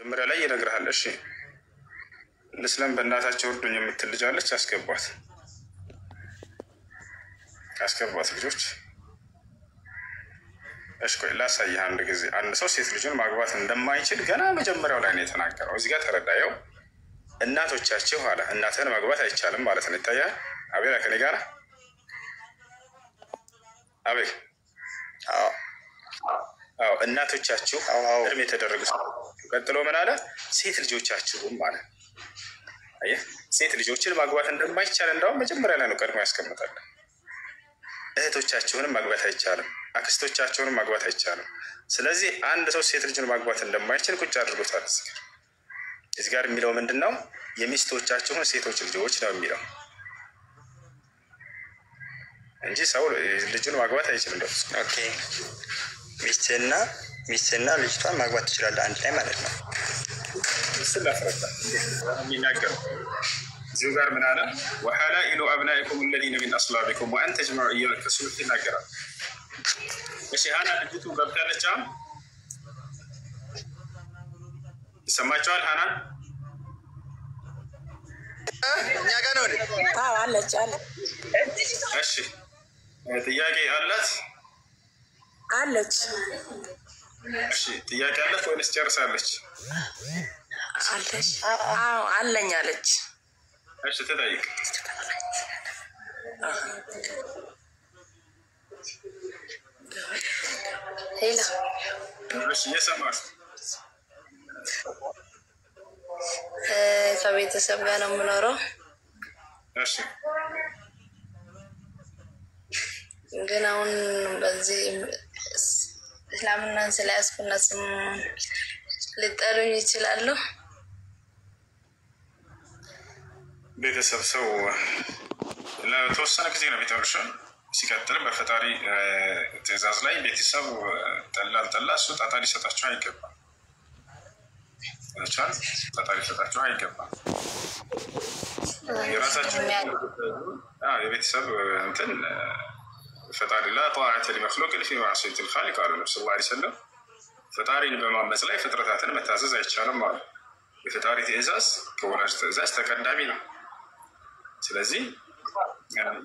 መጀመሪያ ላይ ይነግርሃል። እሺ ለስለም በእናታቸው እርዱኝ የምትል ልጅ አለች። አስገቧት ልጆች። እሺ ቆይ ላሳይህ አንድ ጊዜ። አንድ ሰው ሴት ልጁን ማግባት እንደማይችል ገና መጀመሪያው ላይ ነው የተናገረው። እዚህ ጋር ተረዳየው። እናቶቻችሁ አለ እናትህን ማግባት አይቻልም ማለት ነው። ይታያል። አቤል ከኔ ጋር አቤል። አዎ እናቶቻችሁ እድሜ የተደረጉ። ቀጥሎ ምን አለ? ሴት ልጆቻችሁም ማለት አየህ፣ ሴት ልጆችን ማግባት እንደማይቻል እንደውም መጀመሪያ ላይ ነው ቀድሞ ያስቀምጣል። እህቶቻችሁንም ማግባት አይቻልም፣ አክስቶቻችሁንም ማግባት አይቻልም። ስለዚህ አንድ ሰው ሴት ልጅን ማግባት እንደማይችል ቁጭ አድርጎታል። እዚህ ጋር የሚለው ምንድን ነው? የሚስቶቻችሁን ሴቶች ልጆች ነው የሚለው እንጂ ሰው ልጁን ማግባት አይችልም። ኦኬ ሚስትና ልጅቷን ማግባት ትችላለህ አንድ ላይ ማለት ነው። ስላፈረዳ የሚናገር እዚሁ ጋር ምን አለ? ወሐላኢሉ አብናኢኩም አለዚነ ሚን አስላቢኩም ወአን ተጅመዑ ኢያል ከሱልህ ይናገራል። እሺ ሀና ልጅቱ ገብታለች። ይሰማቸዋል? ሀና እኛ ጋር ነው። አዎ አለች አለ። እሺ ጥያቄ አላት? እሺ ጥያቄ አላት ወይስ ጨርሳለች? አለች። አዎ አለኝ አለች። እሺ ተጠይቅ። ሄሎ እሺ እየሰማሽ? ከቤተሰብ ጋር ነው የምኖረው። እሺ ግን አሁን በዚህ እስላምና ስለያዝኩና ስም ሊጠሩኝ ይችላሉ። ቤተሰብ ሰው ለተወሰነ ጊዜ ነው የሚጠሩሽ። ሲቀጥልም በፈጣሪ ትዕዛዝ ላይ ቤተሰብ ጠላ አልጠላ እሱ ጣጣ ሊሰጣቸው አይገባም። ጣጣ ሊሰጣቸው አይገባም። የራሳቸው የቤተሰብ እንትን ፈጣሪ ላ ጣዓተ ሊመክሉቅ ፊ ማዕሲየት ልኻሊቅ አሉ ነቢ ሰለላሁ ዐለይሂ ወሰለም። ፈጣሪን በማመፅ ላይ ፍጥረታትን መታዘዝ አይቻልም አሉ። የፈጣሪ ትዕዛዝ ከወላጅ ትዕዛዝ ተቀዳሚ ነው። ስለዚህ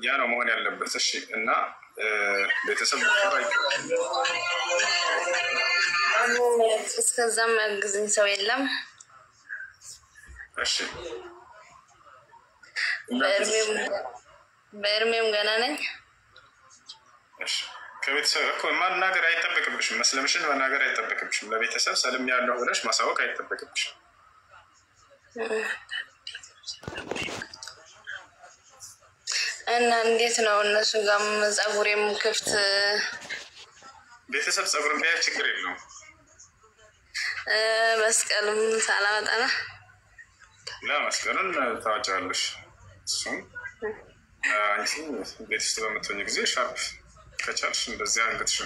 ያ ነው መሆን ያለበት። እሺ እና ቤተሰብ እስከዛም ያግዝኝ ሰው የለም። እሺ በእድሜም ገና ነኝ። እሺ ከቤተሰብ እኮ ማናገር አይጠበቅብሽም። መስለምሽን መናገር አይጠበቅብሽም። ለቤተሰብ ሰልም ያለው ብለሽ ማሳወቅ አይጠበቅብሽም። እና እንዴት ነው እነሱ ጋር ጸጉሬም ክፍት? ቤተሰብ ጸጉርን ቢያይ ችግር የለውም። መስቀልም ሳላመጣ ነው። ላ መስቀልን ታወጫለሽ። እሱም አንቺ ቤት ውስጥ በምትሆኝ ጊዜ ሻርፕ ከቻልሽ እንደዚያ አንገትሽ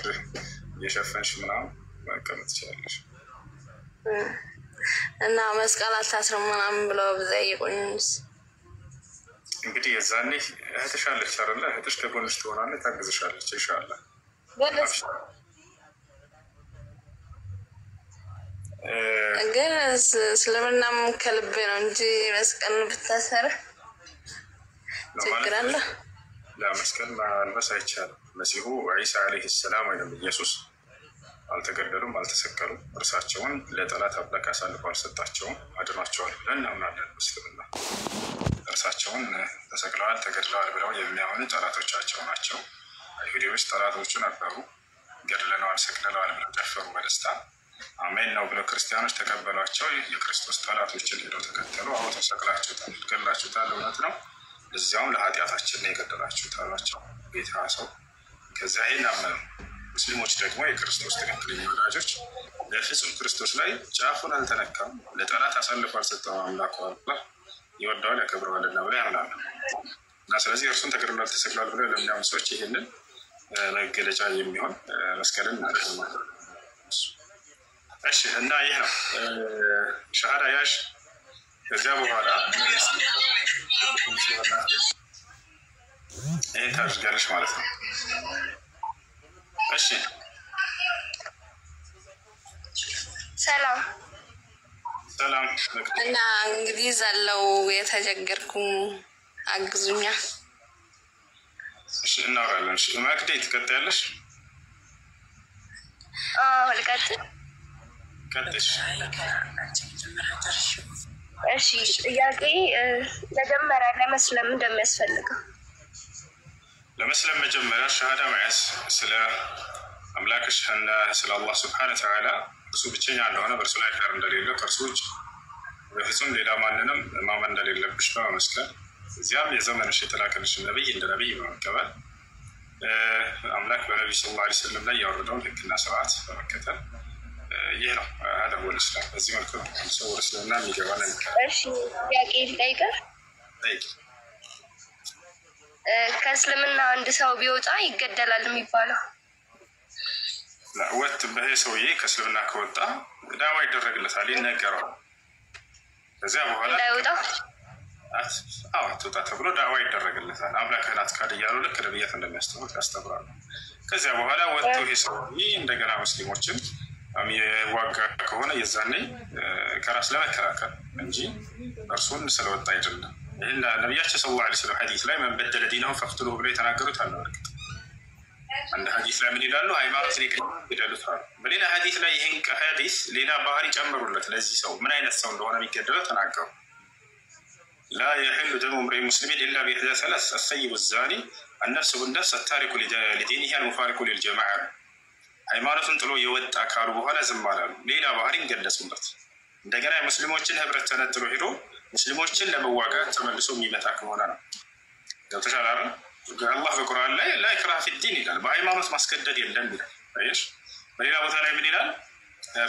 እየሸፈንሽ ምናምን መቀመጥ ትችላለሽ። እና መስቀል አልታስርም ምናምን ብለው ብጠይቁኝስ? እንግዲህ የዛኔ እህትሽ አለች አይደለ? እህትሽ ከጎንሽ ትሆናለች፣ ታግዝሻለች። ኢንሻአላህ ግን እስልምናም ከልቤ ነው እንጂ መስቀል ብታሰር ችግር አለ? ለመስቀል ማልበስ አይቻልም። መሲሁ ዒሳ ዓለይሂ ሰላም ወይም ኢየሱስ አልተገደሉም፣ አልተሰቀሉም። እርሳቸውን ለጠላት አምላክ አሳልፎ አልሰጣቸውም፣ አድኗቸዋል ብለን እናምናለን። ሙስሊምና እርሳቸውን ተሰቅለዋል፣ ተገድለዋል ብለው የሚያምኑ ጠላቶቻቸው ናቸው። አይሁዶች ጠላቶቹ ነበሩ። ገድለነዋል፣ ሰቅለነዋል ብለው ደፈሩ በደስታ። አሜን ነው ብለው ክርስቲያኖች ተቀበሏቸው። የክርስቶስ ጠላቶችን ሄደው ተከተሉ። አሁን ተሰቅላችሁታል፣ ገድላችሁታል፣ እውነት ነው፣ እዚያውም ለኃጢአታችን ነው የገደላችሁት አሏቸው ጌታ ሰው። ከዚያ ይህን አመኑ። ሙስሊሞች ደግሞ የክርስቶስ ትክክለኛ ወዳጆች ለፍጹም ክርስቶስ ላይ ጫፉን አልተነካም፣ ለጠላት አሳልፎ አልሰጠም፣ አምላኩ አላህ ይወደዋል ያከብረዋልና ብለው ያምናሉ። እና ስለዚህ እርሱን ተገድሏል ተሰቅሏል ብለው ለሚያምኑ ሰዎች ይህንን መገለጫ የሚሆን መስቀልን ማለት ነው። እሺ እና ይህ ነው ሻሃዳ ያዥ። ከዚያ በኋላ ይህን ታደርጋለች ማለት ነው። እሺ ሰላም ሰላም እና እንግዲህ ዛለው የተቸገርኩ አግዙኛ። እሺ እናወራለን። እሺ መቅዲ ትቀጥያለሽ? ልቀጥል? ቀጥሽ። እሺ ጥያቄ መጀመሪያ ለመስለም እንደሚያስፈልገው ለመስለም መጀመሪያ ሸሃዳ መያዝ ስለ አምላክሽ እና ስለ አላህ ስብሐነ ወተዓላ እርሱ ብቸኛ እንደሆነ በእርሱ ላይ ጋር እንደሌለ ከእርሱ ውጭ በፍጹም ሌላ ማንንም ማመን እንደሌለብሽ በመመስከር እዚያም የዘመንሽ የተላከልሽ ነቢይ እንደ ነቢይ በመቀበል አምላክ በነቢይ ሰለላሁ ዐለይሂ ወሰለም ላይ ያወረደውን ሕግና ስርዓት በመከተል ይህ ነው አደብ ወልስላም። በዚህ መልኩ ነው ሰው ወደ እስልምና የሚገባ ነው። እሺ ጥያቄ ልጠይቅህ? ከእስልምና አንድ ሰው ቢወጣ ይገደላል የሚባለው ወጥ በሄ ሰውዬ ከእስልምና ከወጣ ዳዋ ይደረግለታል፣ ይነገረዋል። ከዚያ በኋላ እንዳይወጣ አትወጣ ተብሎ ዳዋ ይደረግለታል። አምላክህን አትካድ እያሉ ልክ ነብያት እንደሚያስተምሩት ያስተምራሉ። ከዚያ በኋላ ወጥቶ ይሄ ሰውዬ እንደገና ሙስሊሞችን የሚዋጋ ከሆነ የዛኔ ከራስ ለመከላከል እንጂ እርሱን ስለወጣ አይደለም። ይህን ነቢያችን ሰለላሁ ዐለይሂ ወሰለም ሐዲስ ላይ መን በደለ ዲነሁ ፈቅትሉሁ ብሎ የተናገሩት አለ። እርግጥ አንድ ሐዲስ ላይ ምን ይላሉ? ሃይማኖትን ይገድሉት አሉ። በሌላ ሐዲስ ላይ ይህን ሐዲስ ሌላ ባህሪ ጨምሩለት። ለዚህ ሰው ምን አይነት ሰው እንደሆነ የሚገድለው ተናገሩ። ላ የሕሉ ደሙ እምሪእ ሙስሊሚን ኢላ ቢኢሕዳ ሰላስ አሰይቡ ዛኒ አነፍሱ ብነፍስ አታሪኩ ሊዲኒሂ አልሙፋሪቁ ሊልጀማዓ። ሃይማኖቱን ጥሎ የወጣ ካሉ በኋላ ዝም አላሉ። ሌላ ባህሪን ገለጹለት። እንደገና የሙስሊሞችን ህብረት ተነጥሎ ሄዶ ሙስሊሞችን ለመዋጋት ተመልሶ የሚመጣ ከሆነ ነው። ገብቶሻል አይደል? አላህ በቁርአን ላይ ላ ኢክራሀ ፊዲን ይላል። በሃይማኖት ማስገደድ የለም ይላል። አይሽ በሌላ ቦታ ላይ ምን ይላል?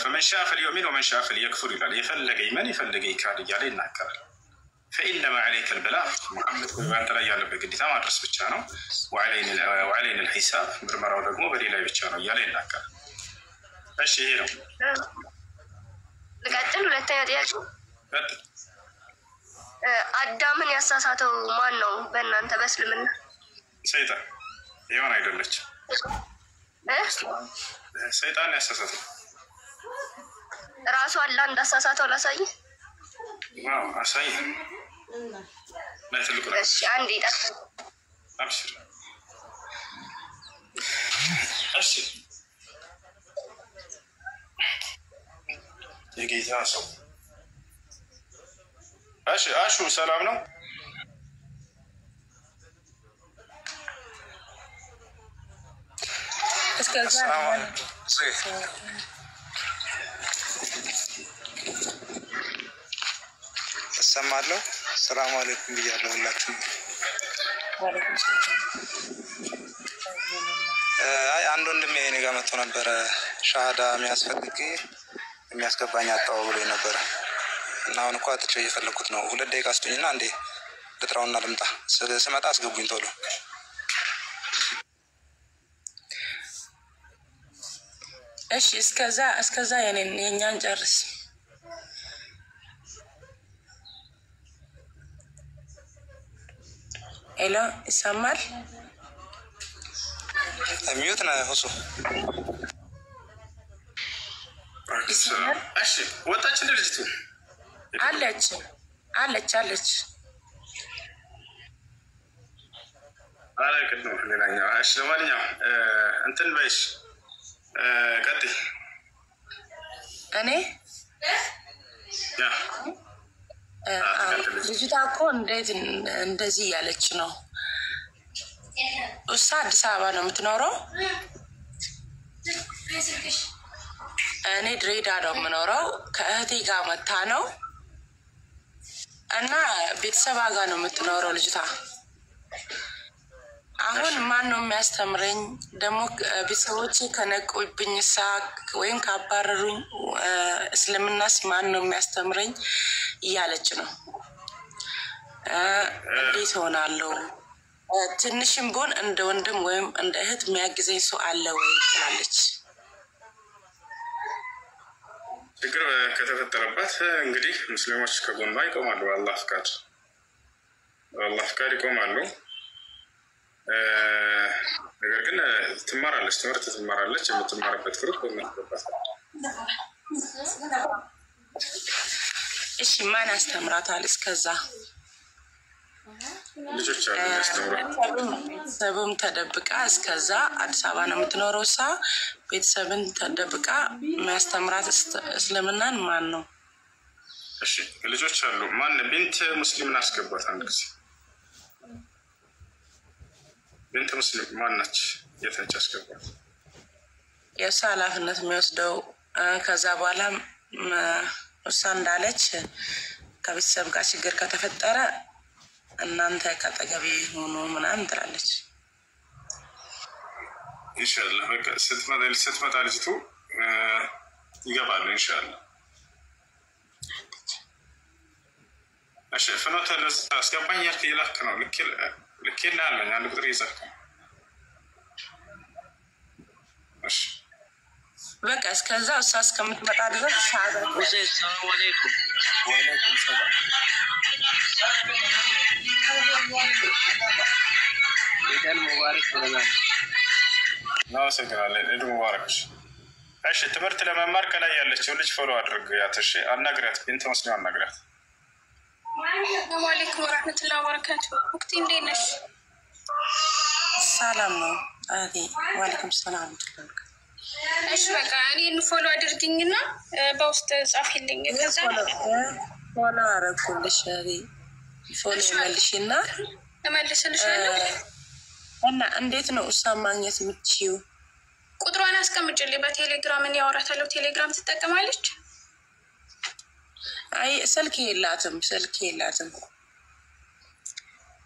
ፈመን ሻአ ፈልዩእሚን ወመን ሻአ ፈልየክፉር ይላል። የፈለገ ይመን የፈለገ ይካድ እያለ ይናገራል። ፈኢነማ ዐለይከ አልበላግ፣ ሙሐመድ በአንተ ላይ ያለበት ግዴታ ማድረስ ብቻ ነው። ወዐለይና አልሒሳብ፣ ምርመራው ደግሞ በእኔ ላይ ብቻ ነው እያለ ይናገራል። እሺ ይሄ ነው። ልቀጥል? ሁለተኛ ጥያቄ አዳምን ያሳሳተው ማን ነው በእናንተ በእስልምና? ሰይጣን። ሔዋን አይደለች። ሰይጣን ያሳሳተው ራሱ አላህ እንዳሳሳተው ላሳይ? ዋው አሳይ። ለትልቁ ነው። እሺ አንዴ ጠቅም አብሽር። እሺ የጌታ ሰው እሺ አሹ ሰላም ነው? እስከዛ እሰማለሁ። ሰላም አለይኩም ብያለሁ ሁላችሁም። አይ አንድ ወንድሜ እኔ ጋር መጥቶ ነበረ ሻሃዳ የሚያስገባኝ አጣው ብሎ ነበረ እና አሁን እኮ አጥቼ እየፈለኩት ነው። 2 ደቂቃ ስጡኝና እንዴ ልጥራውና ልምጣ። ስመጣ አስገቡኝ ቶሎ። እሺ እስከዛ የኛን ጨርስ። ሄሎ ይሰማል? ሚዩት ነው ሁሱ። እሺ ወጣች እንደ ልጅቱ አለች አረ ቅድም ሌላኛው። እሺ ለማንኛውም እንትን በይሽ ቀጥይ። እኔ ልጅቷ እኮ እንዴት እንደዚህ እያለች ነው? እሷ አዲስ አበባ ነው የምትኖረው፣ እኔ ድሬዳዋ ነው የምኖረው። ከእህቴ ጋር መታ ነው እና ቤተሰባ ጋር ነው የምትኖረው ልጅቷ። አሁን ማን ነው የሚያስተምረኝ? ደግሞ ቤተሰቦቼ ከነቁብኝ ወይም ካባረሩኝ እስልምናስ ማን ነው የሚያስተምረኝ እያለች ነው። እንዴት ሆናለሁ? ትንሽም ቢሆን እንደ ወንድም ወይም እንደ እህት የሚያግዘኝ ሰው አለ ወይ ትላለች። ችግር ከተፈጠረባት እንግዲህ ሙስሊሞች ከጎኗ ይቆማሉ። በአላህ ፍቃድ ይቆማሉ። ነገር ግን ትማራለች፣ ትምህርት ትማራለች። የምትማርበት ግሩፕ በሚገባት እሺ ማን ያስተምራታል? እስከዛ ልጆች አሉ ያስተምራሉ። ቤተሰብም ተደብቃ እስከዛ አዲስ አበባ ነው የምትኖረው። እሷ ቤተሰብን ተደብቃ የሚያስተምራት እስልምናን ማን ነው? እሺ ልጆች አሉ። ማን ቢንት ሙስሊምን አስገባት አንድ ጊዜ። ቢንት ሙስሊም ማን ነች? የት ነች? አስገባት። የእሷ ኃላፊነት የሚወስደው ከዛ በኋላ እሷ እንዳለች ከቤተሰብ ጋር ችግር ከተፈጠረ እናንተ ከአጠገቤ ሆኖ ምናምን ትላለች። ኢንሻአላህ በቃ ስትመጣ ልጅቱ ይገባሉ ኢንሻአላህ። እሺ ፍኖተ ለዛ አስገባኝ ያልክ የላክ ነው። ልክ ይላልኝ አንድ ቁጥር ይዘርክ። እሺ በቃ እስከዛ እሷ እስከምትመጣ ድረስ ሰዓት ሰላም አለይኩም። ወአለይኩም ሰላም። ኢድ ሙባረክ ብለናል። እናመሰግናለን። ኢድ ሙባረክ። እሺ ትምህርት ለመማር ከላይ ያለችው ልጅ ፎሎ አድርጊያት። እሺ አናግሪያት። ቢንት ሙስሊም አናግሪያት። ሰላም አለይኩም ወራህመቱላሂ ወበረካቱ። ወቅቲ እንዴት ነሽ? ሰላም ነው አዲ። ወአለይኩም ሰላም። እሺ በቃ እኔን ፎሎ አድርጊኝና በውስጥ ጻፊልኝ። ከዛ ፎሎ አረኩልሽ። አዲ ፎሎ መልሽና እመልስልሻለሁ። እና እንዴት ነው እሷ ማግኘት የምትችይው? ቁጥሯን አስቀምጭልኝ በቴሌግራም። እኔ አወራታለሁ። ቴሌግራም ትጠቀማለች? አይ ስልክ የላትም።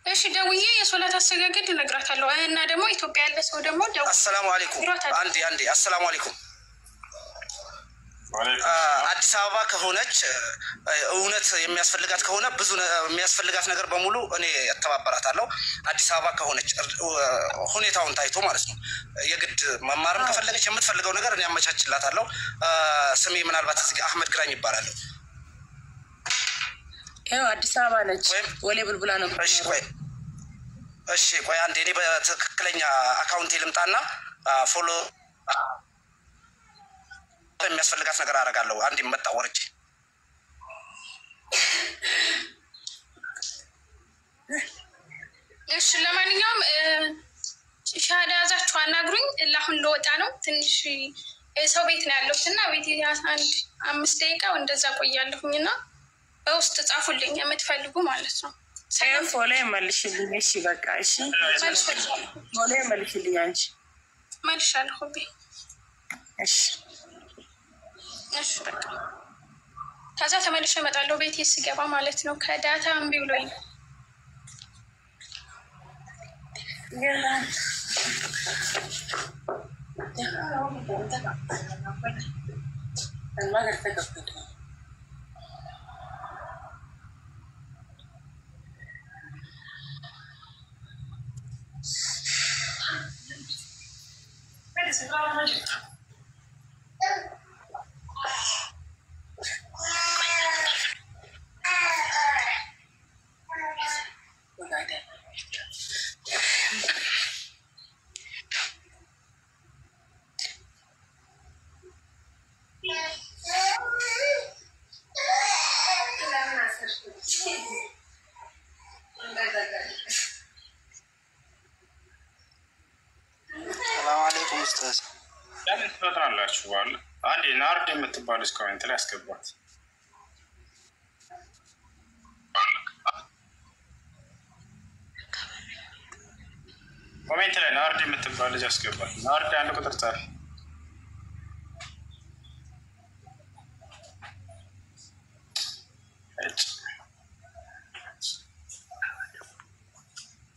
እሺ ደውዬ የሶላት አሰጋገድ እነግራታለሁ። እና ደግሞ ኢትዮጵያ ያለ ሰው ደግሞ ደው አሰላሙ አለይኩም። አንዴ አሰላሙ አለይኩም። አዲስ አበባ ከሆነች እውነት የሚያስፈልጋት ከሆነ ብዙ የሚያስፈልጋት ነገር በሙሉ እኔ እተባበራታለሁ። አዲስ አበባ ከሆነች ሁኔታውን ታይቶ ማለት ነው። የግድ መማርም ከፈለገች የምትፈልገው ነገር እኔ አመቻችላታለሁ። ስሜ ምናልባት እዚህ አህመድ ግራኝ ይባላል። ያው አዲስ አበባ ነች። ወሌ ቡልቡላ ነው። እሺ ቆይ አንዴ እኔ በትክክለኛ አካውንቴ ልምጣና ፎሎ የሚያስፈልጋት ነገር አደርጋለሁ። አንዴ መጣ ወርጄ። እሺ ለማንኛውም ሻሃዳ ያዛችሁ አናግሩኝ። አሁን ልወጣ ነው። ትንሽ ሰው ቤት ነው ያለሁት እና ቤት 5 ደቂቃ እንደዛ ቆያለሁኝና በውስጥ ጻፉልኝ የምትፈልጉ ማለት ነው። ፎሎ መልሽልኝ። እሺ በቃ እሺ ፎሎ መልሽልኝ። አንቺ መልሻለሁ። እሺ እሺ በቃ ከዛ ተመልሼ እመጣለሁ ቤቴ ስገባ ማለት ነው። ከዳታ እምቢ ብሎኝ ነው። ሰላም አለይኩም ኡስታዝ። ለምን ትፈጥራላችሁ? አንዴ ናርድ የምትባል ኮሜንት ላይ አስገባት። ኮሜንት ላይ ናርድ የምትባል ልጅ አስገባት። ናርድ አንድ ቁጥር ጻፍ።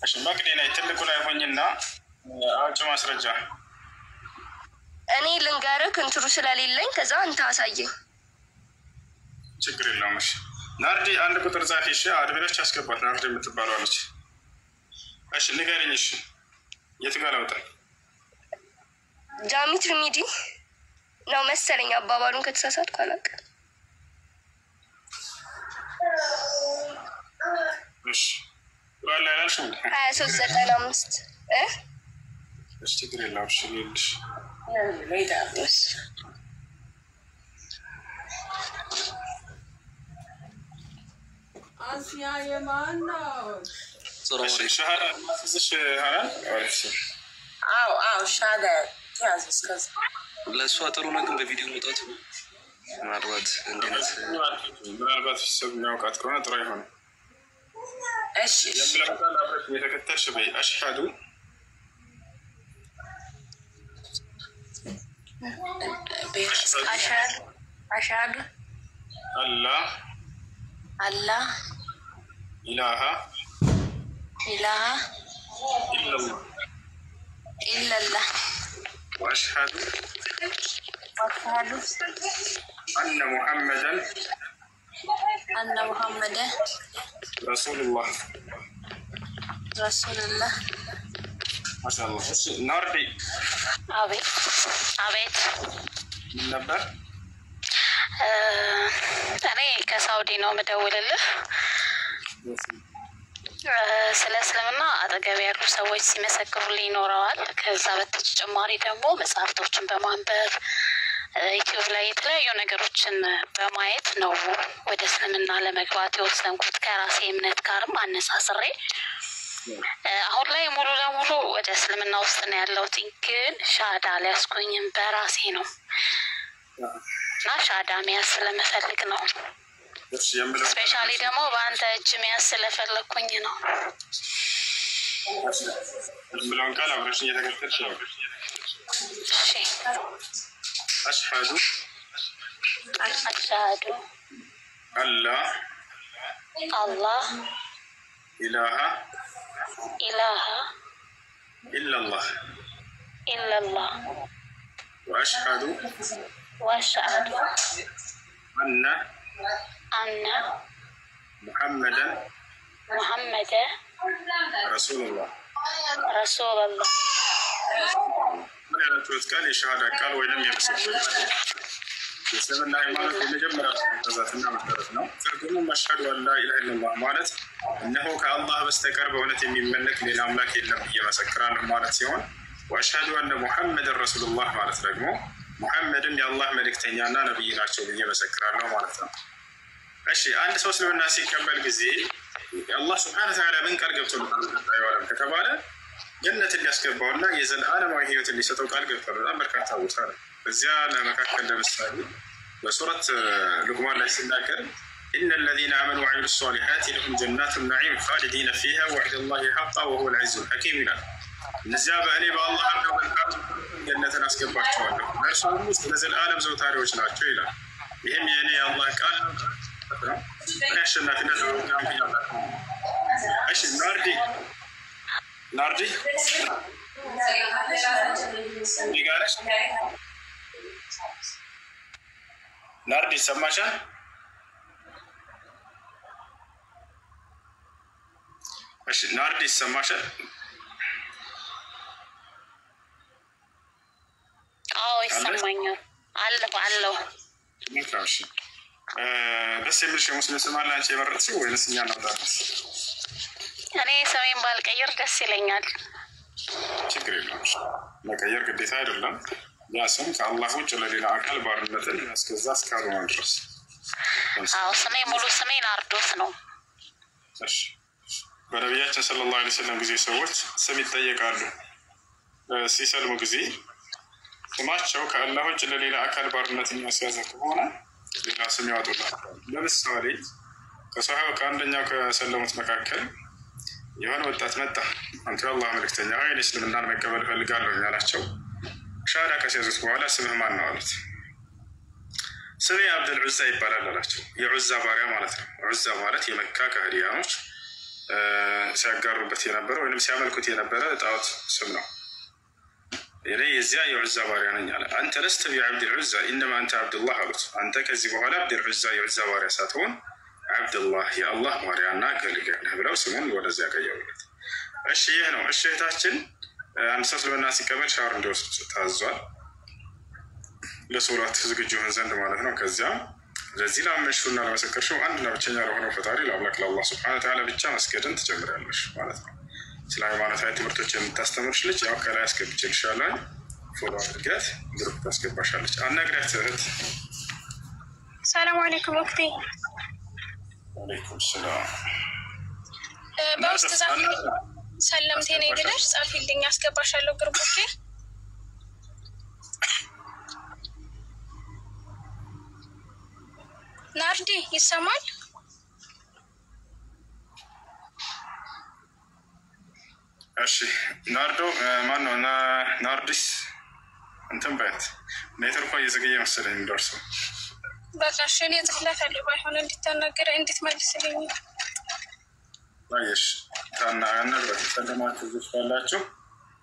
እሺ መቅዲ ላይ ትልቁ ላይ ሆኝና አውጭ ማስረጃ እኔ ልንገርህ እንትሩ ስለሌለኝ ከዛ አንተ አሳየኝ። ችግር የለውም። እሺ ናርዲ አንድ ቁጥር ጻፊ። እሺ አድሚኖች አስገባት። ናርዲ የምትባለው አለች። እሺ ንገሪኝ። እሺ የት ጋር ላውጣ? ጃሚትሪ ሚዲ ነው መሰለኝ አባባሉን ከተሳሳትኩ አላውቅም። እሺ ዋላ ያላልሽው 2395 እሺ ችግር የለውም። እሺ ልልሽ آسيا يمانا شهر ما فيش هلا أو شهادة تيازس كذا لا سوى ترونا كم بفيديو مطات معلومات عندنا ምናልባት ፍስብ የሚያውቃት ከሆነ ጥሩ ይሆን إيش የምለውቃል አብረሽ የተከተልሽ በይ አሽሃዱ أشهد الله الله إله إله إلا الله إلا الله وأشهد وأشهد أن محمدا أن محمدا رسول الله رسول الله. ما شاء الله. ناردي أبيت أبيت من نبر እኔ ከሳውዲ ነው የምደውልልህ። ስለ እስልምና አጠገብ ያሉ ሰዎች ሲመሰክሩልኝ ይኖረዋል። ከዛ በተጨማሪ ደግሞ መጽሐፍቶችን በማንበብ ዩቲዩብ ላይ የተለያዩ ነገሮችን በማየት ነው ወደ እስልምና ለመግባት የወሰንኩት ከራሴ እምነት ጋርም አነሳስሬ። አሁን ላይ ሙሉ ለሙሉ ወደ እስልምና ውስጥ ነው ያለሁት፣ ግን ሻሃዳ አልያዝኩኝም በራሴ ነው እና ሻሃዳ መያዝ ስለምፈልግ ነው። ስፔሻሊ ደግሞ በአንተ እጅ መያዝ ስለፈለግኩኝ ነው። የምለውን ቃል አብረሽ እየተከተልሽ ነው። እሺ አሽሃዱ አሽሃዱ አላህ አላህ ኢላሃ ኢላሃ ኢላላህ ኢላላህ ወአሽሃዱ ወአሽሃዱ አነ ሙሐመደን ረሱሉላህ ረሱሉላህ። ምን ያላችሁት ቃል የሻሃዳ ቃል ወይንም የምስክር የእስልምና ሃይማኖት የመጀመሪያ ትእዛዛትና መሰረት ነው። ትርጉሙም አሽሃዱ አን ላ ኢላሀ ኢለላህ ማለት እነሆ ከአላህ በስተቀር በእውነት የሚመለክ ሌላ አምላክ የለም ብዬ እመሰክራለሁ ማለት ሲሆን፣ ወአሽሃዱ አነ ሙሐመድን ረሱሉላህ ማለት ደግሞ ሙሐመድም የአላህ መልእክተኛና ነብይ ናቸው ብዬ እመሰክራለሁ ማለት ነው። እሺ አንድ ሰው እስልምና ሲቀበል ጊዜ አላህ ሱብሓነሁ ወተዓላ ምን ቃል ገብቶለታል ከተባለ ጀነትን ሊያስገባውና የዘላለማዊ ህይወትን ሊሰጠው ቃል ገብቷል። በጣም በርካታ ቦታ ነው። እዚያ ለመካከል ለምሳሌ በሱረት ሉቅማን ላይ ሲናገር ኢነ ለዚነ አመኑ ወዐሚሉ ሷሊሓት ለሁም ጀናቱ ነዒም ኻሊዲነ ፊሃ ወዐደላሂ ሐቃ ወሁወል ዐዚዙል ሐኪም ይላል። እነዚያ በእኔ በአላህ አምነው መልካም ጀነትን አስገባቸዋለሁ እነርሱም ውስጥ ለዘላለም ዘውታሪዎች ናቸው ይላል። ይህም የእኔ የአላህ ቃል ነው። እኔ አሸናፊነት ነው። እሺ ናርዲ ይጋለሽ ናርዲ ሰማሻል? እሺ ናርዲ ሰማሻል? አዎ ይሰማኛል። አለሁ እሺ ደስ የሚልሽ የሙስሊም ስም አለ አንቺ የመረጥሽው ወይንስ እኛ እናውጣለን? እኔ ስሜን ባልቀይር ደስ ይለኛል። ችግር የለውም። መቀየር ግዴታ አይደለም። ያ ስም ከአላህ ውጭ ለሌላ አካል ባርነትን ያስገዛ እስካልሆነ ድረስ። አዎ ስሜ ሙሉ ስሜ ናርዶስ ነው። እሺ በነቢያችን ሰለላሁ ዐለይሂ ወሰለም ጊዜ ሰዎች ስም ይጠየቃሉ። ሲሰልሙ ጊዜ ስማቸው ከአላህ ውጭ ለሌላ አካል ባርነትን ያስያዘ ከሆነ ሌላ ስም ያወጡላቸዋል። ለምሳሌ ከአንደኛው ከሰለሙት መካከል የሆነ ወጣት መጣ። አንተ የአላህ መልእክተኛ ሆይ እኔ እስልምናን መቀበል እፈልጋለሁ ያላቸው ሻሃዳ ከሲያዙት በኋላ ስምህ ማን ነው አሉት። ስሜ አብዱል ዑዛ ይባላል አላቸው። የዑዛ ባሪያ ማለት ነው። ዑዛ ማለት የመካ ከሃዲያኖች ሲያጋሩበት የነበረ ወይም ሲያመልኩት የነበረ ጣዖት ስም ነው። እኔ የዚያ የዑዛ ባሪያ ነኝ አለ። አንተ ለስተ ቢዐብዲል ዑዛ ኢነማ አንተ አብዱላህ አሉት። አንተ ከዚህ በኋላ አብዱል ዑዛ የዑዛ ባሪያ ሳትሆን አብዱላህ የአላህ ባሪያና አገልጋይ ነህ ብለው ስሙን ወደዚያ ቀየሩለት። እሺ ይህ ነው። እሺ እህታችን አንድ ሰው እስልምና ሲቀበል ሻወር እንዲወስድ ታዟል፣ ለሶላት ዝግጁ ይሆን ዘንድ ማለት ነው። ከዚያም ለዚህ ላመንሽውና ለመሰከርሽው አንድና ብቸኛ ለሆነው ፈጣሪ ለአምላክ ለአላህ ሱብሓነሁ ወተዓላ ብቻ መስገድን ትጀምሪያለሽ ማለት ነው። ስለ ሃይማኖታዊ ትምህርቶች የምታስተምርሽ ልጅ ያው ከላይ አስገብቼልሻለሁ። ፎሎ አድርገት ግሩፕ ታስገባሻለች። አናግሪያት እህት። ሰላም አለይኩም ወክቴ። ወአለይኩም ሰላም። በውስጥ ጻፊ ሰለምቴ ነኝ ብለሽ ጻፊልኝ፣ አስገባሻለሁ ግሩፕ። ናርዲ ይሰማል? እሺ ናርዶ ማን ነው? ናርዲስ እንትን በት ኔትወርኳ እየዘገየ መሰለኝ የሚደርሰው። በቃ እሺ እኔ እጽፍላታለሁ ባይሆን እንድትናገር እንድትመልስልኝ። አየሽ ታናግራት ተለማት ልጅ ያላችሁ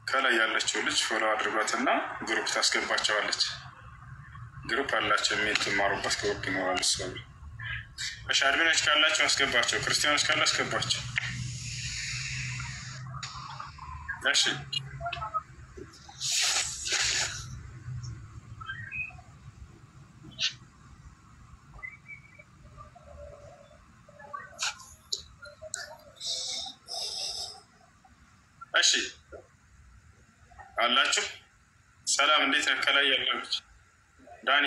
ከላይ ያለችው ልጅ ፎሎ አድርጓትና ግሩፕ ታስገባቸዋለች። ግሩፕ አላቸው የሚትማሩበት ግሩፕ ይኖራል። እሱ እሺ አድሚኖች ካላቸው አስገባቸው፣ ክርስቲያኖች ካለ አስገባቸው። እሺ እሺ አላችሁ። ሰላም እንዴት ነህ? ከላይ ያለች ዳኒ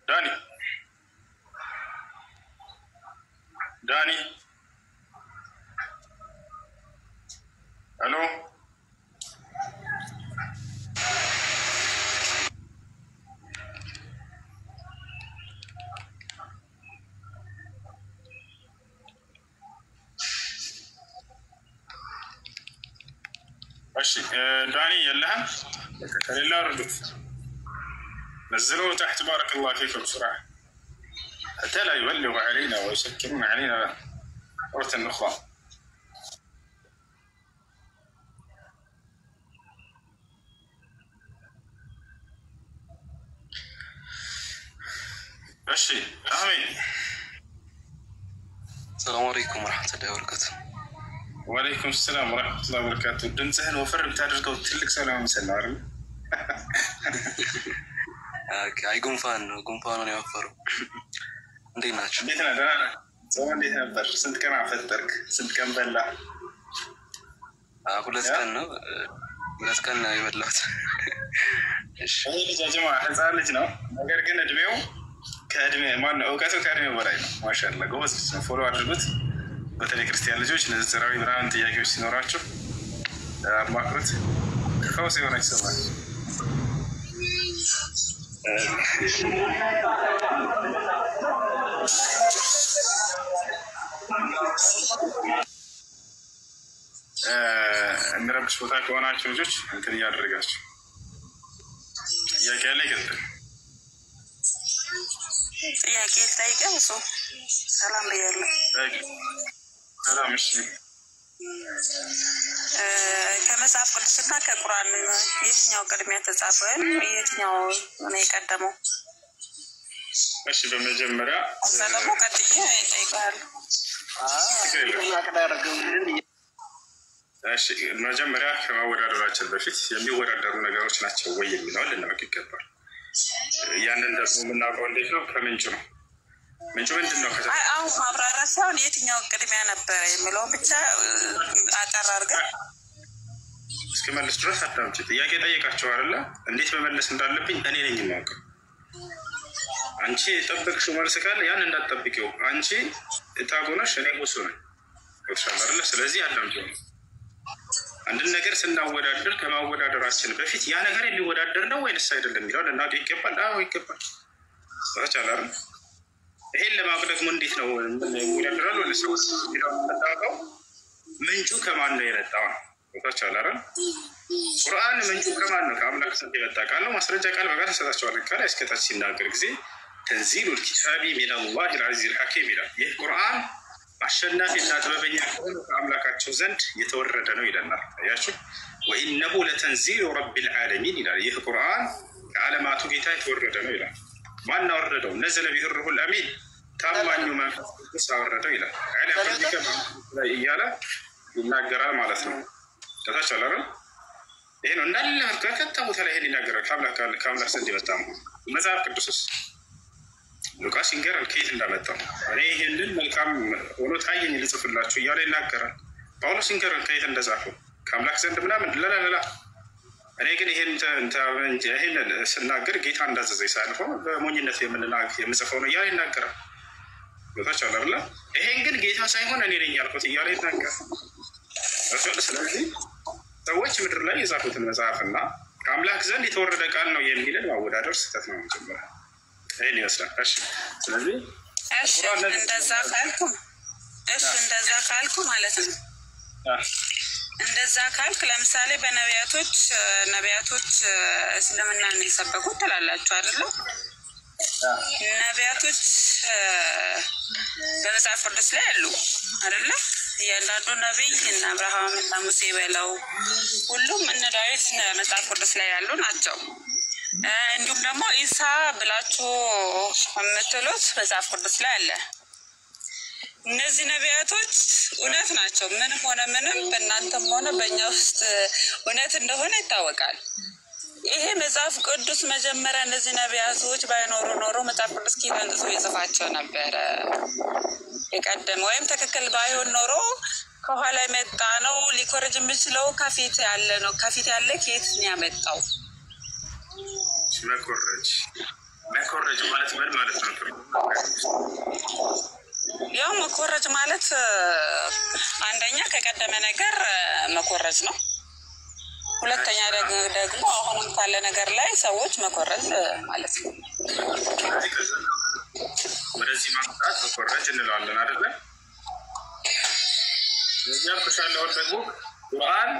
ዳኒ ዳኒ ሄሎ ماشي داني يلهم كليلا ردف نزلوه تحت بارك الله فيكم بسرعة حتى لا يولوا علينا ويسكرون علينا مرة أخرى. ماشي آمين. السلام عليكم ورحمة الله وبركاته. وعليكم السلام ورحمة الله وبركاته. ድምፅህን ወፈር ብታደርገው ትልቅ ሰው ነው የሚመስለው አይደል? አይ ጉንፋን ነው፣ ጉንፋኑን ያወፈረው። እንዴት ናችሁ? እንዴት ነህ? ደህና ነህ? ጾም እንዴት ነበር? ስንት ቀን አፈጠርክ? ስንት ቀን በላ? 2 ቀን ነው፣ 2 ቀን ነው የበላሁት። እሺ ይሄ ልጅ ጀማ ህፃን ልጅ ነው፣ ነገር ግን እድሜው ከእድሜ ማነው እውቀቱ ከእድሜው በላይ ነው። ማሻአላህ ጎበዝ ልጅ ነው። ፎሎ አድርጉት። በተለይ ክርስቲያን ልጆች ንጽጽራዊ ምናምን ጥያቄዎች ሲኖራቸው አማክሩት። ፈውስ የሆነች ሰው ናት። የሚረብሽ ቦታ ከሆናቸው ልጆች እንትን እያደረጋቸው ጥያቄ ያለ ይቀጥል። ጥያቄ ልጠይቅህ? እሱ ሰላም ብያለሁ። ሰላም። እሺ ከመጽሐፍ ቅዱስና ከቁርአን የትኛው ቅድሚያ ተጻፈ? የትኛው ነው የቀደመው? እሺ በመጀመሪያ እዛ ደግሞ ቀጥዬ እጠይቅሃለሁ። እሺ መጀመሪያ ከማወዳደራችን በፊት የሚወዳደሩ ነገሮች ናቸው ወይ የሚለውን ልናውቅ ይገባል። ያንን ደግሞ የምናውቀው እንዴት ነው? ከምንጭ ነው። ምንጩ ምንድን ነው? አሁን ማብራራት ሳይሆን የትኛው ቅድሚያ ነበረ የሚለውን ብቻ አጠር አድርገን እስክመልስ ድረስ አዳምጪ። ጥያቄ ጠየቃቸው አይደለ? እንዴት መመለስ እንዳለብኝ እኔ ነኝ የማውቀው። አንቺ የጠበቅሽው መልስ ካለ ያን እንዳትጠብቂው። አንቺ እታጎነሽ እኔ ጉሱ ነኝ። ወጥሻል አይደለ? ስለዚህ አዳምጪ። አንድን ነገር ስናወዳደር ከማወዳደራችን በፊት ያ ነገር የሚወዳደር ነው ወይንስ አይደለም የሚለው ልናውቅ ይገባል። አዎ ይገባል። ወጥቻለሁ አይደል? ይሄን ለማወቅ ደግሞ እንዴት ነው የሚወዳደራል ወይንስ የምታውቀው? ምንጩ ከማን ነው የመጣው? ወጥቻለሁ አይደል? ቁርአን ምንጩ ከማን ነው? ከአምላክ ዘንድ የመጣ ቃል ነው። ማስረጃ ቃል በቃል ተሰጣቸዋል። ከላይ እስከታች ሲናገር ጊዜ ተንዚሉል ኪታቢ ሚነላሂል አዚዚል ሐኪም ይላል። ይህ ቁርአን አሸናፊና ጥበበኛ ከሆነ ከአምላካቸው ዘንድ የተወረደ ነው ይለናል። አያችሁ፣ ወኢነሁ ለተንዚሉ ረቢል ዓለሚን ይላል። ይህ ቁርአን ከዓለማቱ ጌታ የተወረደ ነው ይላል። ማን አወረደው? ነዘለ ቢሂ ሩሑል አሚን፣ ታማኙ መንፈስ ቅዱስ አወረደው ይላል። እያለ ይናገራል ማለት ነው። ከታች አለ አይደል? ይሄ ነው እንዳለ ከከታ ቦታ ላይ ይሄን ይናገራል። ከአምላክ ዘንድ የመጣ ነው። መጽሐፍ ቅዱስስ ሉቃስ ይንገራል ከየት እንዳመጣው። እኔ ይሄንን መልካም ሆኖ ታየኝ ልጽፍላችሁ እያለ ይናገራል። ጳውሎስ ይንገራል ከየት እንደጻፈው። ከአምላክ ዘንድ ምናምን ለላላ እኔ ግን ይሄን ስናገር ጌታ እንዳዘዘኝ ሳልሆን በሞኝነት የምጽፈው ነው እያለ ይናገራል። ቦታች አለ አይደለ? ይሄን ግን ጌታ ሳይሆን እኔ ነኝ ያልኩት እያለ ይናገራል። ስለዚህ ሰዎች ምድር ላይ የጻፉትን መጽሐፍና ከአምላክ ዘንድ የተወረደ ቃል ነው የሚልን ማወዳደር ስህተት ነው። መጀመሪያ ይህን ይመስላል። እሺ፣ ስለዚህ እንደዛ ካልኩ ማለት ነው። እንደዛ ካልክ ለምሳሌ በነቢያቶች እስልምናን የሰበኩት ትላላችሁ አይደለም? ነቢያቶች በመጽሐፍ ቅዱስ ላይ አሉ አይደለ? እያንዳንዱ ነቢይ እነ አብርሃም እነ ሙሴ በለው ሁሉም እነ ዳዊት መጽሐፍ ቅዱስ ላይ ያሉ ናቸው። እንዲሁም ደግሞ ኢሳ ብላችሁ የምትሉት መጽሐፍ ቅዱስ ላይ አለ። እነዚህ ነቢያቶች እውነት ናቸው። ምንም ሆነ ምንም በእናንተም ሆነ በእኛ ውስጥ እውነት እንደሆነ ይታወቃል። ይሄ መጽሐፍ ቅዱስ መጀመሪያ እነዚህ ነቢያቶች ባይኖሩ ኖሮ መጽሐፍ ቅዱስ ኬት አንጥቶ ይጽፋቸው ነበረ? የቀደመ ወይም ትክክል ባይሆን ኖሮ ከኋላ የመጣ ነው ሊኮረጅ የሚችለው ከፊት ያለ ነው። ከፊት ያለ ኬት ነው ያመጣው? መኮረጅ ማለት ምን ማለት ነው? ያው መኮረጅ ማለት አንደኛ ከቀደመ ነገር መኮረጅ ነው። ሁለተኛ ደግሞ አሁንም ካለ ነገር ላይ ሰዎች መኮረጅ ማለት ነው። ወደዚህ ማምጣት መኮረጅ እንለዋለን አይደለ? እዚያም ተሻለውን ደግሞ ቁርአን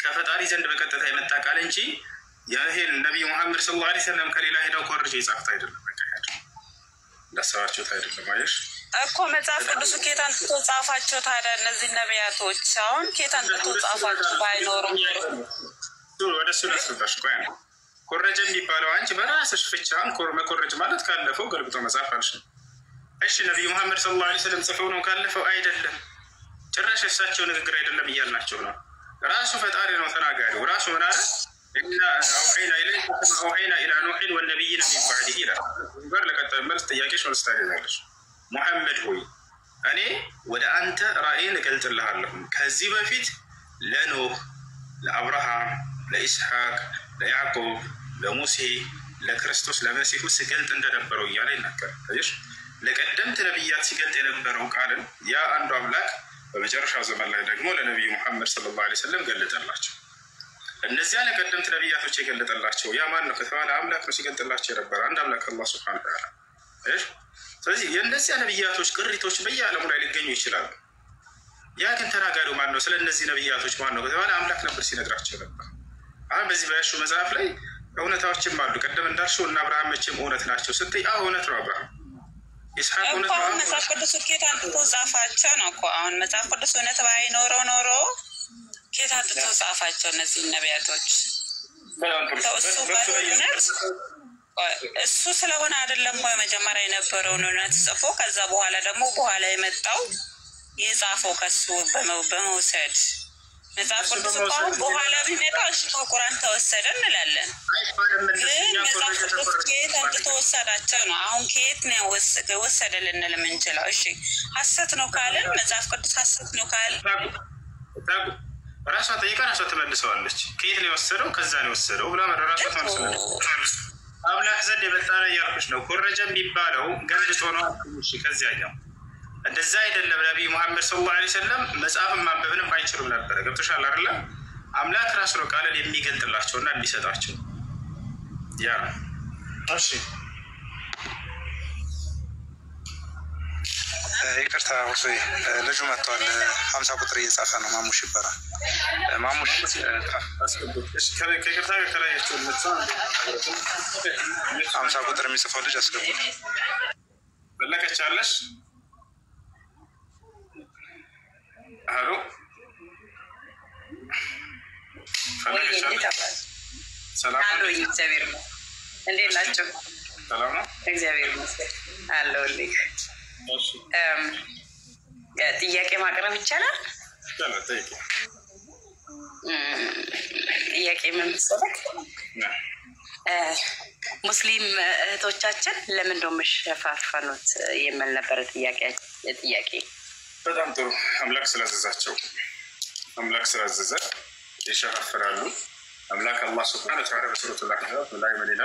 ከፈጣሪ ዘንድ በቀጥታ የመጣ ቃል እንጂ ይሄን ነቢዩ መሐመድ ሰለላሁ ዐለይሂ ወሰለም ከሌላ ሄደው ኮርጅ የጻፉት አይደለም። እንዳሰባችሁት አይደለም። አየሽ እኮ መጽሐፍ ቅዱስ ኬት አንጥቶ ጻፋቸው? ታዲያ እነዚህ ነቢያቶች አሁን ኬት አንጥቶ ጻፋቸው? ባይኖሩ ወደ እሱ ላስረዳሽ። ቆይ ነው ኮረጀ የሚባለው አንቺ በራስሽ ፍቻን መኮረጅ ማለት ካለፈው ገልብጦ መጽሐፍ አልሽ። እሺ ነቢዩ መሐመድ ሰለላሁ ዐለይሂ ወሰለም ጽፈው ነው ካለፈው? አይደለም፣ ጭራሽ እሳቸው ንግግር አይደለም እያልናቸው ነው። ራሱ ፈጣሪ ነው ተናጋሪው። ራሱ ምን አለ? እና አውሐይና ኢለይከ ከማ አውሐይና ኢላ ኑሕን ወነቢይነ ሚን በዕዲሂ ይላል። ጋር ለቀጣይ መልስ ጥያቄሽ መልስ ታገኛለሽ። ሙሐመድ ሆይ እኔ ወደ አንተ ራእይን እገልጥልሃለሁ ከዚህ በፊት ለኖህ፣ ለአብርሃም፣ ለኢስሐቅ፣ ለያዕቆብ፣ ለሙሴ፣ ለክርስቶስ፣ ለመሲሁ ስገልጥ እንደነበረው እያለ ይናገራል። ለቀደምት ነቢያት ሲገልጥ የነበረው ቃልን ያ አንዱ አምላክ በመጨረሻው ዘመን ላይ ደግሞ ለነቢዩ ሙሐመድ ሰለላሁ ዐለይሂ ወሰለም ገለጠላቸው። እነዚያ ለቀደምት ነቢያቶች የገለጠላቸው ያ ማን ነው ከተባለ አምላክ ነው ሲገልጥላቸው የነበረ አንድ አምላክ አላህ ሱብሓነሁ ወተዓላ። ስለዚህ የእነዚያ ነቢያቶች ቅሪቶች በየዓለሙ ላይ ሊገኙ ይችላሉ። ያ ግን ተናጋሪው ማን ነው? ስለ እነዚህ ነቢያቶች ማን ነው ከተባለ አምላክ ነበር ሲነግራቸው ነበር። አሁን በዚህ በያሹ መጽሐፍ ላይ እውነታዎችም አሉ። ቀደም እንዳልሽው እና አብርሃም መቼም እውነት ናቸው ስትይ እውነት ነው። አብርሃም ይስሐቅ እውነት ነው። መጽሐፍ ቅዱስ ኬት አንጥቶ ጻፋቸው ነው እኮ። አሁን መጽሐፍ ቅዱስ እውነት ባይኖረው ኖሮ ኬት አንጥቶ ጻፋቸው እነዚህ ነቢያቶች? እሱ ስለሆነ አይደለም ወይ መጀመሪያ የነበረውን እውነት ጽፎ ከዛ በኋላ ደግሞ በኋላ የመጣው የጻፈው ከሱ በመውሰድ መጽሐፍ ቅዱስ አሁን በኋላ ቢመጣ እሱ ከቁርአን ተወሰደ እንላለን። ግን መጽሐፍ ቅዱስ ከየት አንጥቶ ወሰዳቸው ነው? አሁን ከየት ነው ወሰደ ልንል የምንችለው? እሺ ሐሰት ነው ካለን መጽሐፍ ቅዱስ ሐሰት ነው ካለን ራሷ ጠይቃ ራሷ ትመልሰዋለች። ከየት ነው የወሰደው? ከዛ ነው የወሰደው ብላ ራሷ ትመልሰዋለች። አምላክ ዘንድ የመጣ ነው እያልኩሽ ነው። ኮረጀ የሚባለው ገልጦ ነው። እሺ ከዚያኛው እንደዛ አይደለም። ነቢዩ ሙሐመድ ሰለላሁ ዐለይሂ ወሰለም መጽሐፍን ማንበብንም አይችሉም ነበረ። ገብቶሻል አይደለ? አምላክ ራሱ ነው ቃልን የሚገልጥላቸው እና የሚሰጣቸው። ያ እሺ ይቅርታ ልጁ መጥቷል። 50 ቁጥር እየጻፈ ነው። ማሙሽ ይባላል። ማሙሽ ከይቅርታ ከላያቸው 50 ቁጥር የሚጽፈው ልጅ አስገቡት። በለቀቻለሽ አሎ ሰላም አለው። እግዚአብሔር ይመስገን። እንዴት ናቸው? ሰላም ነው። እግዚአብሔር ይመስገን አለሁልህ። ጥያቄ ማቅረብ ይቻላል? ጥያቄ ምን መሰለህ? ሙስሊም እህቶቻችን ለምን ነው የምትሸፋፈኑት የሚል ነበር ጥያቄ። በጣም ጥሩ። አምላክ ስላዘዛቸው አምላክ ስላዘዘ ይሸፋፈራሉ። أملاك الله سبحانه وتعالى بسورة الأحزاب لا يملل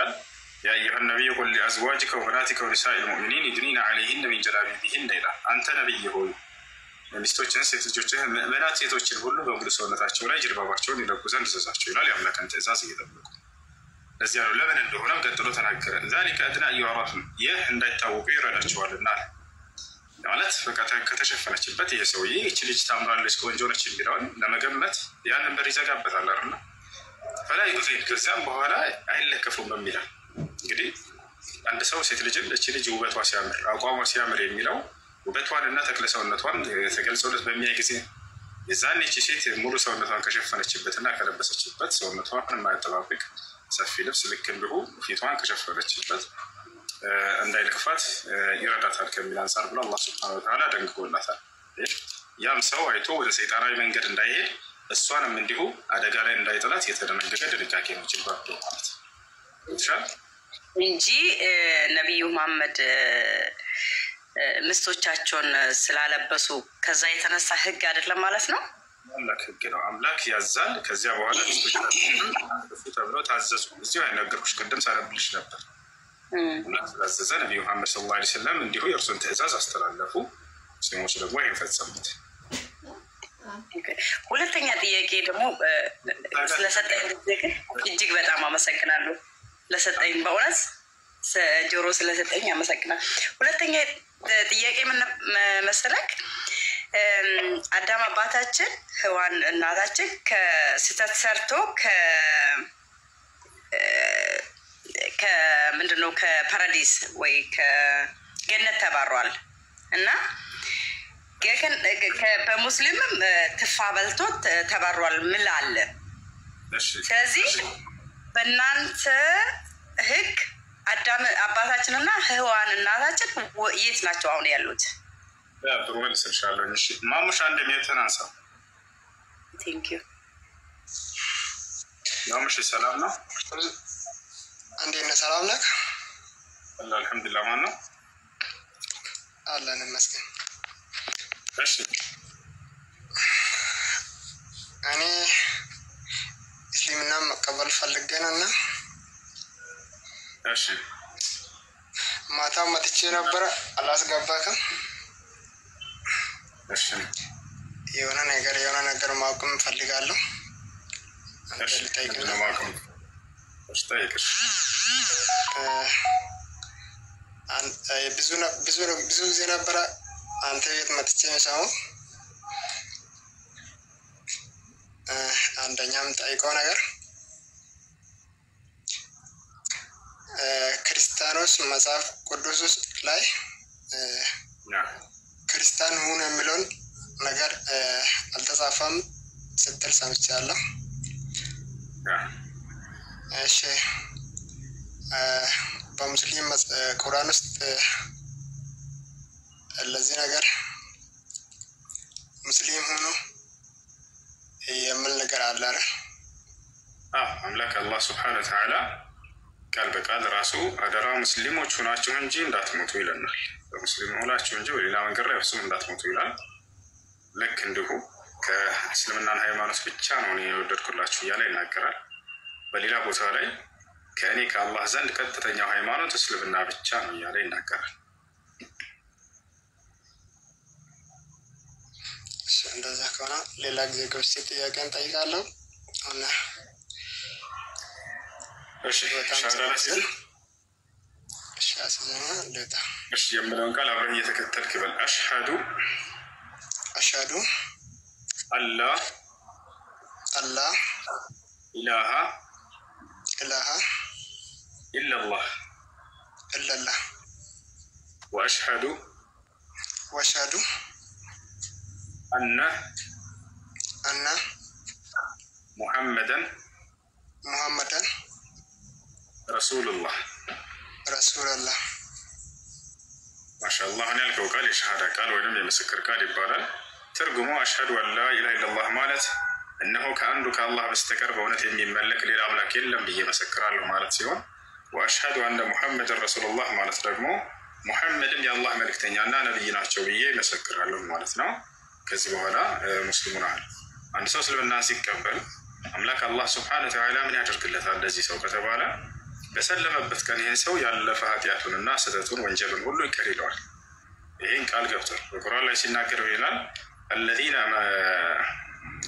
يا أيها النبي قل لأزواجك وبناتك ونساء المؤمنين يدنين عليهن من جلابيبهن إلى أنت نبي هو ሚስቶችን ሴት ልጆችን ምዕመናት ሴቶችን ሁሉ በሙሉ ሰውነታቸው ላይ ጅልባባቸውን ይለቁ ዘንድ እዘዛቸው ይላል። የአምላክን ትእዛዝ እየጠበቁ ለዚያ ነው ለምን እንደሆነም ቀጥሎ ተናገረ። ذلك أدنى أن يعرفن ይህ እንዳይታወቁ ይረዳቸዋልና ማለት በቃ ከተሸፈነችበት ይሄ ሰውዬ እቺ ልጅ ታምራለች ቆንጆ ነች የሚለውን ለመገመት ያንን በር ይዘጋበታል አይደል? ፈላይ ይዘን ከዛም በኋላ አይለከፉም በሚለው እንግዲህ አንድ ሰው ሴት ልጅን እቺ ልጅ ውበቷ ሲያምር አቋሟ ሲያምር የሚለው ውበቷን እና ተክለ ሰውነቷን ተገልጾለት በሚያይ ጊዜ የዛኔ እቺ ሴት ሙሉ ሰውነቷን ከሸፈነችበትና ከለበሰችበት ሰውነቷን የማያጠባብቅ ሰፊ ልብስ ልክ እንዲሁ ፊቷን ከሸፈነችበት እንዳይልክፋት ይረዳታል ከሚል አንፃር ብሎ አላህ ሱብሓነሁ ወተዓላ ደንግጎላታል። ያም ሰው አይቶ ወደ ሰይጣናዊ መንገድ እንዳይሄድ እሷንም እንዲሁ አደጋ ላይ እንዳይጥላት የተደነገገ ድንጋጌ ነው ጅልባብ ማለት ይሻል እንጂ ነብዩ መሐመድ ምስቶቻቸውን ስላለበሱ ከዛ የተነሳ ህግ አይደለም ማለት ነው። አምላክ ህግ ነው። አምላክ ያዛል። ከዚያ በኋላ ምስቶቻቸውን ተብሎ ታዘዙ። እዚሁ አይነገርኩሽ ቅድም ሳነብልሽ ነበር። አምላክ ስላዘዘ ነብዩ መሐመድ ሰለላሁ ዐለይሂ ወሰለም እንዲሁ የእርሱን ትእዛዝ አስተላለፉ። ሙስሊሞች ደግሞ ይህን ፈጸሙት። ሁለተኛ ጥያቄ ደግሞ ስለሰጠኝ እጅግ በጣም አመሰግናለሁ። ለሰጠኝ በእውነት ጆሮ ስለሰጠኝ አመሰግናለሁ። ሁለተኛ ጥያቄ ምን መሰለክ? አዳም አባታችን ሔዋን እናታችን ከስተት ሰርቶ ከምንድነው ከፓራዲስ ወይ ከገነት ተባሯል እና በሙስሊምም ትፋ በልቶ ተባሯል ምን አለ? ስለዚህ በእናንተ ህግ አዳም አባታችንና ሔዋን እናታችን የት ናቸው አሁን ያሉት? ጥሩ መልስ ሰጥሻለሁ። እሺ ማሙሽ አንድ የሚተናሳ ቴንክ ዩ ማሙሽ ሰላም ነው? እንዴት ነህ? ሰላም ነህ? አልሐምዱሊላህ። ማን ነው? አላህ ይመስገን። እሺ እኔ እስልምና መቀበል ፈልጌ ነውና እሺ ማታ መጥቼ ነበር አላስገባክም። እሺ የሆነ ነገር ማወቅም ፈልጋለሁ። እሺ ነው ማወቅም እሺ ብዙ ጊዜ ነበር አንተ ቤት መጥቼ ነው። አንደኛም ጠይቀው ነገር ክርስቲያኖስ መጽሐፍ ቅዱስ ላይ ክርስቲያን ሁኑ የሚለውን ነገር አልተጻፈም ስትል ሰምቻለሁ። እሺ በሙስሊም ቁርአን ውስጥ ለዚህ ነገር ሙስሊም ሁኑ የሚል ነገር አለ አይደል? አምላክ አላህ ሱብሓነሁ ወተዓላ ቃል በቃል ራሱ አደራ ሙስሊሞች ሆናችሁ እንጂ እንዳትሞቱ ይለናል። በሙስሊም ሆናችሁ እንጂ ወሌላ መንገድ ላይ ፍጹም እንዳትሞቱ ይላል። ልክ እንዲሁ ከእስልምናን ሃይማኖት ብቻ ነው እኔ የወደድኩላችሁ እያለ ይናገራል። በሌላ ቦታ ላይ ከእኔ ከአላህ ዘንድ ቀጥተኛው ሃይማኖት እስልምና ብቻ ነው እያለ ይናገራል። እንደዛ ከሆነ ሌላ ጊዜ ገብቼ ጥያቄን ጠይቃለሁ። እና እሺ ሻዳላሲ ሻስዘና ለታ እሺ የምለውን ቃል አብረን እየተከተልክ በል። አሽሀዱ አላህ ኢላሃ ኢላላህ ወአሽሀዱ አነ ሙሐመደን ረሱሉላህ ማሻአላህ። እኔ ያልከው ቃል የሸሃዳ ቃል ወይም የምስክር ቃል ይባላል። ትርጉሙ አሽሀዱ አን ላ ኢላሃ ኢለላህ ማለት እነሆ ከአንዱ ከአላህ በስተቀር በእውነት የሚመለክ ሌላ አምላክ የለም ብዬ መሰክራለሁ ማለት ሲሆን፣ ወአሽሀዱ አነ ሙሐመድን ረሱሉላህ ማለት ደግሞ ሙሐመድም የአላህ መልእክተኛና ነብይ ናቸው ብዬ መሰክራለሁ ማለት ነው። ከዚህ በኋላ ሙስሊሙን አንድ ሰው እስልምና ሲቀበል አምላክ አላህ ስብሐነ ወተዓላ ምን ያደርግለታል ለዚህ ሰው ከተባለ በሰለመበት ቀን ይህን ሰው ያለፈ ኃጢአቱንና ስህተቱን ወንጀሉን ሁሉ ይቅር ይለዋል። ይህን ቃል ገብቷል። በቁርአን ላይ ሲናገር ይላል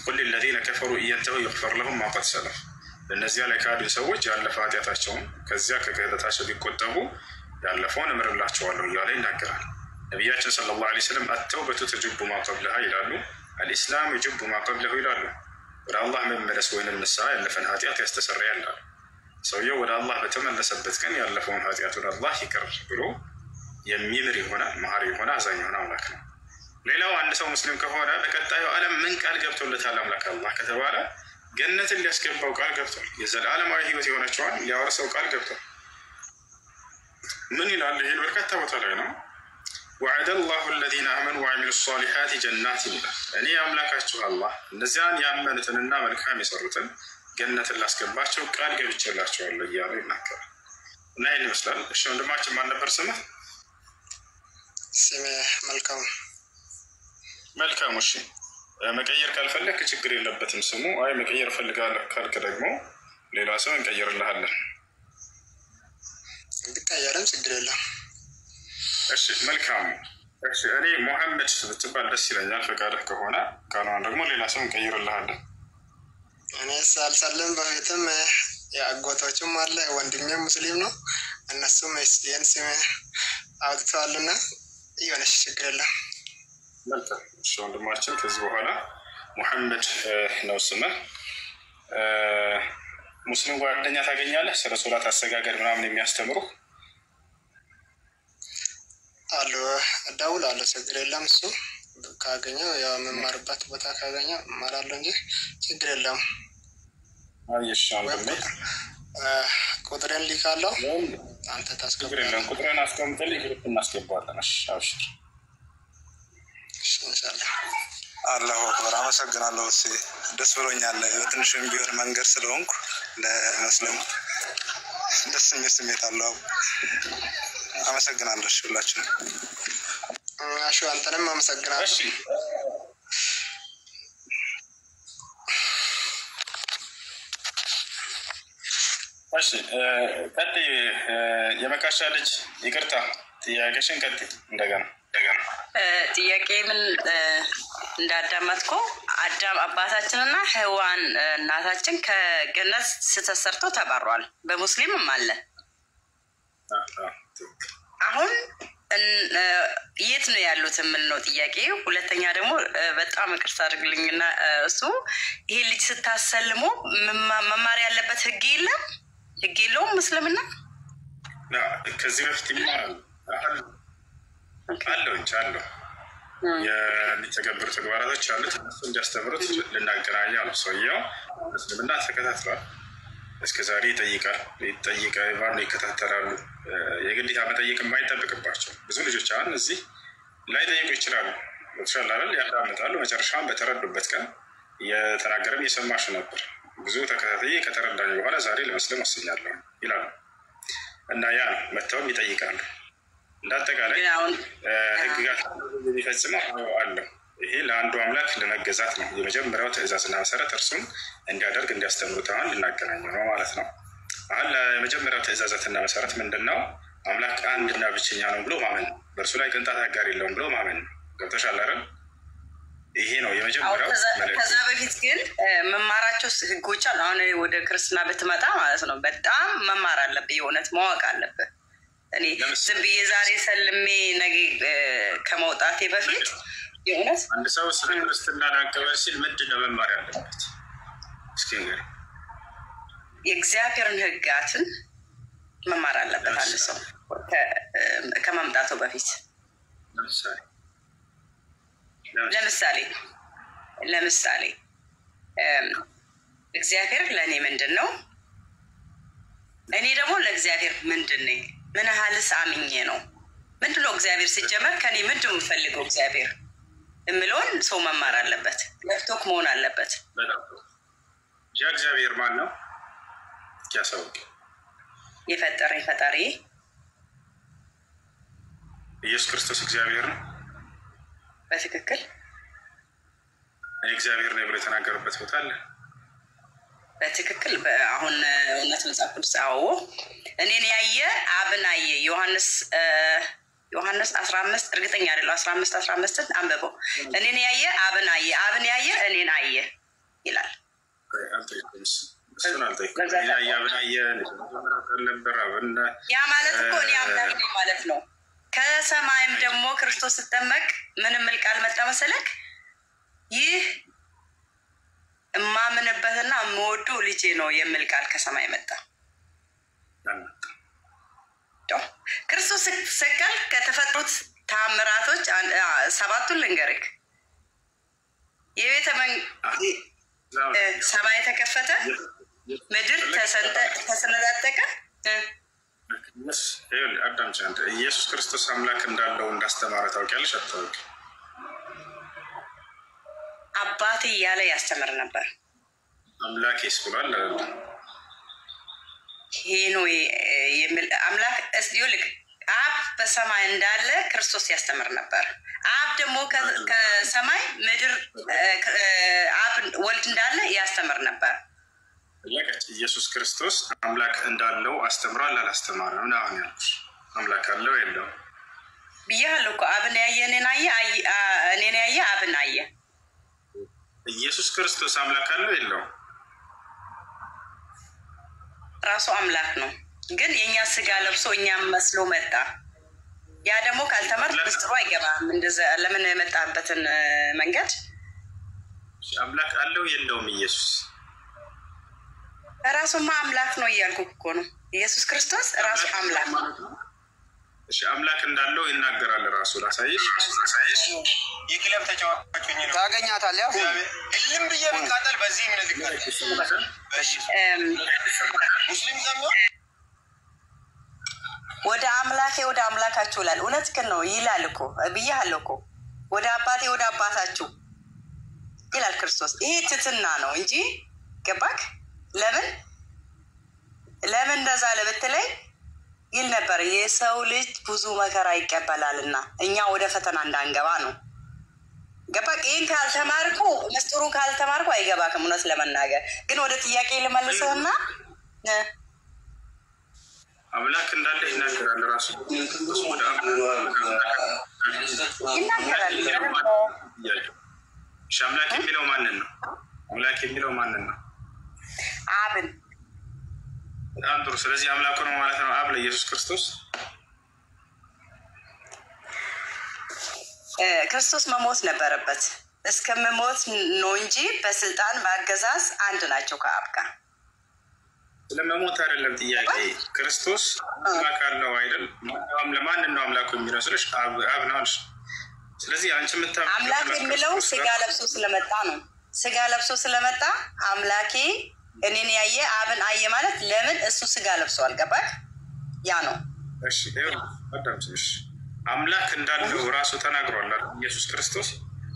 ቁል ለዚነ ከፈሩ ኢየንተሁ ይግፈር ለሁም ማ ቀድ ሰለፍ። በእነዚያ ላይ ካዱ ሰዎች ያለፈ ኃጢአታቸውን ከዚያ ከክህደታቸው ቢቆጠቡ ያለፈውን እምርላቸዋለሁ እያለ ይናገራል። ነቢያችን ሰለላሁ ዐለይሂ ወሰለም አተውበቱ ተጅቡ ማ ቀብለሃ ይላሉ። አልኢስላም ይጅቡ ማ ቀብለሁ ይላሉ። ወደ አላህ መመለስ ወይንም ንስሐ ያለፈን ኃጢአት ያስተሰርያል ይላሉ። ሰውየው ወደ አላህ በተመለሰበት ቀን ያለፈውን ኃጢአቱን አላህ ይቅር ብሎ የሚምር የሆነ መሀሪ የሆነ አዛኝ የሆነ አምላክ ነው። ሌላው አንድ ሰው ሙስሊም ከሆነ በቀጣዩ ዓለም ምን ቃል ገብቶለታል አምላክ አላህ ከተባለ ገነትን ሊያስገባው ቃል ገብቷል። የዘላለማዊ ህይወት የሆነችዋን ሊያወርሰው ቃል ገብቷል። ምን ይላል? ይሄን በርካታ ቦታ ላይ ነው። ወዐደ አላሁ አለዚነ አመኑ ወዐሚሉ ሷሊሓት ጀናትን ይላል። እኔ አምላካችሁ አላህ እነዚያን ያመኑትንና መልካም የሰሩትን ገነትን ላስገባቸው ቃል ገብቼላቸዋለሁ እያሉ ይናገራል። እና ይህን ይመስላል። እሺ ወንድማችን ማን ነበር ስምህ? ስሜ መልካሙ። መልካሙ። እሺ መቀየር ካልፈለክ ችግር የለበትም ስሙ። አይ መቀየር ፈልጋለሁ ካልክ ደግሞ ሌላ ሰው እንቀይርልሃለን። እንድቀየርም ችግር የለም። እሺ መልካሙ። እሺ እኔ ሙሐመድ ብትባል ደስ ይለኛል ፈቃድህ ከሆነ፣ ካልሆነ ደግሞ ሌላ ሰው እንቀይርልሃለን። እኔ ሳልሰልም በፊትም የአጎቶችም አለ ወንድሜ ሙስሊም ነው፣ እነሱም ይህን ስም አውጥተዋልና የሆነች ችግር የለም። መልካም። እሺ ወንድማችን ከዚህ በኋላ ሙሐመድ ነው ስምህ። ሙስሊም ጓደኛ ታገኛለህ? ስለ ሶላት አሰጋገድ ምናምን የሚያስተምሩ አሉ። እደውላለሁ፣ ችግር የለም። እሱ ካገኘው ያው የምማርበት ቦታ ካገኘው እማራለሁ እንጂ ችግር የለም። አይሽ አንተ ቁጥሬን ልካለሁ፣ አንተ ታስገባለህ። ቁጥሬን አስቀምጥልኝ፣ ግሩፕ እናስገባለን። እሺ አብሽር። ኢንሻአላህ። አላሁ አክበር። አመሰግናለሁ። እሺ ደስ ብሎኛል። በትንሽም ቢሆን መንገድ ስለሆንኩ ለመስለም ደስ የሚል ስሜት አለው። አመሰግናለሁ። እሺ ሁላችንም እሺ አንተንም አመሰግናለሁ። እሺ እሺ ቀጥይ። የመካሻ ልጅ ይቅርታ፣ ጥያቄሽን ቀጥይ። እንደገና ጥያቄ ምን እንዳዳመጥኩ አዳም አባታችንና ሔዋን እናታችን ከገነት ስተሰርቶ ተባሯል። በሙስሊምም አለ። አሁን የት ነው ያሉት ምን ነው ጥያቄ። ሁለተኛ ደግሞ በጣም ይቅርታ አድርግልኝና እሱ ይሄ ልጅ ስታሰልሙ መማር ያለበት ህግ የለም? ህግ የለውም ሙስሊምና? ከዚህ በፊት ይማራል አለው እንጂ አለው የሚተገብሩ ተግባራቶች አሉት። እነሱ እንዲያስተምሩት ልናገናኝ አሉ። ሰውየው እስልምና ተከታትሏል። እስከ ዛሬ ይጠይቃል፣ ይከታተላሉ። የግዴታ መጠየቅ የማይጠብቅባቸው ብዙ ልጆች አሁን እዚህ ላይ ጠይቁ ይችላሉ። ተሻላል ያዳምጣሉ። መጨረሻውን በተረዱበት ቀን እየተናገረም እየሰማሽ ነበር። ብዙ ተከታታይ ከተረዳኝ በኋላ ዛሬ ለመስለም ወስኛለሁ ይላሉ። እና ያ ነው መጥተውም ይጠይቃሉ። እንዳጠቃላይ ህግጋት የሚፈጽመው አለው። ይሄ ለአንዱ አምላክ ለመገዛት ነው የመጀመሪያው ትእዛዝና መሰረት። እርሱም እንዲያደርግ እንዲያስተምሩት አሁን ልናገናኝ ነው ማለት ነው። አሁን ለመጀመሪያው ትእዛዛትና መሰረት ምንድን ነው? አምላክ አንድና ብቸኛ ነው ብሎ ማመን፣ በእርሱ ላይ ቅንጣት አጋር የለውም ብሎ ማመን። ገብቶሻል አይደል? ይሄ ነው የመጀመሪያው። ከዛ በፊት ግን መማራቸው ህጎች አሉ። አሁን ወደ ክርስትና ብትመጣ ማለት ነው በጣም መማር አለብህ፣ የእውነት ማወቅ አለብህ። እኔ ዝም ብዬ ዛሬ ሰልሜ ነገ ከመውጣቴ በፊት የእውነት አንድ ሰው ስለ ክርስትና ላቀበል ሲል ምንድን ነው መማር ያለበት? እስኪ ንገረኝ። የእግዚአብሔርን ህጋትን መማር አለበት አንድ ሰው ከመምጣቱ በፊት። ለምሳሌ እግዚአብሔር ለእኔ ምንድን ነው፣ እኔ ደግሞ ለእግዚአብሔር ምንድን ነኝ፣ ምን ያህልስ አምኜ ነው፣ ምንድን ነው እግዚአብሔር ሲጀመር ከኔ ምንድን ነው የምፈልገው እግዚአብሔር የምለውን ሰው መማር አለበት። ለፍቶክ መሆን አለበት። እግዚአብሔር ማን ነው? ያሳውቅ። የፈጠረኝ ፈጣሪ ኢየሱስ ክርስቶስ እግዚአብሔር ነው። በትክክል እኔ እግዚአብሔር ነኝ ብሎ የተናገረበት ቦታ አለ። በትክክል አሁን እውነት መጽሐፍ ቅዱስ አዎ እኔን ያየ አብን አየ ዮሐንስ 15 እርግጠኛ አይደለም 15 አንብበው እኔን ያየ አብን አየ አብን ያየ እኔን አየ ይላል። ያ ማለት እኮ እኔ አምላክ ነኝ ማለት ነው። ከሰማይም ደግሞ ክርስቶስ ሲጠመቅ ምንም ቃል መጣ መሰለክ ይህ እማምንበትና የምወደው ልጄ ነው የሚል ቃል ከሰማይ መጣ። ክርስቶስ ሲሰቀል ከተፈጥሩት ታምራቶች ሰባቱን ልንገርክ። የቤተ ሰማይ ተከፈተ፣ ምድር ተሰነጣጠቀ። ኢየሱስ ክርስቶስ አምላክ እንዳለው እንዳስተማረ ታውቂያለሽ አታውቂ? አባቴ እያለ ያስተምር ነበር። አምላኬስ ብሏል አይደል? ይሄ የሚል አምላክ እስዲውልክ አብ በሰማይ እንዳለ ክርስቶስ ያስተምር ነበር። አብ ደግሞ ከሰማይ ምድር አብ ወልድ እንዳለ ያስተምር ነበር። ኢየሱስ ክርስቶስ አምላክ እንዳለው አስተምሯል አላስተማረም? ነው አሁን ያልኩሽ። አምላክ አለው የለው ብያለሁ እኮ አብን ያየ እኔን አየ፣ እኔን ያየ አብን አየ። ኢየሱስ ክርስቶስ አምላክ አለው የለው? ራሱ አምላክ ነው፣ ግን የኛ ስጋ ለብሶ እኛም መስሎ መጣ። ያ ደግሞ ካልተማርክ ምስጢሩ አይገባም። እንደዛ ለምን የመጣበትን መንገድ አምላክ አለው የለውም? ኢየሱስ ራሱማ አምላክ ነው እያልኩ እኮ ነው። ኢየሱስ ክርስቶስ ራሱ አምላክ ነው። እሺ አምላክ እንዳለው ይናገራል ራሱ። ላሳይሽ የክለብ ተጫዋቾኝ ነው ታገኛታለህ። እልም ብዬ ብቃጠል በዚህ ምን ልቀር? ሙስሊም ደግሞ ወደ አምላኬ ወደ አምላካችሁ ይላል። እውነት ግን ነው ይላል እኮ ብያለሁ እኮ ወደ አባቴ ወደ አባታችሁ ይላል ክርስቶስ። ይሄ ትትና ነው እንጂ ገባክ? ለምን እንደዛ ለብትለኝ ይል ነበር። የሰው ልጅ ብዙ መከራ ይቀበላልና እኛ ወደ ፈተና እንዳንገባ ነው። ገባክ? ይህን ካልተማርኩ ምስጢሩን ካልተማርኩ አይገባክም። እውነት ለመናገር ግን ወደ ጥያቄ ልመልስህና አምላክ እንዳለ ይናገራል ራሱ። ይናገራል። አምላክ የሚለው ማንን ነው? አምላክ የሚለው ማንን ነው? አብን። በጣም ጥሩ። ስለዚህ አምላኩ ነው ማለት ነው አብ ለኢየሱስ ክርስቶስ። ክርስቶስ መሞት ነበረበት። እስከምሞት ነው እንጂ በስልጣን በአገዛዝ አንድ ናቸው ከአብ ጋር። ስለመሞት አይደለም ጥያቄ። ክርስቶስ አምላክ አለው አይደል? ለማንን ነው አምላኩ የሚመስልሽ? አብ ነው አልሽ። ስለዚህ አንቺ አምላክ የሚለው ስጋ ለብሶ ስለመጣ ነው። ስጋ ለብሶ ስለመጣ አምላኬ እኔን ያየ አብን አየ ማለት ለምን? እሱ ስጋ ለብሷል። ገባክ? ያ ነው። እሺ አዳምጪሽ። አምላክ እንዳለው ራሱ ተናግሯል ኢየሱስ ክርስቶስ።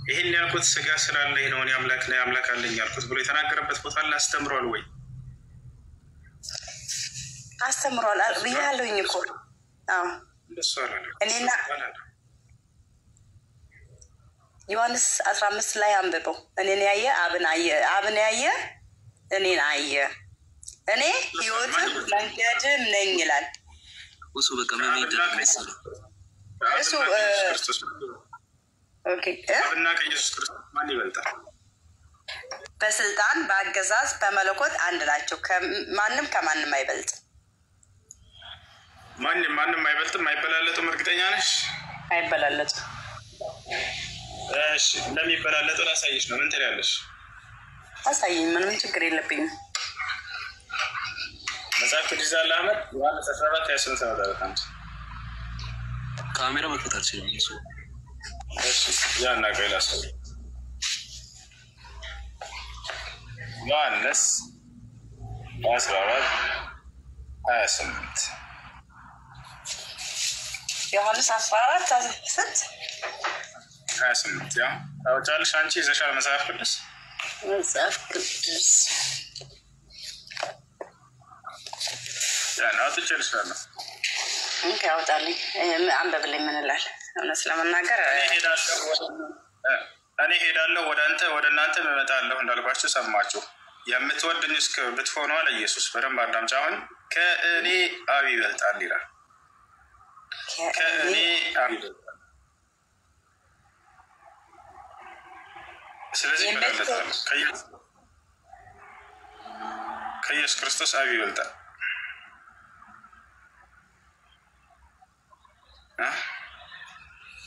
ይሄን ያልኩት ስጋ ስላለኝ ነው እኔ አምላክ ነኝ አምላክ አለኝ ያልኩት ብሎ የተናገረበት ቦታ ላይ አስተምሯል ወይ? አስተምሯል ብያለሁኝ እኮ። አዎ እንደሱ አላለም። እኔና ዮሐንስ 15 ላይ አንብበው። እኔን ያየ አብን አየ፣ አብን ያየ እኔን አየ። እኔ ህይወትም መንገድም ነኝ ይላል እሱ። በቃ መሄድ ነው እሱ። ኦኬ አብና ከኢየሱስ ክርስቶስ ማን ይበልጣል? በስልጣን በአገዛዝ በመለኮት አንድ ናቸው። ማንም ከማንም አይበልጥ። ማንም አይበልጥም። አይበላለጡም። እርግጠኛ ነሽ? አይበላለጡም። እሺ እንደሚበላለጡ ላሳይሽ ነው። ምን ትላለሽ? አሳይኝ። ምንም ችግር የለብኝም። መጽሐፍ ቅዱስ አለ አህመድ ዮሐንስ 14:28 ካሜራ መክፈት አልችልም። እሱ እሺ ያና ቀይላስ ዮሐንስ 14:28 ዮሐንስ 14:28 ያ ታውጫለሽ አንቺ ይዘሻል መጽሐፍ ቅዱስ ያ ነው ትችልሻለሽ። ኦኬ አውጣልኝ። አንበብልኝ። ምን እላለሁ? እውነት ለመናገር እኔ ሄዳለሁ ወደ አንተ ወደ እናንተ እመጣለሁ እንዳልኳችሁ ሰማችሁ። የምትወድኝ እስከ ብትሆኑ አለ ኢየሱስ። በደንብ አዳምጪ። አሁን ከእኔ አብ ይበልጣል ይላል። ከእኔ አብ ይበልጣል። ስለዚህ ይበላለጣል። ከኢየሱስ ክርስቶስ አብ ይበልጣል።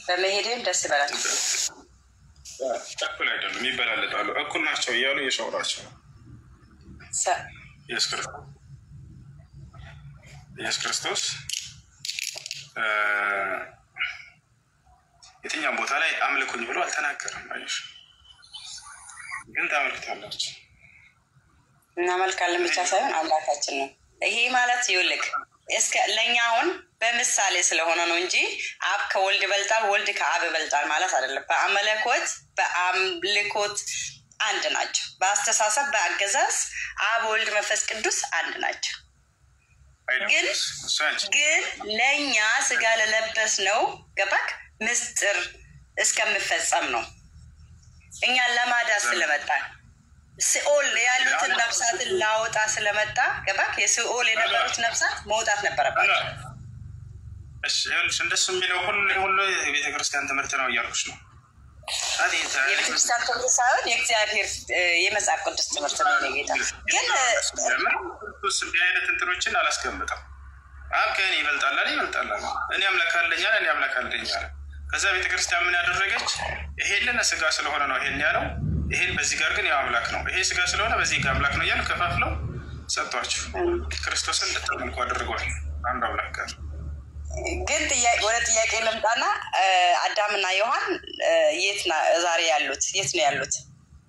በመሄድም ደስ ይበላል። እኩል አይደሉም፣ ይበላለጣሉ። እኩል ናቸው እያሉ እየሸውራቸው ኢየሱስ ክርስቶስ የትኛውም ቦታ ላይ አምልኩኝ ብሎ አልተናገረም። አይሽ ግን ታመልክታላችሁ። እናመልካለን ብቻ ሳይሆን አምላካችን ነው። ይሄ ማለት ይውልቅ እስከ ለእኛ አሁን በምሳሌ ስለሆነ ነው እንጂ አብ ከወልድ ይበልጣል፣ ወልድ ከአብ ይበልጣል ማለት አይደለም። በአመለኮት በአምልኮት አንድ ናቸው። በአስተሳሰብ በአገዛዝ አብ፣ ወልድ፣ መንፈስ ቅዱስ አንድ ናቸው። ግን ለእኛ ስጋ ለለበስ ነው ገባክ? ምስጢር እስከምፈጸም ነው። እኛን ለማዳን ስለመጣ ሲኦል ያሉትን ነፍሳትን ላወጣ ስለመጣ ገባክ? የሲኦል የነበሩት ነፍሳት መውጣት ነበረባቸው። እሺ ያሉሽ እንደሱ የሚለው ሁሉ የቤተክርስቲያን ትምህርት ነው እያልኩሽ ነው። የቤተክርስቲያን ትምህርት ሳይሆን የእግዚአብሔር የመጽሐፍ ቅዱስ ትምህርት ነው። ጌታ ግን እንዲህ አይነት እንትኖችን አላስቀምጠም። አብ ከእኔ ይበልጣል እኔ አምላክ አለኝ አለ፣ እኔ አምላክ አለኝ አለ። ከዛ ቤተክርስቲያን ምን ያደረገች? ይሄንን ስጋ ስለሆነ ነው ይሄን ያለው፣ ይሄን በዚህ ጋር ግን ያው አምላክ ነው፣ ይሄ ስጋ ስለሆነ በዚህ ጋር አምላክ ነው እያሉ ከፋፍለው ሰጥቷቸው ክርስቶስን እንድታመልኩ አድርገዋል። አንድ አምላክ ጋር ግን ወደ ጥያቄ ልምጣና አዳምና ዮሐን የት ዛሬ ያሉት? የት ነው ያሉት?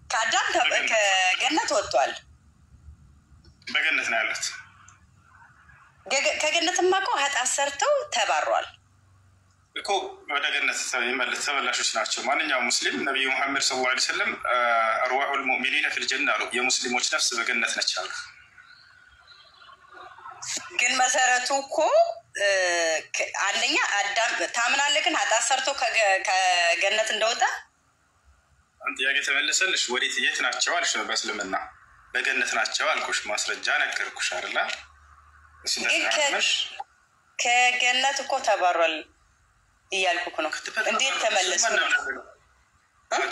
ከአዳም ከገነት ወጥቷል። በገነት ነው ያሉት። ከገነትማ እኮ ኃጢአት ሰርተው ተባሯል እኮ ወደ ገነት ተመላሾች ናቸው። ማንኛውም ሙስሊም ነቢዩ ሙሐመድ ሰለላሁ ዐለይሂ ወሰለም አርዋሑል ሙእሚኒነ ፊል ጀና አሉ። የሙስሊሞች ነፍስ በገነት ነች አሉ። ግን መሰረቱ እኮ አንደኛ አዳም ታምናለህ። ግን ኃጢአት ሰርቶ ከገነት እንደወጣ ጥያቄ ተመለሰልሽ። ወዴት የት ናቸው አልሽ? በእስልምና በገነት ናቸው አልኩሽ። ማስረጃ ነገርኩሽ አይደል? ከገነት እኮ ተባሯል እያልኩ ነው። እንዴት ተመለሱ?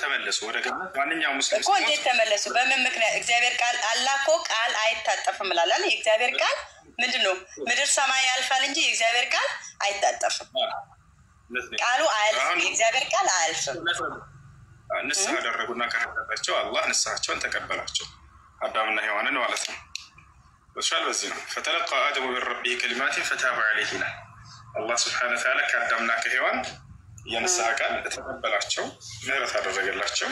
ተመለሱ ወደ ገነት። ማንኛውም ሙስሊም እኮ እንዴት ተመለሱ? በምን ምክንያት? እግዚአብሔር ቃል አላህ እኮ ቃል አይታጠፍም እላለን። የእግዚአብሔር ቃል ምንድን ነው? ምድር ሰማይ ያልፋል እንጂ የእግዚአብሔር ቃል አይታጠፍም። ቃሉ አያልፍም። የእግዚአብሔር ቃል አያልፍም። ንስሐ አደረጉና ከረዳቸው አላህ ንስሐቸውን ተቀበላቸው፣ አዳምና ሔዋንን ማለት ነው። ወሻል በዚህ ነው ፈተለቃ አደሙ ሚን ረቢሂ ከሊማቲን ፈታበ ዐለይሂ ይላል። አላህ ስብሐነ ወተዓላ ከአዳምና ከሔዋን የንስሐ ቃል ተቀበላቸው፣ ምህረት አደረገላቸው፣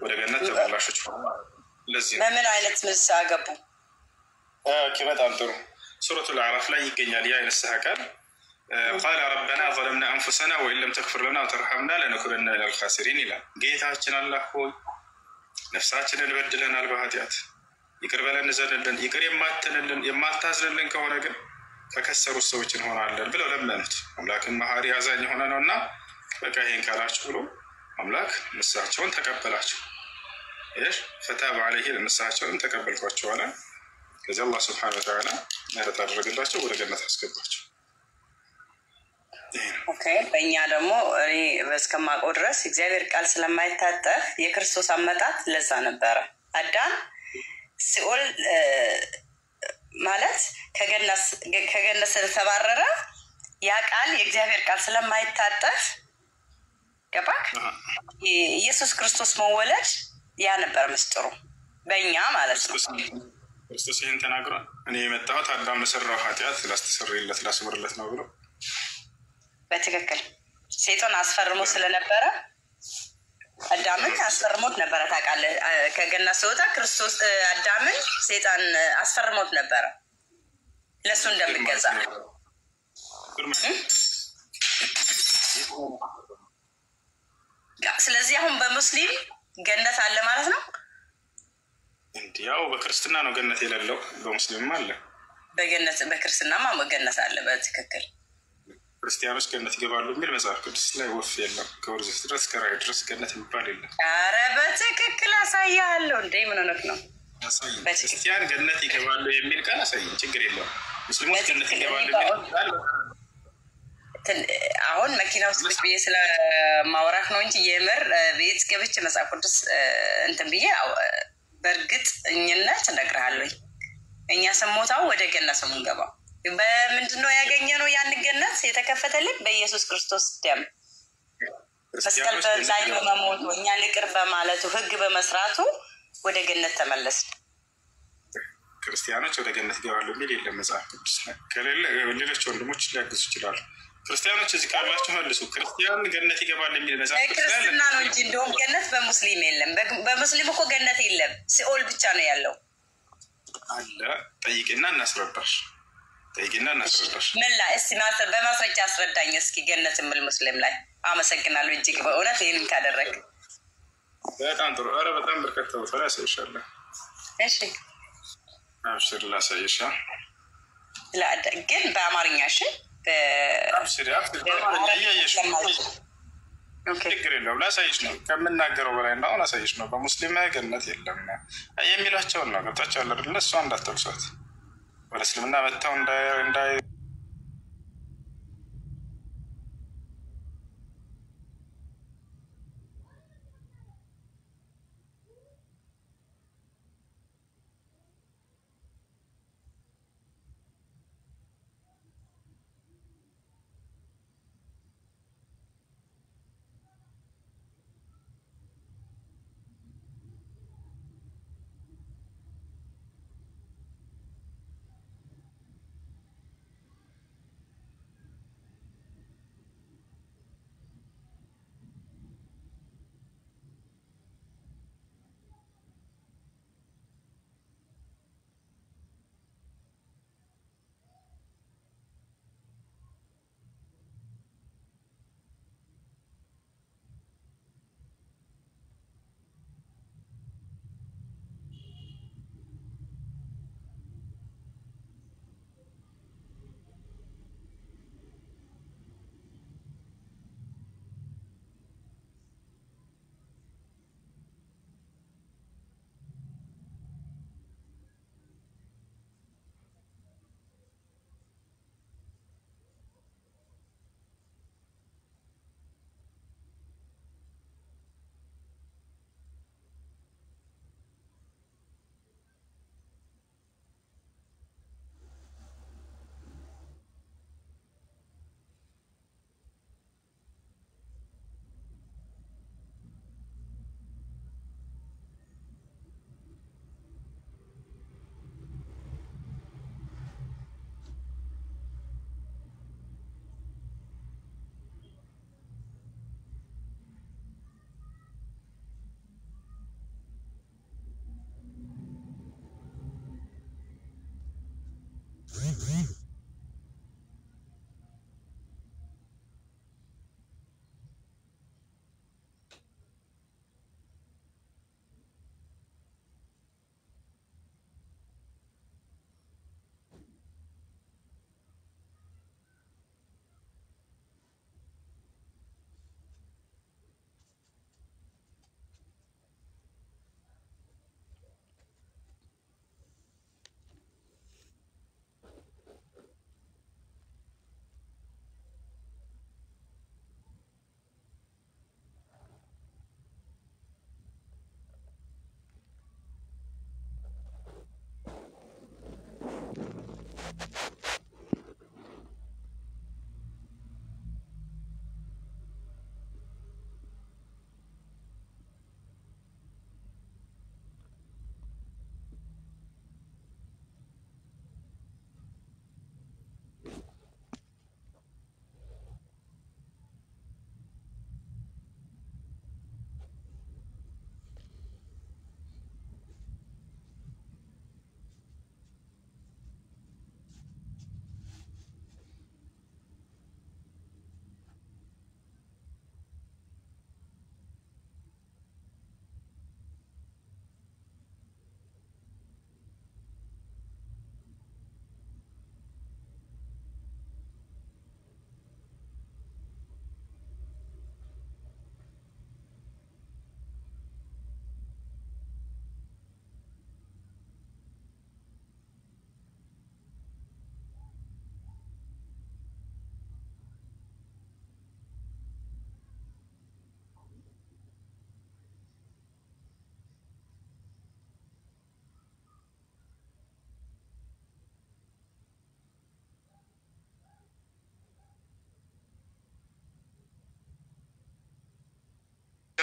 ወደ ገነት ተመላሾች ሆኑ። ለዚህ በምን አይነት ንስሐ ገቡ? በጣም ጥሩ። ሱረቱል አዕራፍ ላይ ይገኛል ያ የንስሐ ቃል። ቃለ ረበና ዘለምና አንፉሰና ወኢን ለም ተግፊር ለና ወተርሐምና ለነኩነነ ሚነል ኻሲሪን ይላል። ጌታችን አላህ ሆይ ነፍሳችንን በድለናል በኃጢአት ይቅር በለን ዘንልን። ይቅር የማታዝንልን ከሆነ ግን ከከሰሩት ሰዎች እንሆናለን ብለው ለመኑት። አምላክን መሐሪ አዛኝ የሆነ ነው እና በቃ ይሄን ካላችሁ ብሎ አምላክ ንስሐቸውን ተቀበላቸው። ይህ ፈታበ ዐለይሂ ንስሐቸውንም ተቀበልኳቸው አለ። ከዚህ አላህ ስብሐነሁ ወተዓላ ምህረት አደረገላቸው፣ ወደ ገነት አስገባቸው። ኦኬ። በእኛ ደግሞ እኔ እስከማውቀው ድረስ እግዚአብሔር ቃል ስለማይታጠፍ የክርስቶስ አመጣት ለዛ ነበረ። አዳም ሲኦል ማለት ከገነት ስለተባረረ ያ ቃል የእግዚአብሔር ቃል ስለማይታጠፍ ገባክ? ኢየሱስ ክርስቶስ መወለድ ያ ነበር ምስጢሩ በእኛ ማለት ነው። ክርስቶስ ይህን ተናግሯል። እኔ የመጣሁት አዳም ለሰራው ኃጢአት ላስተሰርይለት ላስምርለት ነው ብሎ በትክክል ሴቶን አስፈርሞ ስለነበረ አዳምን አስፈርሞት ነበረ። ታውቃለህ፣ ከገነት ሲወጣ ክርስቶስ አዳምን ሴጣን አስፈርሞት ነበረ ለሱ እንደሚገዛ። ስለዚህ አሁን በሙስሊም ገነት አለ ማለት ነው። ያው በክርስትና ነው ገነት የሌለው፣ በሙስሊምም አለ። በክርስትናማ ገነት አለ። በትክክል ክርስቲያኖች ገነት ይገባሉ የሚል መጽሐፍ ቅዱስ ላይ ወፍ የለም። ከወርዝ ድረስ ከራይ ድረስ ገነት የሚባል የለም። አረ በትክክል አሳያለሁ። እንዴ ምን ሆነህ ነው? ክርስቲያን ገነት ይገባሉ የሚል ቃል አሳይኝ። ችግር የለውም። ሙስሊሞች ገነት ይገባሉ የሚል ቃል አሁን መኪና ውስጥ ቁጭ ብዬ ስለማውራት ነው እንጂ የምር ቤት ገብቼ መጽሐፍ ቅዱስ እንትን ብዬ በእርግጠኝነት እነግርሃለሁ። እኛ ስሞታው ወደ ገነት ነው የምንገባው። በምንድነው ያገኘነው? ያን ገነት የተከፈተልን በኢየሱስ ክርስቶስ ደም መስቀል ላይ በመሞቱ እኛን ይቅር በማለቱ ህግ በመስራቱ ወደ ገነት ተመለስን። ክርስቲያኖች ወደ ገነት ይገባሉ የሚል የለም መጽሐፍ ቅዱስ ላይ። ከሌለ ሌሎች ወንድሞች ሊያግዙ ይችላሉ። ክርስቲያኖች እዚህ ካላችሁ መልሱ። ክርስቲያን ገነት ይገባል የሚል መጽሐፍ ቅዱስ ላይ ክርስትና ነው እንጂ እንደውም ገነት በሙስሊም የለም። በሙስሊም እኮ ገነት የለም፣ ሲኦል ብቻ ነው ያለው። አለ ጠይቅና እናስረዳሽ። ምን ላይ እስቲ በማስረጃ አስረዳኝ እስኪ ገነት የምል ሙስሊም ላይ። አመሰግናለሁ እጅግ በእውነት ይህንን ካደረግ በጣም ጥሩ። ኧረ በጣም በርከት ቦታ ላይ አሳይሻለሁ። እሺ አብሽር ላሳይሻ። ግን በአማርኛ እሺ። አብሽር ችግር የለውም። ላሳይሽ ነው ከምናገረው በላይ እና አሁን አሳይሽ ነው። በሙስሊም ገነት የለም የሚሏቸውን ነው። ገብታችኋል አይደለ? እሷ እንዳትጠቅሷት ወደ እስልምና መጥተው እንዳይ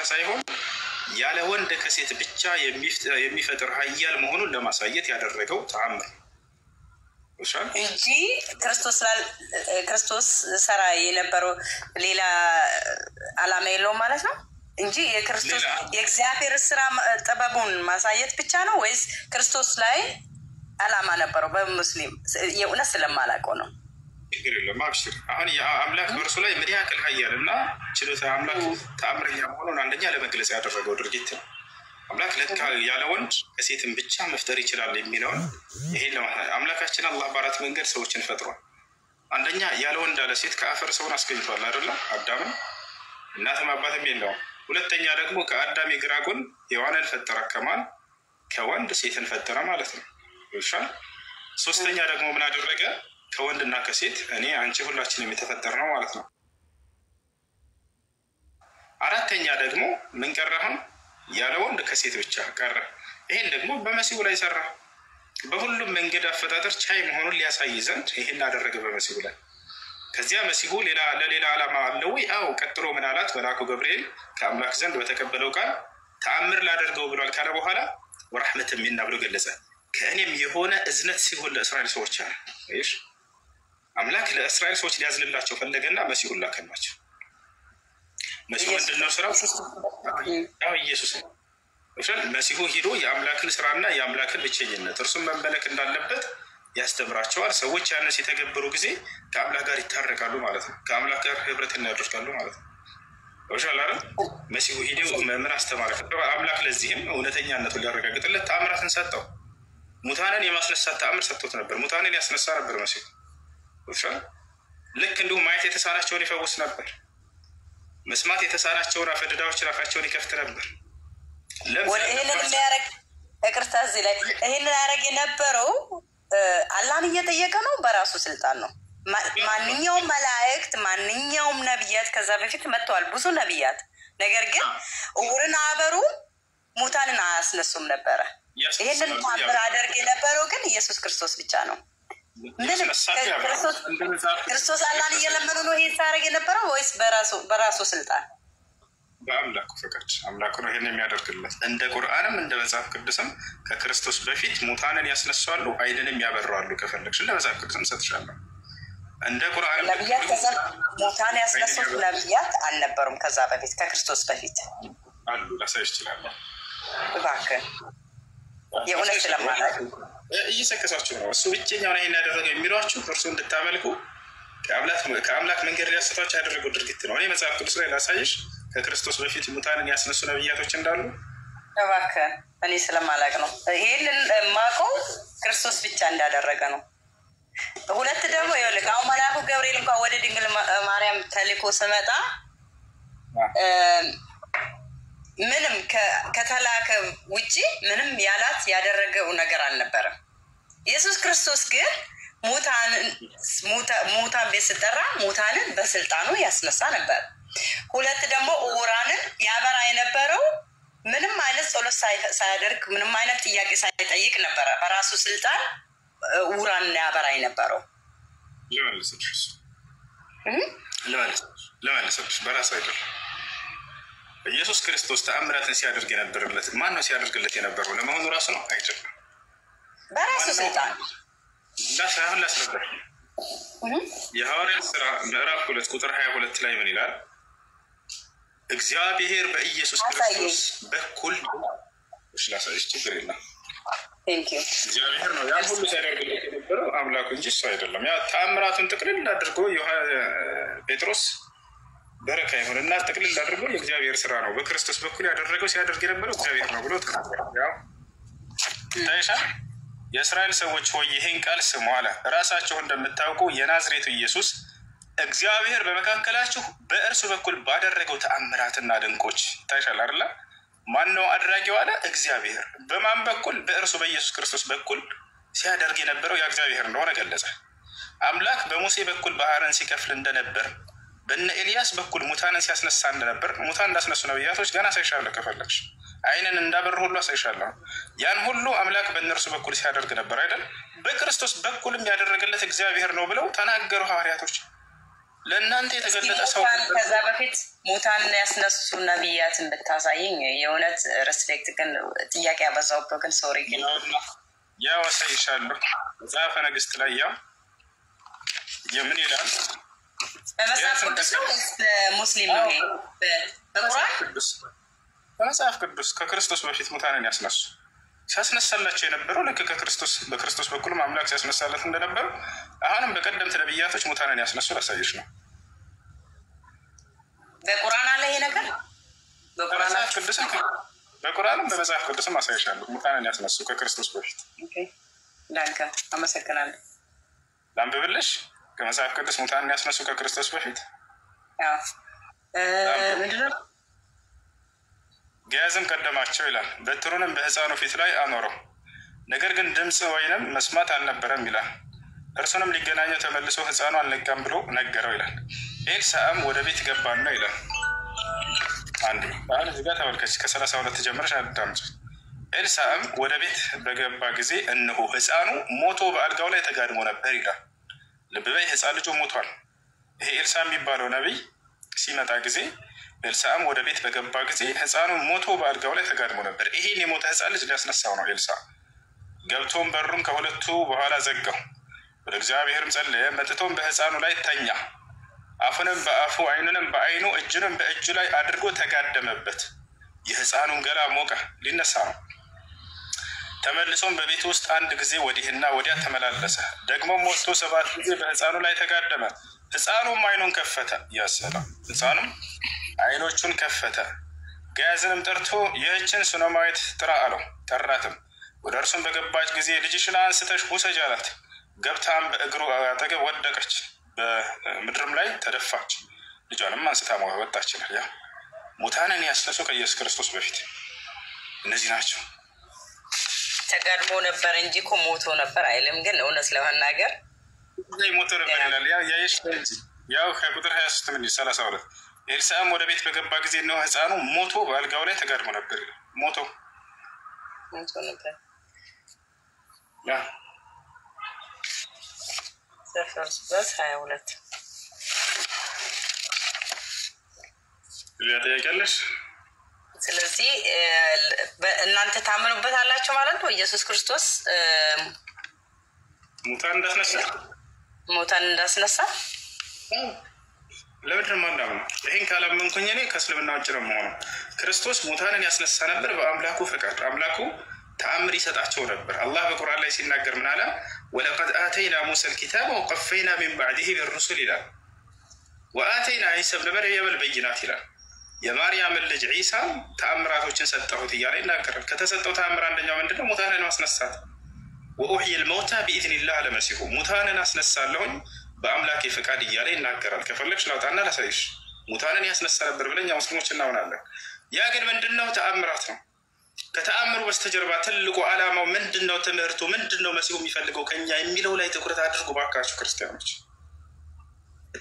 ሳይሆን ያለ ወንድ ከሴት ብቻ የሚፈጥር ኃያል መሆኑን ለማሳየት ያደረገው ተአምር እንጂ ክርስቶስ ሰራ የነበረው ሌላ ዓላማ የለውም ማለት ነው እንጂ የክርስቶስ የእግዚአብሔር ስራ ጥበቡን ማሳየት ብቻ ነው ወይስ ክርስቶስ ላይ ዓላማ ነበረው? በሙስሊም የእውነት ስለማላውቀው ነው። ችግር የለም አብሽር። አሁን የአምላክ በእርሱ ላይ ምን ያክል ኃያልና ችሎታ አምላክ ተአምረኛ መሆኑን አንደኛ ለመግለጽ ያደረገው ድርጊት ነው። አምላክ ለካ ያለ ወንድ ከሴትም ብቻ መፍጠር ይችላል የሚለውን ይሄን አምላካችን አላህ በአራት መንገድ ሰዎችን ፈጥሯል። አንደኛ ያለ ወንድ ያለ ሴት ከአፈር ሰውን አስገኝቷል አይደለ? አዳምን እናትም አባትም የለውም። ሁለተኛ ደግሞ ከአዳም የግራ ጎን ሔዋንን ፈጠረ፣ ከማን ከወንድ ሴትን ፈጠረ ማለት ነው። ይሻል። ሶስተኛ ደግሞ ምን አደረገ? ከወንድና ከሴት እኔ አንቺ ሁላችንም የተፈጠር ነው ማለት ነው። አራተኛ ደግሞ ምን ቀረህም? ያለ ወንድ ከሴት ብቻ ቀረ። ይሄን ደግሞ በመሲሁ ላይ ሰራ። በሁሉም መንገድ አፈጣጠር ቻይ መሆኑን ሊያሳይ ዘንድ ይሄን አደረገ በመሲሁ ላይ። ከዚያ መሲሁ ለሌላ ዓላማ አለው ወይ? አዎ። ቀጥሎ ምን አላት? መልአኩ ገብርኤል ከአምላክ ዘንድ በተቀበለው ቃል ተአምር ላደርገው ብሏል ካለ በኋላ ወራህመት ሚና ብሎ ገለጸ። ከእኔም የሆነ እዝነት ሲሆን ለእስራኤል ሰዎች አለ። እሺ አምላክ ለእስራኤል ሰዎች ሊያዝንላቸው ፈለገና መሲሁን ላከላቸው። መሲሁ ምንድነው ስራው? ኢየሱስ ነው። መሲሁ ሄዶ የአምላክን ስራና የአምላክን ብቸኝነት እርሱም መመለክ እንዳለበት ያስተምራቸዋል። ሰዎች ያንን ሲተገብሩ ጊዜ ከአምላክ ጋር ይታረቃሉ ማለት ነው። ከአምላክ ጋር ህብረትን ያደርጋሉ ማለት ነው። ወሻላረ መሲሁ ሄዶ ምን አስተማረ? አምላክ ለዚህም እውነተኛነቱን ሊያረጋግጥለት ተአምራትን ሰጠው። ሙታንን የማስነሳት ተአምር ሰጥቶት ነበር። ሙታንን ያስነሳ ነበር መሲሁ። ወሻል ልክ እንዲሁ ማየት የተሳናቸውን ይፈውስ ነበር። መስማት የተሳናቸውን አፈድዳዎችን አፋቸውን ይከፍት ነበር። ይህንን የሚያደርግ ይቅርታ፣ እዚህ ላይ ይህንን ያደርግ የነበረው አላህን እየጠየቀ ነው። በራሱ ስልጣን ነው። ማንኛውም መላእክት፣ ማንኛውም ነቢያት ከዛ በፊት መጥተዋል፣ ብዙ ነቢያት። ነገር ግን እውርን አበሩ ሙታንን አያስነሱም ነበረ። ይህንን ታምር አደርግ የነበረው ግን ኢየሱስ ክርስቶስ ብቻ ነው። ምንም ክርስቶስ አላህን እየለመኑ ነው ይሄን ሳያደርግ የነበረው ወይስ በራሱ ስልጣን? በአምላኩ ፈቃድ አምላኩ ነው ይሄን የሚያደርግለት። እንደ ቁርአንም እንደ መጽሐፍ ቅዱስም ከክርስቶስ በፊት ሙታንን ያስነሳሉ፣ አይንንም ያበራሉ። ከፈለግሽ እንደ መጽሐፍ ቅዱስም ሰጥሻለሁ። እንደ ቁርአን ነቢያት ከዛ ሙታን ያስነሱት ነቢያት አልነበሩም። ከዛ በፊት ከክርስቶስ በፊት አሉ። ላሳይሽ እችላለሁ። እባክህ የእውነት ስለማለት እየሰከሳችሁ ነው። እሱ ብቸኛውን ይሄን ያደረገው የሚሏችሁ እርሱ እንድታመልኩ ከአምላክ መንገድ ሊያስቷቸው ያደረገው ድርጊት ነው። እኔ መጽሐፍ ቅዱስ ላይ ላሳይሽ ከክርስቶስ በፊት ሙታንን ያስነሱ ነብያቶች እንዳሉ። እባክህ እኔ ስለማላቅ ነው ይሄንን ማቀው ክርስቶስ ብቻ እንዳደረገ ነው። ሁለት ደግሞ ይኸውልህ አሁን መልአኩ ገብርኤል እንኳን ወደ ድንግል ማርያም ተልኮ ስመጣ ምንም ከተላከ ውጪ ምንም ያላት ያደረገው ነገር አልነበረም። ኢየሱስ ክርስቶስ ግን ሙታን ቤት ስጠራ ሙታንን በስልጣኑ ያስነሳ ነበር። ሁለት ደግሞ ዕውራንን ያበራ የነበረው ምንም አይነት ጸሎት ሳያደርግ ምንም አይነት ጥያቄ ሳይጠይቅ ነበረ። በራሱ ስልጣን ዕውራንን ያበራ የነበረው ለማለሰብሽ በራሱ አይደለም። ኢየሱስ ክርስቶስ ተአምራትን ሲያደርግ የነበረለት ማን ነው? ሲያደርግለት የነበረው ለመሆኑ ራሱ ነው አይደለም? በራሱ ስልጣን ላሳሁን ላስረዳሽ። የሐዋርያት ሥራ ምዕራፍ 2 ቁጥር 22 ላይ ምን ይላል? እግዚአብሔር በኢየሱስ ክርስቶስ በኩል ላሳይሽ፣ ችግር የለም። እግዚአብሔር ነው ያን ሁሉ ሲያደርግለት የነበረው አምላኩ እንጂ እሱ አይደለም። ያ ተአምራቱን ጥቅልል አድርጎ ጴጥሮስ በረካ ይሁንና ጥቅልል አድርጎ የእግዚአብሔር ስራ ነው በክርስቶስ በኩል ያደረገው ሲያደርግ የነበረው እግዚአብሔር ነው ብሎ ተናገረ። ያው ታይሻ የእስራኤል ሰዎች ሆይ ይህን ቃል ስሙ አለ። ራሳችሁ እንደምታውቁ የናዝሬቱ ኢየሱስ እግዚአብሔር በመካከላችሁ በእርሱ በኩል ባደረገው ተአምራትና ድንቆች ታይሻል አይደል? ማን ነው አድራጊው አለ? እግዚአብሔር። በማን በኩል? በእርሱ በኢየሱስ ክርስቶስ በኩል ሲያደርግ የነበረው ያ እግዚአብሔር እንደሆነ ገለጸ። አምላክ በሙሴ በኩል ባህርን ሲከፍል እንደነበር በእነ ኤልያስ በኩል ሙታንን ሲያስነሳ እንደነበር ሙታን እንዳስነሱ ነብያቶች ገና ሳይሻለ ከፈለግሽ አይንን እንዳበሩ ሁሉ አሳይሻለሁ። ያን ሁሉ አምላክ በእነርሱ በኩል ሲያደርግ ነበር አይደል? በክርስቶስ በኩልም ያደረገለት እግዚአብሔር ነው ብለው ተናገሩ ሐዋርያቶች። ለእናንተ የተገለጠ ሰው ከዛ በፊት ሙታንን ያስነሱ ነቢያትን ብታሳየኝ የእውነት ሬስፔክት። ግን ጥያቄ ያበዛውበት ግን ሶሪ ግን ያው አሳይሻለሁ። መጽሐፈ ነገሥት ላይ ያው የምን ይላል? በመጽሐፍ ቅዱስ ነው በሙስሊም ነው? ይሄ በቁርአን በመጽሐፍ ቅዱስ ከክርስቶስ በፊት ሙታንን ያስነሱ ሲያስነሳላቸው የነበረው ልክ በክርስቶስ በኩልም አምላክ ሲያስነሳለት እንደነበረው አሁንም በቀደምት ነቢያቶች ሙታንን ያስነሱ ላሳየሽ ነው። በቁርአን አለ ይሄ ነገር በቁርአንም በመጽሐፍ ቅዱስም አሳይሻለሁ። ሙታንን ያስነሱ ከክርስቶስ በፊት። ዳንከ አመሰግናለሁ። ላንብብልሽ ከመጽሐፍ ቅዱስ ሙታንን ያስነሱ ከክርስቶስ በፊት። ምንድነው? ገያዝም ቀደማቸው ይላል። በትሩንም በሕፃኑ ፊት ላይ አኖረው፣ ነገር ግን ድምፅ ወይንም መስማት አልነበረም ይላል። እርሱንም ሊገናኘው ተመልሶ ሕፃኑ አልነቃም ብሎ ነገረው ይላል። ኤልሳዕም ወደ ቤት ገባና ይላል። አንድ ባህል እዚህ ጋር ተመልከች። ከ32 ጀምረሽ አዳምጪ። ኤልሳዕም ወደ ቤት በገባ ጊዜ እነሆ ሕፃኑ ሞቶ በአልጋው ላይ ተጋድሞ ነበር ይላል። ልብ በይ፣ ሕፃን ልጁ ሞቷል። ይሄ ኤልሳዕ የሚባለው ነቢይ ሲመጣ ጊዜ ኤልሳዕም ወደ ቤት በገባ ጊዜ ሕፃኑ ሞቶ በአልጋው ላይ ተጋድሞ ነበር። ይሄን የሞተ ሕፃን ልጅ ሊያስነሳው ነው ኤልሳዕ። ገብቶም በሩን ከሁለቱ በኋላ ዘጋው፣ ወደ እግዚአብሔርም ጸለየ። መጥቶም በሕፃኑ ላይ ተኛ፣ አፉንም በአፉ ዓይኑንም በዓይኑ እጁንም በእጁ ላይ አድርጎ ተጋደመበት። የሕፃኑን ገላ ሞቀ፣ ሊነሳ ነው። ተመልሶም በቤት ውስጥ አንድ ጊዜ ወዲህና ወዲያ ተመላለሰ። ደግሞም ወጥቶ 7 ጊዜ በሕፃኑ ላይ ተጋደመ። ሕፃኑም ዓይኑን ከፈተ። ያሰላም ሕፃኑም ዓይኖቹን ከፈተ። ገያዝንም ጠርቶ ይህችን ሱነማዊት ጥራ አለው። ጠራትም። ወደ እርሱም በገባች ጊዜ ልጅሽን አንስተሽ ውሰጅ አላት። ገብታም በእግሩ አጠገብ ወደቀች፣ በምድርም ላይ ተደፋች። ልጇንም አንስታ ወጣች ይላል። ያ ሙታንን ያስነሱ ከኢየሱስ ክርስቶስ በፊት እነዚህ ናቸው። ተጋድሞ ነበር እንጂ እኮ ሞቶ ነበር አይልም። ግን እውነት ለመናገር ሞቶ ነበር ይላል። ያው ከቁጥር 23 ምን 32 ኤልሳዕም ወደ ቤት በገባ ጊዜ ነው ሕፃኑ ሞቶ በአልጋው ላይ ተጋድሞ ነበር ይላል። ሞቶ ነበር። ዘፍጥረት 22 ያጠያቀለሽ። ስለዚህ እናንተ ታምኑበት አላችሁ ማለት ነው። ኢየሱስ ክርስቶስ ሙታን እንዳስነሳ ለምንድን ነው የማናምነው? ይሄን ካላመንኩኝ እኔ ከእስልምና ውጭ ነው የምሆነው። ክርስቶስ ሙታንን ያስነሳ ነበር በአምላኩ ፈቃድ። አምላኩ ተአምር ይሰጣቸው ነበር። አላህ በቁርአን ላይ ሲናገር ምን አለ? ወለቀድ አተይና ሙሳ ልኪታበ ወቀፈይና ሚን ባዕድህ ቢሩሱል ይላል። ወአተይና ዒሳ ብነ መርየም ልበይናት ይላል። የማርያምን ልጅ ዒሳን ተአምራቶችን ሰጠሁት እያለ ይናገራል። ከተሰጠው ተአምር አንደኛው ምንድነው? ሙታንን ማስነሳት። ወኡሕይ ልመውታ ቢኢዝኒላህ ለመሲሁ ሙታንን አስነሳለሁኝ በአምላክ ፍቃድ እያለ ይናገራል። ከፈለግሽ ላውጣና ላሳይሽ። ሙታንን ያስነሳ ነበር ብለኛ ሙስሊሞች እናምናለን። ያ ግን ምንድነው? ተአምራት ነው። ከተአምሩ በስተጀርባ ትልቁ ዓላማው ምንድነው? ትምህርቱ ምንድነው? መሲሁ የሚፈልገው ከኛ የሚለው ላይ ትኩረት አድርጉ ባካችሁ ክርስቲያኖች።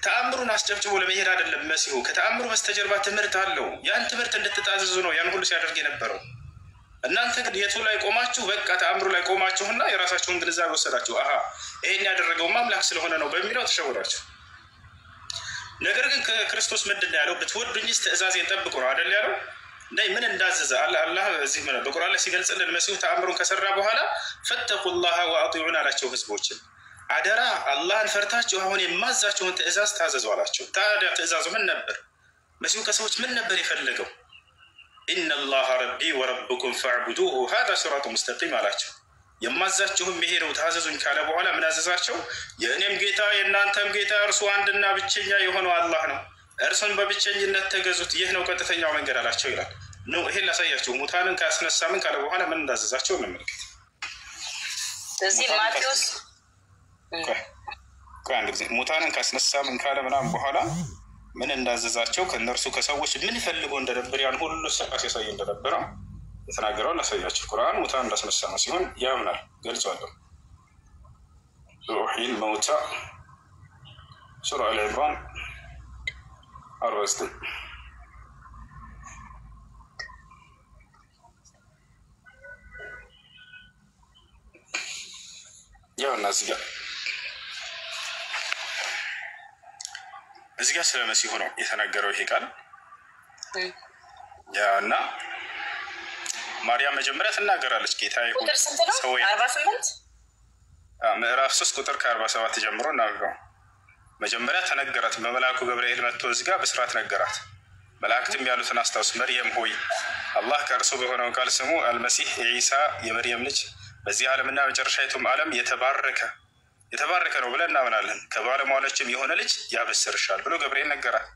ተአምሩን አስጨብጭቦ ለመሄድ አይደለም መሲሁ። ከተአምሩ በስተጀርባ ትምህርት አለው። ያን ትምህርት እንድትጣዘዙ ነው ያን ሁሉ ሲያደርግ የነበረው። እናንተ ግን የቱ ላይ ቆማችሁ? በቃ ተአምሩ ላይ ቆማችሁና የራሳችሁን ግንዛቤ ወሰዳችሁ። አሀ ይሄን ያደረገውማ አምላክ ስለሆነ ነው በሚለው ተሸወዳችሁ። ነገር ግን ክርስቶስ ምንድን ነው ያለው? ብትወዱኝስ ትእዛዜን ጠብቁ ነው አይደል ያለው? እንዳይ ምን እንዳዘዘ አላህ እዚህ በቁርአን ላይ ሲገልጽልን መሲሁ ተአምሩን ከሰራ በኋላ ፈተቁላህ ወአጢዑን አላቸው ህዝቦችን። አደራ አላህን ፈርታችሁ አሁን የማዛችሁን ትእዛዝ ታዘዙ አላቸው። ታዲያ ትእዛዙ ምን ነበር? መሲሁ ከሰዎች ምን ነበር የፈለገው? ኢነላህ ረቢ ወረብኩም ፈዕቡዱሁ ሃዛ ሲራጡ ሙስተቂም አላቸው። የማዛችሁም ይሄ ነው ታዘዙኝ ካለ በኋላ ምን አዘዛቸው? የእኔም ጌታ የእናንተም ጌታ እርሱ አንድና ብቸኛ የሆነው አላህ ነው፣ እርሱን በብቸኝነት ተገዙት፣ ይህ ነው ቀጥተኛው መንገድ አላቸው ይላል። ነው ይሄን ላሳያቸው። ሙታንን ካስነሳ ምን ካለ በኋላ ምን እንዳዘዛቸው እንመልከት። እዚህ ማቴዎስ አንድ ጊዜ ሙታንን ካስነሳ ምን ካለ ምናምን በኋላ ምን እንዳዘዛቸው ከእነርሱ ከሰዎች ምን ፈልጎ እንደነበር ያን ሁሉ ስራ ሲያሳይ እንደነበረው የተናገረው ላሳያቸው። ቁርአን ሙታን እንዳስነሳ ነው ሲሆን ያምናል፣ ገልጿለሁ። ኡሕይል መውታ ሱራ አልዕምራን 49 ያው እናዚህ ጋር እዚህ ጋር ስለ መሲሁ ነው የተናገረው ይሄ ቃል እና ማርያም መጀመሪያ ትናገራለች ጌታ ይሁን ሰው 48 ምዕራፍ 3 ቁጥር ከ47 ጀምሮ እናገረው መጀመሪያ ተነገራት በመልአኩ ገብርኤል መጥቶ እዚህ ጋር በስራት ነገራት መላእክትም ያሉትን አስታውስ መርየም ሆይ አላህ ከእርሱ በሆነው ቃል ስሙ አልመሲህ ኢሳ የመርየም ልጅ በዚህ ዓለምና መጨረሻይቱም ዓለም የተባረከ ነው ብለን እናምናለን ከባለሟሎችም የሆነ ልጅ ያበስርሻል ብሎ ገብርኤል ነገራት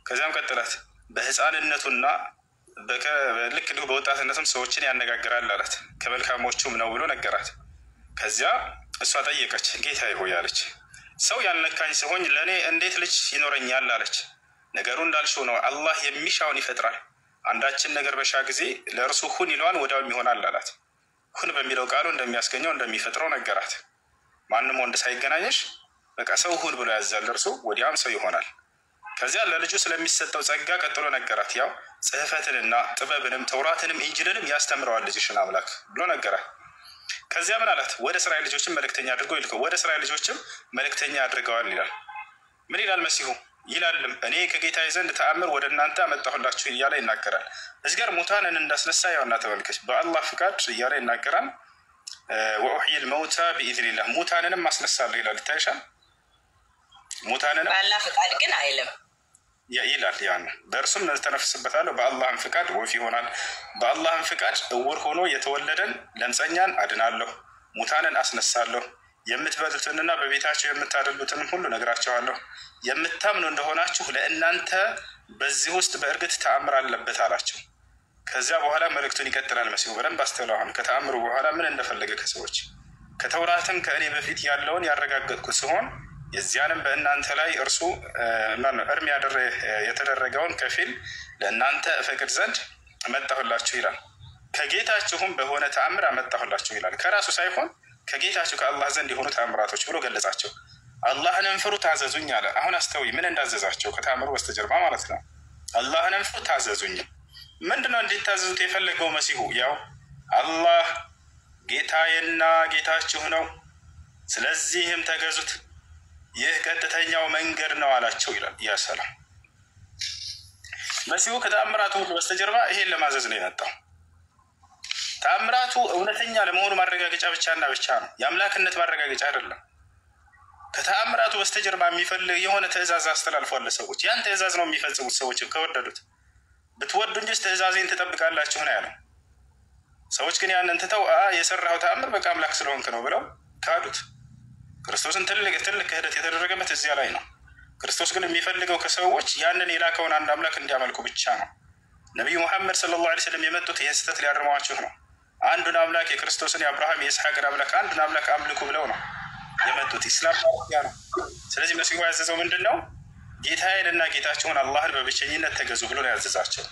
ከዚያም ቀጥላት በህፃንነቱና ልክ እንዲሁ በወጣትነትም ሰዎችን ያነጋግራል አላት ከመልካሞቹም ነው ብሎ ነገራት ከዚያ እሷ ጠየቀች ጌታዬ ሆይ አለች ሰው ያልነካኝ ሲሆን ለእኔ እንዴት ልጅ ይኖረኛል አለች ነገሩ እንዳልሽው ነው አላህ የሚሻውን ይፈጥራል አንዳችን ነገር በሻ ጊዜ ለእርሱ ሁን ይለዋል ወዲያውም ይሆናል አላት ሁን በሚለው ቃሉ እንደሚያስገኘው እንደሚፈጥረው ነገራት ማንም ወንድ ሳይገናኘሽ በቃ ሰው ሁን ብሎ ያዛል እርሱ ወዲያውም ሰው ይሆናል ከዚያ ለልጁ ስለሚሰጠው ጸጋ ቀጥሎ ነገራት ያው ጽሕፈትንና ጥበብንም ተውራትንም ኢንጂልንም ያስተምረዋል ልጅሽን አምላክ ብሎ ነገራት ከዚያ ምን አላት ወደ እስራኤል ልጆችም መልእክተኛ አድርጎ ይልከው ወደ እስራኤል ልጆችም መልእክተኛ አድርገዋል ይላል ምን ይላል መሲሁ ይላልም እኔ ከጌታዬ ዘንድ ተአምር ወደ እናንተ አመጣሁላችሁ እያለ ይናገራል እዚህ ጋር ሙታንን እንዳስነሳ ያውና ተመልከች በአላህ ፍቃድ እያለ ይናገራል ወኡሕይል መውታ ቢኢዝኒላህ ሙታንንም አስነሳለሁ ይላል ይታይሻል ሙታንንም በአላህ ፍቃድ ግን አይልም ይላል ያን በእርሱም ተነፍስበታለሁ በአላህም ፍቃድ ወፍ ይሆናል በአላህም ፍቃድ እውር ሆኖ የተወለደን ለምጸኛን አድናለሁ ሙታንን አስነሳለሁ የምትበሉትንና በቤታቸው የምታደርጉትንም ሁሉ ነግራቸዋለሁ የምታምኑ እንደሆናችሁ ለእናንተ በዚህ ውስጥ በእርግጥ ተአምር አለበት አላቸው ከዚያ በኋላ መልእክቱን ይቀጥላል መሲሁ በደንብ አስተውለዋል ከተአምሩ በኋላ ምን እንደፈለገ ከሰዎች ከተውራትም ከእኔ በፊት ያለውን ያረጋገጥኩ ሲሆን የዚያንም በእናንተ ላይ እርሱ እርም የተደረገውን ከፊል ለእናንተ እፈቅድ ዘንድ መጣሁላችሁ ይላል ከጌታችሁም በሆነ ተአምር አመጣሁላችሁ ይላል ከራሱ ሳይሆን ከጌታችሁ ከአላህ ዘንድ የሆኑ ተአምራቶች ብሎ ገለጻቸው አላህንም ፍሩ ታዘዙኝ አለ አሁን አስተውይ ምን እንዳዘዛቸው ከተአምሩ በስተጀርባ ማለት ነው አላህንም ፍሩ ታዘዙኝ ምንድነው እንዲታዘዙት የፈለገው መሲሁ ያው አላህ ጌታዬና ጌታችሁ ነው ስለዚህም ተገዙት ይህ ቀጥተኛው መንገድ ነው አላቸው ይላል ያ ሰላም መሲሁ ከተአምራቱ ሁሉ በስተጀርባ ይሄን ለማዘዝ ነው የመጣው ተአምራቱ እውነተኛ ለመሆኑ ማረጋገጫ ብቻና ብቻ ነው የአምላክነት ማረጋገጫ አይደለም ከተአምራቱ በስተጀርባ የሚፈልግ የሆነ ትእዛዝ አስተላልፏል ለሰዎች ያን ትእዛዝ ነው የሚፈጽሙት ሰዎች ከወደዱት ብትወዱኝ ትእዛዜን ትጠብቃላችሁ ነው ያለው ሰዎች ግን ያንን ትተው የሰራው ተአምር በቃ አምላክ ስለሆንክ ነው ብለው ካዱት ክርስቶስን ትልቅ ክህደት የተደረገበት እዚያ ላይ ነው ክርስቶስ ግን የሚፈልገው ከሰዎች ያንን የላከውን አንድ አምላክ እንዲያመልኩ ብቻ ነው ነቢዩ ሙሐመድ ሰለላሁ ዐለይሂ ወሰለም የመጡት ይህን ስህተት ሊያርማችሁ ነው አንዱን አምላክ የክርስቶስን የአብርሃም የይስሐቅን አምላክ አንዱን አምላክ አምልኩ ብለው ነው የመጡት ኢስላም ያ ነው ስለዚህ መሲሁ ያዘዘው ምንድነው ጌታዬንና ጌታችሁን አላህን በብቸኝነት ተገዙ ብሎ ነው ያዘዛቸው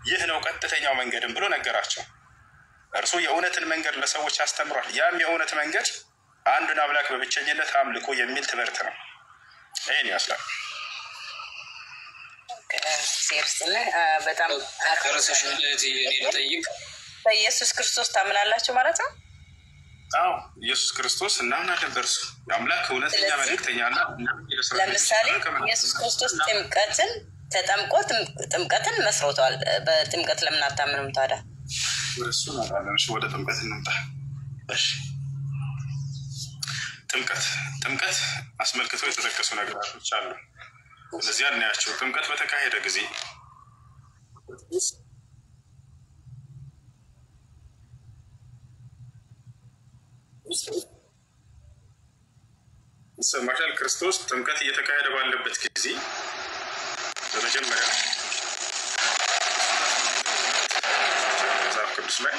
ይህ ነው ቀጥተኛው መንገድም ብሎ ነገራቸው እርሱ የእውነትን መንገድ ለሰዎች አስተምሯል ያም የእውነት መንገድ አንዱን አምላክ በብቸኝነት አምልኩ የሚል ትምህርት ነው ይሄን ይመስላል በጣም በኢየሱስ ክርስቶስ ታምናላችሁ ማለት ነው አዎ ኢየሱስ ክርስቶስ እናምናለን በእርሱ የአምላክ እውነተኛ መልእክተኛ ነው ለምሳሌ ኢየሱስ ክርስቶስ ጥምቀትን ተጠምቆ ጥምቀትን መስርቷል በጥምቀት ለምን አታምኑም ታዲያ ወደሱ እናጣለን ወደ ጥምቀት እንምጣ እሺ ጥምቀት አስመልክቶ የተጠቀሱ ነገሮች አሉ ስለዚህ እናያቸው ጥምቀት በተካሄደ ጊዜ ሰማሻል ክርስቶስ ጥምቀት እየተካሄደ ባለበት ጊዜ በመጀመሪያ መጽሐፍ ቅዱስ ላይ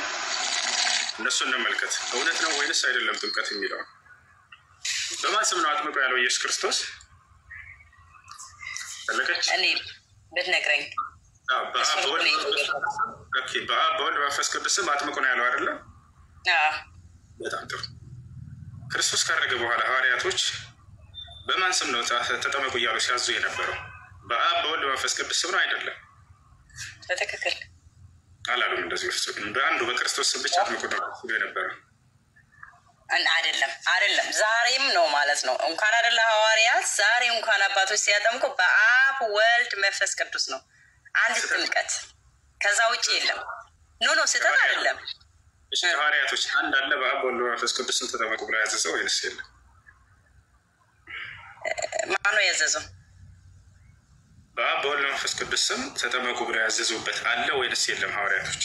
እነሱን እንመልከት እውነት ነው ወይንስ አይደለም ጥምቀት የሚለው በማን ስም ነው አጥምቆ ያለው ኢየሱስ ክርስቶስ ፈለገች እኔ ብትነግረኝ በአብ በወልድ በመንፈስ ቅዱስ ስም አጥምቆ ነው ያለው አይደለ በጣም ጥሩ ክርስቶስ ካረገ በኋላ ሐዋርያቶች በማን ስም ነው ተጠመቁ እያሉ ሲያዙ የነበረው በአብ በወልድ በመንፈስ ቅዱስ ስም ነው አይደለም በትክክል አላሉም እንደዚህ በአንዱ በክርስቶስ ስም ብቻ አጥምቆ ነው የነበረው አይደለም ዛሬም ነው ማለት ነው። እንኳን አይደለ ሐዋርያት ዛሬ እንኳን አባቶች ሲያጠምቁ በአብ ወልድ መንፈስ ቅዱስ ነው አንድ ጥምቀት፣ ከዛ ውጭ የለም። ኖ ስህተት አይደለም። እሺ ሐዋርያቶች አንድ አለ በአብ ወልድ መንፈስ ቅዱስን ተጠመቁ ብሎ ያዘዘው ወይስ የለም? ማነው ያዘዘው? በአብ ወልድ መንፈስ ቅዱስም ተጠመቁ ብሎ ያዘዙበት አለ ወይስ የለም? ሐዋርያቶች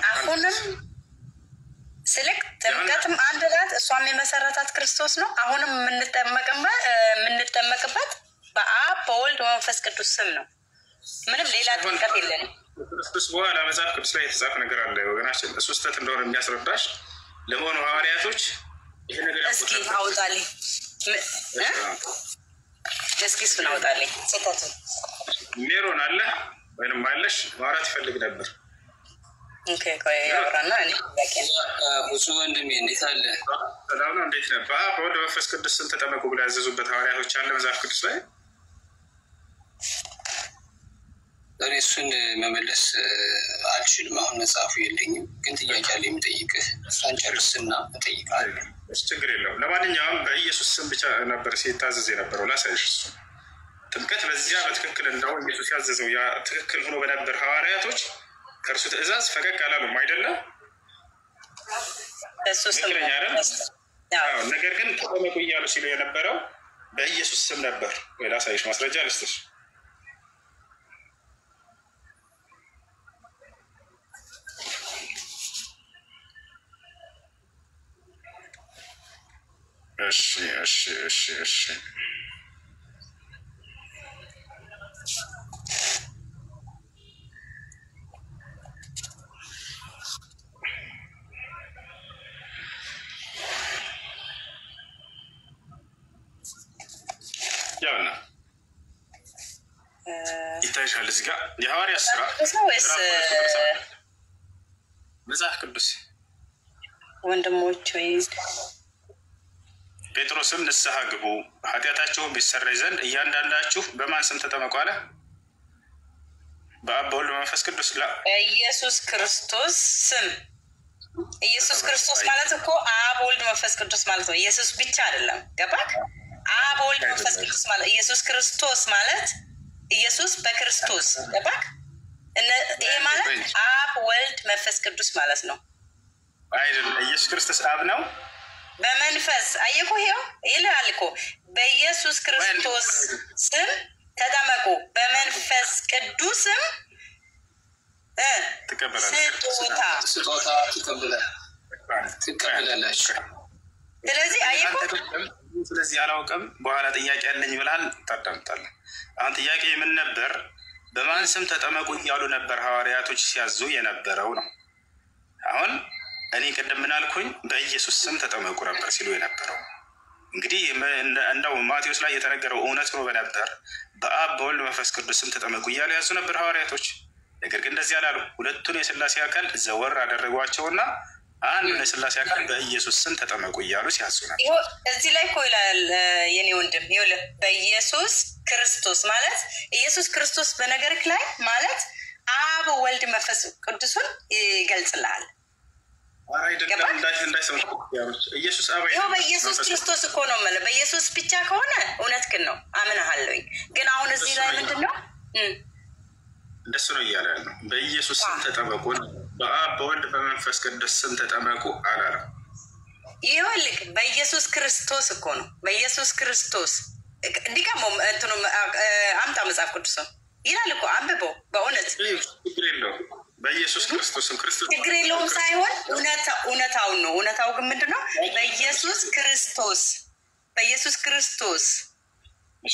አሁንም ስልክ ጥምቀትም አንድ ናት። እሷም የመሰረታት ክርስቶስ ነው። አሁንም የምንጠመቅበት በአብ በወልድ በመንፈስ ቅዱስ ስም ነው። ምንም ሌላ ጥምቀት የለንም። ክርስቶስ በኋላ መጽሐፍ ቅዱስ ላይ የተጻፈ ነገር አለ ወገናችን፣ እሱ ስህተት እንደሆነ የሚያስረዳሽ ለመሆኑ ሐዋርያቶች ይሄ ነገር እስኪ አውጣልኝ፣ እስኪ እሱን አውጣልኝ። ስህተቱ ሜሮን አለ ወይንም አለሽ ማውራት ይፈልግ ነበር። ብዙ ወንድሜ እንዴት አለ? ሰላም ነው። እንዴት ነህ? በአብ በወልድ በመንፈስ ቅዱስ ስም ተጠመቁ ብለው ያዘዙበት ሐዋርያቶች አለ መጽሐፍ ቅዱስ ላይ? እኔ እሱን መመለስ አልችልም። አሁን መጽሐፉ የለኝም፣ ግን ጥያቄ አለ የምጠይቅህ። እሷን ጨርስና እጠይቅሃለሁ። ችግር የለውም። ለማንኛውም በኢየሱስ ስም ብቻ ነበር ሲታዘዝ የነበረው። ላሳይሽ። እሱ ጥምቀት በዚያ በትክክል እንደው ኢየሱስ ያዘዘው ያ ትክክል ሆኖ በነበር ሐዋርያቶች ከእርሱ ትእዛዝ ፈቀቅ አላሉም አይደለም? ነገር ግን ተጠመቁ እያሉ ሲሉ የነበረው በኢየሱስ ስም ነበር። ወይ ላሳይሽ፣ ማስረጃ ልስጥሽ። እሺ ያውና ይታይሻል እዚህ ጋር የሐዋርያት ሥራ መጽሐፍ ቅዱስ ወንድሞች ወይ ጴጥሮስም ንስሐ ግቡ ኃጢአታችሁን ቢሰረይ ዘንድ እያንዳንዳችሁ በማን ስም ተጠመቁ አለ? በአብ በወልድ በመንፈስ ቅዱስ በኢየሱስ ክርስቶስ ስም። ኢየሱስ ክርስቶስ ማለት እኮ አብ ወልድ መንፈስ ቅዱስ ማለት ነው። ኢየሱስ ብቻ አይደለም። ገባክ? አብ ወልድ መንፈስ ቅዱስ ማለት ኢየሱስ ክርስቶስ ማለት ኢየሱስ በክርስቶስ ገባክ? ይሄ ማለት አብ ወልድ መንፈስ ቅዱስ ማለት ነው አይደል? ኢየሱስ ክርስቶስ አብ ነው በመንፈስ አየኩ። ይሄው ይላል እኮ በኢየሱስ ክርስቶስ ስም ተጠመቁ በመንፈስ ቅዱስም ስጦታ ትቀበላላችሁ። ስለዚህ አየኩ። ስለዚህ አላውቅም በኋላ ጥያቄ ያለኝ ብላል ታዳምጣለህ። አሁን ጥያቄ ምን ነበር? በማን ስም ተጠመቁ እያሉ ነበር ሐዋርያቶች ሲያዙ የነበረው ነው። አሁን እኔ ቅድም ምን አልኩኝ? በኢየሱስ ስም ተጠመቁ ነበር ሲሉ የነበረው። እንግዲህ እንደው ማቴዎስ ላይ የተነገረው እውነት ነው በነበር በአብ በወልድ መንፈስ ቅዱስ ስም ተጠመቁ እያሉ ያዙ ነበር ሐዋርያቶች። ነገር ግን እንደዚህ አላሉ። ሁለቱን የሥላሴ አካል ዘወር አደረጓቸውና አንዱን የሥላሴ አካል በኢየሱስ ስም ተጠመቁ እያሉ ሲያዙ ነበር። እዚህ ላይ እኮ ይላል የኔ ወንድም፣ ይኸውልህ በኢየሱስ ክርስቶስ ማለት ኢየሱስ ክርስቶስ በነገርክ ላይ ማለት አብ ወልድ መንፈስ ቅዱስን ይገልጽልሃል። ኢየሱስ በኢየሱስ ክርስቶስ እኮ ነው የምልህ። በኢየሱስ ብቻ ከሆነ እውነት ግን ነው አምንሃለሁኝ። ግን አሁን እዚህ ላይ ምንድን ነው እንደሱ ነው እያለ ነው። በኢየሱስ ስም ተጠመቁ፣ በአብ በወልድ በመንፈስ ቅዱስ ስም ተጠመቁ አላለም። ይኸውልህ በኢየሱስ ክርስቶስ እኮ ነው። በኢየሱስ ክርስቶስ እንዲቀሞ እንትኑ አምጣ መጽሐፍ ቅዱስ ይላል እኮ አንብበው። በእውነት ችግር የለውም። በኢየሱስ ክርስቶስም ክርስቶስ ችግር የለውም ሳይሆን እውነታውን ነው። እውነታው ግን ምንድን ነው? በኢየሱስ ክርስቶስ በኢየሱስ ክርስቶስ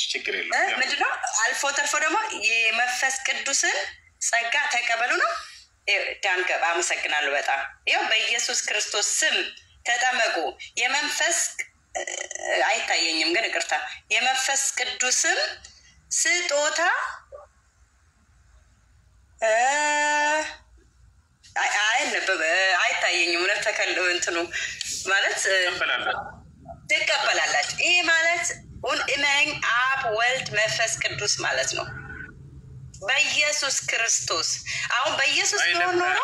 ችግር የለውም። ምንድን ነው? አልፎ ተርፎ ደግሞ የመንፈስ ቅዱስን ጸጋ ተቀበሉ ነው። ዳንከ አመሰግናለሁ በጣም ያው በኢየሱስ ክርስቶስ ስም ተጠመቁ። የመንፈስ አይታየኝም ግን ይቅርታ። የመንፈስ ቅዱስም ስጦታ አይታየኝም። እውነት ተከልው እንትኑ ማለት ትቀበላላችሁ። ይሄ ማለት እመኝ አብ ወልድ መንፈስ ቅዱስ ማለት ነው። በኢየሱስ ክርስቶስ አሁን በኢየሱስ ቢሆን ኖሮ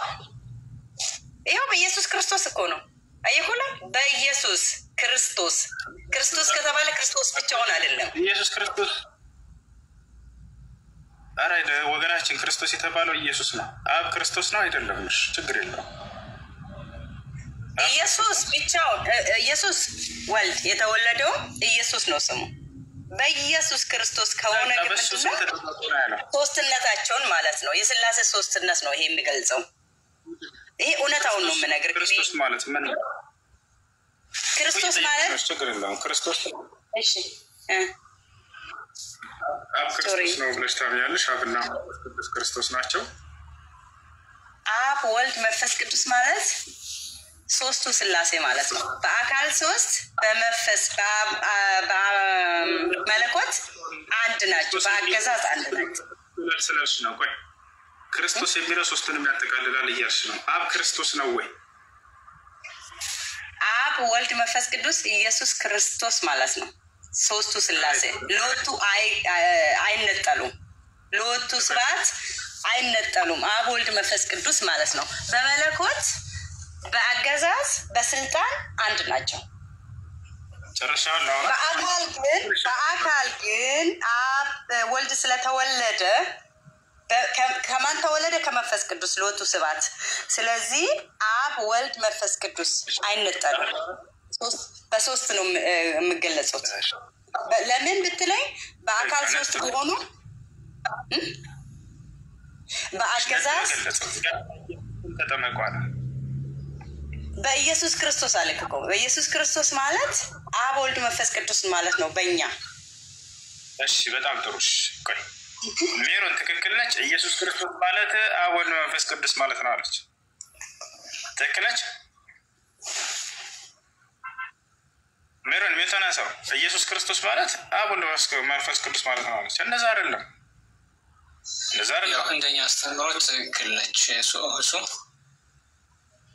ይኸው በኢየሱስ ክርስቶስ እኮ ነው። አይሁላ በኢየሱስ ክርስቶስ ክርስቶስ ከተባለ ክርስቶስ ብቻውን አይደለም ኢየሱስ ክርስቶስ አራይደ ወገናችን ክርስቶስ የተባለው ኢየሱስ ነው። አብ ክርስቶስ ነው አይደለም? እሺ ችግር የለውም። ኢየሱስ ብቻውን ኢየሱስ ወልድ የተወለደው ኢየሱስ ነው ስሙ። በኢየሱስ ክርስቶስ ከሆነ ግን ሶስትነታቸውን ማለት ነው። የሥላሴ ሶስትነት ነው ይሄ የሚገልጸው። ይሄ እውነታውን ነው የምነግርህ። ክርስቶስ ማለት ምን? ክርስቶስ ማለት ችግር የለውም። ክርስቶስ እሺ አብ ክርስቶስ ነው ብለሽ ታምኛለሽ? አብና ቅዱስ ክርስቶስ ናቸው። አብ ወልድ መንፈስ ቅዱስ ማለት ሶስቱ ሥላሴ ማለት ነው። በአካል ሶስት በመንፈስ በመለኮት አንድ ናቸው። በአገዛዝ አንድ ናቸው ስለሽ ነው። ቆይ ክርስቶስ የሚለው ሶስቱንም ያጠቃልላል እያልሽ ነው። አብ ክርስቶስ ነው ወይ? አብ ወልድ መንፈስ ቅዱስ ኢየሱስ ክርስቶስ ማለት ነው። ሶስቱ ሥላሴ ሎቱ አይነጠሉም። ሎቱ ስብሐት አይነጠሉም። አብ ወልድ መንፈስ ቅዱስ ማለት ነው። በመለኮት በአገዛዝ በስልጣን አንድ ናቸው። ጨርሻለሁ። በአካል ግን አብ ወልድ ስለተወለደ ከማን ተወለደ? ከመንፈስ ቅዱስ ሎቱ ስብሐት። ስለዚህ አብ ወልድ መንፈስ ቅዱስ አይነጠሉም። በሶስት ነው የሚገለጹት። ለምን ብትለኝ በአካል ሶስት ቢሆኑ በአገዛዝ ተጠመቋል። በኢየሱስ ክርስቶስ አለክ እኮ በኢየሱስ ክርስቶስ ማለት አብ ወልድ መንፈስ ቅዱስ ማለት ነው በእኛ። እሺ በጣም ጥሩ። ቆይ ሜሮን ትክክል ነች። ኢየሱስ ክርስቶስ ማለት አብ ወልድ መንፈስ ቅዱስ ማለት ነው አለች። ትክክል ነች ሜሮን? ሜቶና ሰው ኢየሱስ ክርስቶስ ማለት አብ ወልድ መንፈስ ቅዱስ ማለት ነው አለች። እንደዛ አይደለም፣ እንደዛ አይደለም። እንደኛ አስተምሮት ትክክል ነች። እሱ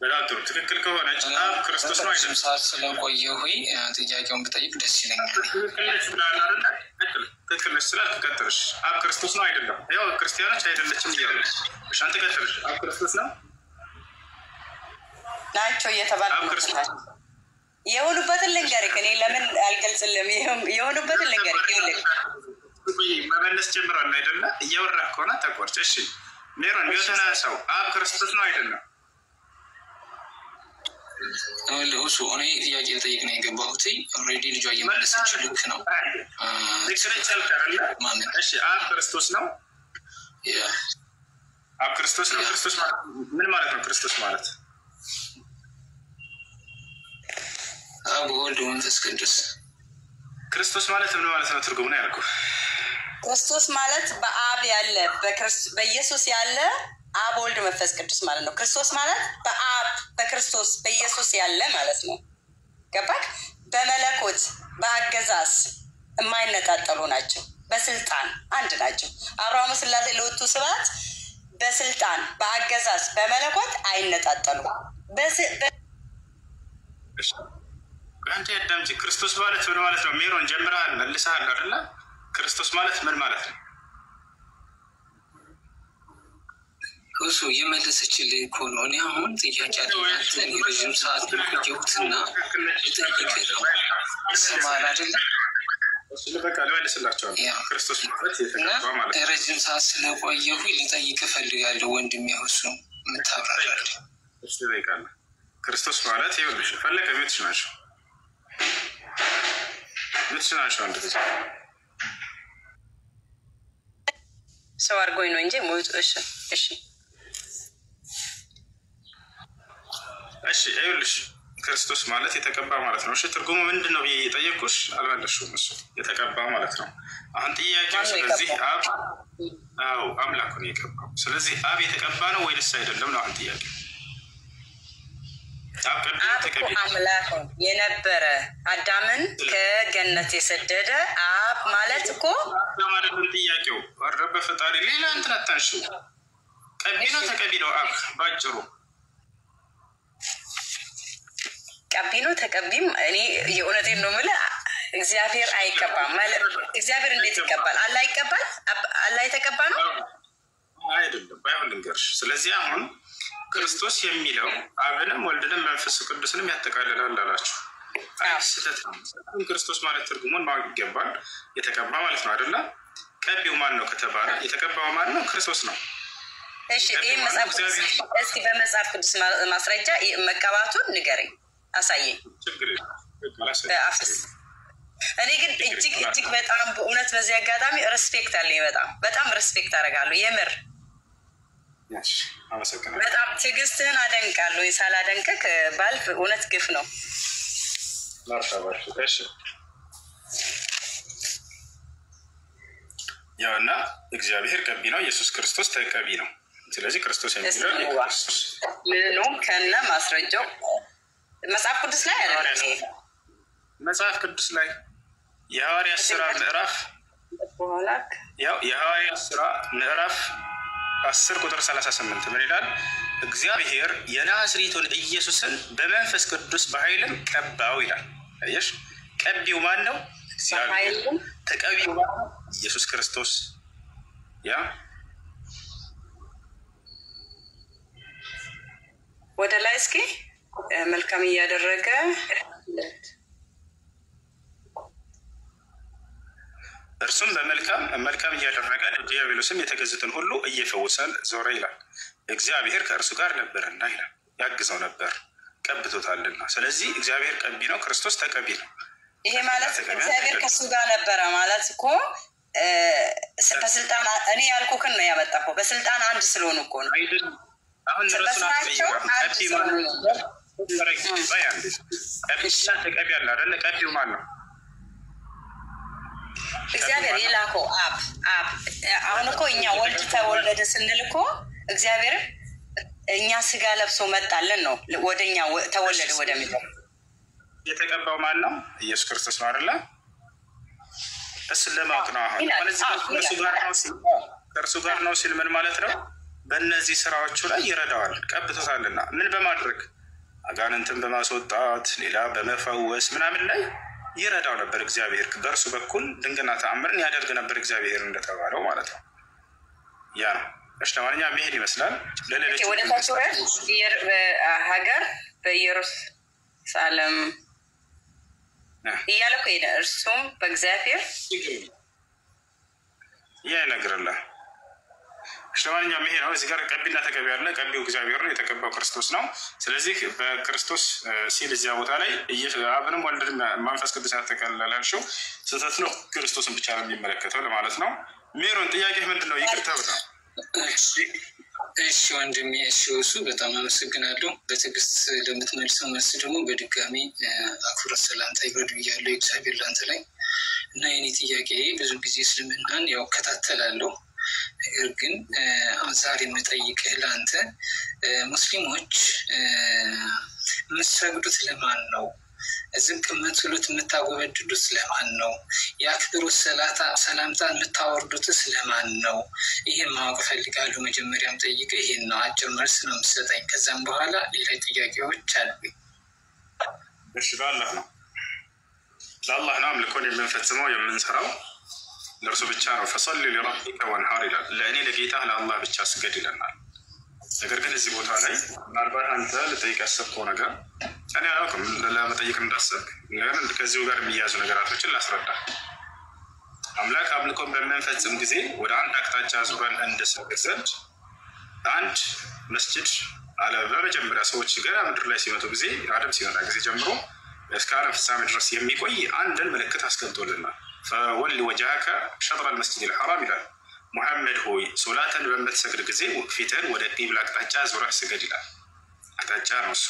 በጣም ጥሩ። ትክክል ከሆነች አብ ክርስቶስ ነው አይደለም? ሰዓት ስለቆየሁኝ ጥያቄውን ብጠይቅ ደስ ይለኛል። ትክክል ነች ብለሃል አይደል? ትክክል ነች ስላልክ ቀጥልሽ። አብ ክርስቶስ ነው አይደለም? ያው ክርስቲያኖች አይደለችም እያሉ እሺ፣ አንተ ቀጥልሽ። አብ ክርስቶስ ነው ናቸው እየተባለ የሆኑበትን ልንገርህ። እኔ ለምን አልገልጽልም? የሆኑበትን ልንገርህ። ይኸውልህ መመለስ ጀምሯል አይደለ? እያወራህ ከሆነ ተቆርጭ። እሺ ሜሮን ሜቶና ሰው አብ ክርስቶስ ነው አይደለም? ለውሱ እኔ ጥያቄ ልጠይቅ ነው የገባሁት። ኦልሬዲ ልጇ እየመለሰች ልክ ነው። እሺ አብ ክርስቶስ ነው። አብ ክርስቶስ ነው። ክርስቶስ ማለት ምን ማለት ነው? ክርስቶስ ማለት አብ ወልድ መንፈስ ቅዱስ። ክርስቶስ ማለት ምን ማለት ነው? ትርጉም ነው ያልኩህ። ክርስቶስ ማለት በአብ ያለ በኢየሱስ ያለ አብ ወልድ መንፈስ ቅዱስ ማለት ነው። ክርስቶስ ማለት በአብ በክርስቶስ በኢየሱስ ያለ ማለት ነው። ገባክ? በመለኮት በአገዛዝ የማይነጣጠሉ ናቸው። በስልጣን አንድ ናቸው። አብርሃም ሥላሴ ሎቱ ስብሐት በስልጣን በአገዛዝ በመለኮት አይነጣጠሉ። አንተ ያዳምጪ። ክርስቶስ ማለት ምን ማለት ነው? ሜሮን ጀምረሃል መልሰሃል አይደለ? ክርስቶስ ማለት ምን ማለት ነው? እሱ የመለሰችልኝ እኮ ነው። እኔ አሁን ጥያቄ አለኝ። ረዥም ሰዓት ቆየሁትና ልጠይቅህ ነው። ይሰማል አይደለ? በቃ ልመልስላቸዋለሁ። ክርስቶስ ማለት የተቀባ ማለት ነው። ረዥም ሰዓት ስለቆየሁ ልጠይቅህ እፈልጋለሁ። ወንድሜ እሱ የምታብራራለህ ትጠይቃለህ። ክርስቶስ ማለት ይኸውልሽ፣ ፈለቀ ቤትሽ ናቸው አንድ ጊዜ ሰው አድርጎኝ ነው እንጂ ሞት። እሺ እሺ እሺ ይኸውልሽ ክርስቶስ ማለት የተቀባ ማለት ነው። እሺ ትርጉሙ ምንድን ነው ብዬ እየጠየቅኩሽ አልመለስሽም። እሱ የተቀባ ማለት ነው። አሁን ጥያቄው ስለዚህ አብ አምላኩን የቀባው ስለዚህ አብ የተቀባ ነው ወይስ አይደለም ነው አሁን ጥያቄው። አብ አምላክ የነበረ አዳምን ከገነት የሰደደ አብ ማለት እኮ ማለት ነው ጥያቄው። አረበ ፈጣሪ ሌላ እንትን አታንሺው። ቀቢ ነው ተቀቢ ነው አብ ባጭሩ ቀቢ ነው ተቀቢም። እኔ የእውነቴን ነው የምልህ። እግዚአብሔር አይቀባም ማለት እግዚአብሔር እንዴት ይቀባል? አላህ ይቀባል? አላህ የተቀባ ነው አይደለም። ባይሆን ልንገርሽ። ስለዚህ አሁን ክርስቶስ የሚለው አብንም ወልድንም መንፈስ ቅዱስንም ያጠቃልላል አላችሁ። ስህተት ነው። ክርስቶስ ማለት ትርጉሙን ማወቅ ይገባል። የተቀባ ማለት ነው አይደለ? ቀቢው ማን ነው ከተባለ የተቀባው ማን ነው? ክርስቶስ ነው። እሺ ይሄ መጽሐፍ ቅዱስ እስኪ በመጽሐፍ ቅዱስ ማስረጃ መቀባቱን ንገረኝ፣ አሳየኝ። እኔ ግን እጅግ በጣም በእውነት በዚህ አጋጣሚ ሬስፔክት አለኝ። በጣም ሬስፔክት አደርጋለሁ። የምር በጣም ትዕግስትህን አደንቃለሁ። ሳላደንቅህ ባልፍ እውነት ግፍ ነው። ያው እና እግዚአብሔር ቀቢ ነው፣ ኢየሱስ ክርስቶስ ተቀቢ ነው። ስለዚህ ክርስቶስ የሚለው ምኑ ከነ ማስረጃው መጽሐፍ ቅዱስ ላይ አለ። መጽሐፍ ቅዱስ ላይ የሐዋርያት ሥራ ምዕራፍ የሐዋርያት ሥራ ምዕራፍ 10 ቁጥር 38 ምን ይላል? እግዚአብሔር የናዝሬቱን ኢየሱስን በመንፈስ ቅዱስ በኃይልም ቀባው ይላል። አየሽ፣ ቀቢው ማን ነው? እግዚአብሔር። ተቀቢው ማን ነው? ኢየሱስ ክርስቶስ። ያ ወደ ላይ እስኪ መልካም እያደረገ እርሱም በመልካም እያደረገ ዲያብሎስም የተገዙትን ሁሉ እየፈወሳል ዞረ ይላል። እግዚአብሔር ከእርሱ ጋር ነበረና ይላል፣ ያግዘው ነበር ቀብቶታልና። ስለዚህ እግዚአብሔር ቀቢ ነው፣ ክርስቶስ ተቀቢ ነው። ይሄ ማለት እግዚአብሔር ከእሱ ጋር ነበረ ማለት እኮ በስልጣን እኔ ያልኩህን ነው ያመጣኸው። በስልጣን አንድ ስለሆኑ እኮ ነው። አሁን በስራቸው አንድ ስለሆኑ ተቀቢ ያለ አይደለ? ቀቢው ማን ነው? እግዚአብሔር የላከው አብ። አሁን እኮ እኛ ወልድ ተወለደ ስንል እኮ እግዚአብሔር እኛ ስጋ ለብሶ መጣለን ነው፣ ወደኛ ተወለደ ወደሚለው። የተቀባው ማን ነው? ኢየሱስ ክርስቶስ ነው አይደለ? እሱን ለማወቅ ነው። አሁን ከእርሱ ጋር ነው ሲል ምን ማለት ነው? በእነዚህ ስራዎቹ ላይ ይረዳዋል፣ ቀብቶታልና። ምን በማድረግ አጋንንትን በማስወጣት ሌላ በመፈወስ ምናምን ላይ ይረዳው ነበር። እግዚአብሔር በእርሱ በኩል ድንቅና ተአምርን ያደርግ ነበር፣ እግዚአብሔር እንደተባለው ማለት ነው። ያ ነው። እሺ ለማንኛውም መሄድ ይመስላል። ለሌሎች ወደ ታቹረን ሀገር በኢየሩሳሌም እያለ እኮ ሄደ። እርሱም በእግዚአብሔር ያ ይነግርልህ። እሺ ለማንኛውም ይሄ ነው። እዚህ ጋር ቀቢና ተቀቢ ያለ፣ ቀቢው እግዚአብሔር ነው፣ የተቀባው ክርስቶስ ነው። ስለዚህ በክርስቶስ ሲል እዚያ ቦታ ላይ አብንም ወልድንም መንፈስ ቅዱስ ያጠቃልላልሽው ስህተት ነው። ክርስቶስን ብቻ ነው የሚመለከተው ለማለት ነው። ሜሮን ጥያቄ ምንድን ነው? ይቅርታ በጣም እሺ ወንድሜ፣ እሺ እሱ በጣም አመሰግናለሁ። በትዕግስት ለምትመልሰው መልስ ደግሞ በድጋሚ አክብሮት ሰላምታ ይብረድ ብያለሁ። እግዚአብሔር ላንተ ላይ እና የኔ ጥያቄ ብዙ ጊዜ እስልምናን ያው እከታተላለሁ። ነገር ግን ዛሬ የምጠይቅህ ለአንተ ሙስሊሞች የምትሰግዱት ለማን ነው? ዝቅ የምትሉት የምታጎበድዱት ለማን ነው? የአክብሮት ሰላምታ የምታወርዱትስ ለማን ነው? ይሄን ማወቅ ፈልጋለሁ። መጀመሪያም ጠይቀ ይሄን ነው፣ አጭር መልስ ነው የምትሰጠኝ። ከዛም በኋላ ሌላ ጥያቄዎች አሉኝ። እሺ ለአላህ ነው፣ ለአላህ ነው አምልኮን የምንፈጽመው የምንሰራው ለእርሱ ብቻ ነው። ፈሰሊ ሊረቢከ ወንሃር ይላል። ለእኔ ለጌታ ለአላህ ብቻ ስገድ ይለናል። ነገር ግን እዚህ ቦታ ላይ ምናልባት አንተ ልጠይቅ ያሰብከው ነገር እኔ አላውቅም፣ ለመጠየቅ እንዳሰብ ነገር ከዚሁ ጋር የሚያዙ ነገራቶችን ላስረዳ። አምላክ አምልኮን በምንፈጽም ጊዜ ወደ አንድ አቅጣጫ ዙረን እንድንሰግድ ዘንድ አንድ መስጅድ አለ። በመጀመሪያ ሰዎች ገና ምድር ላይ ሲመጡ ጊዜ አደም ሲመጣ ጊዜ ጀምሮ እስከ ዓለም ፍጻሜ ድረስ የሚቆይ አንድን ምልክት አስቀምጦልናል። ፈወሊ ወጅሀከ ሸጥረ ልመስጂድ ልሐራም ይላል። ሙሐመድ ሆይ ሶላትን በምትሰግድ ጊዜ ፊትን ወደ ቂብላ አቅጣጫ ዙረህ ስገድ ይላል። አቅጣጫ ነው እሱ፣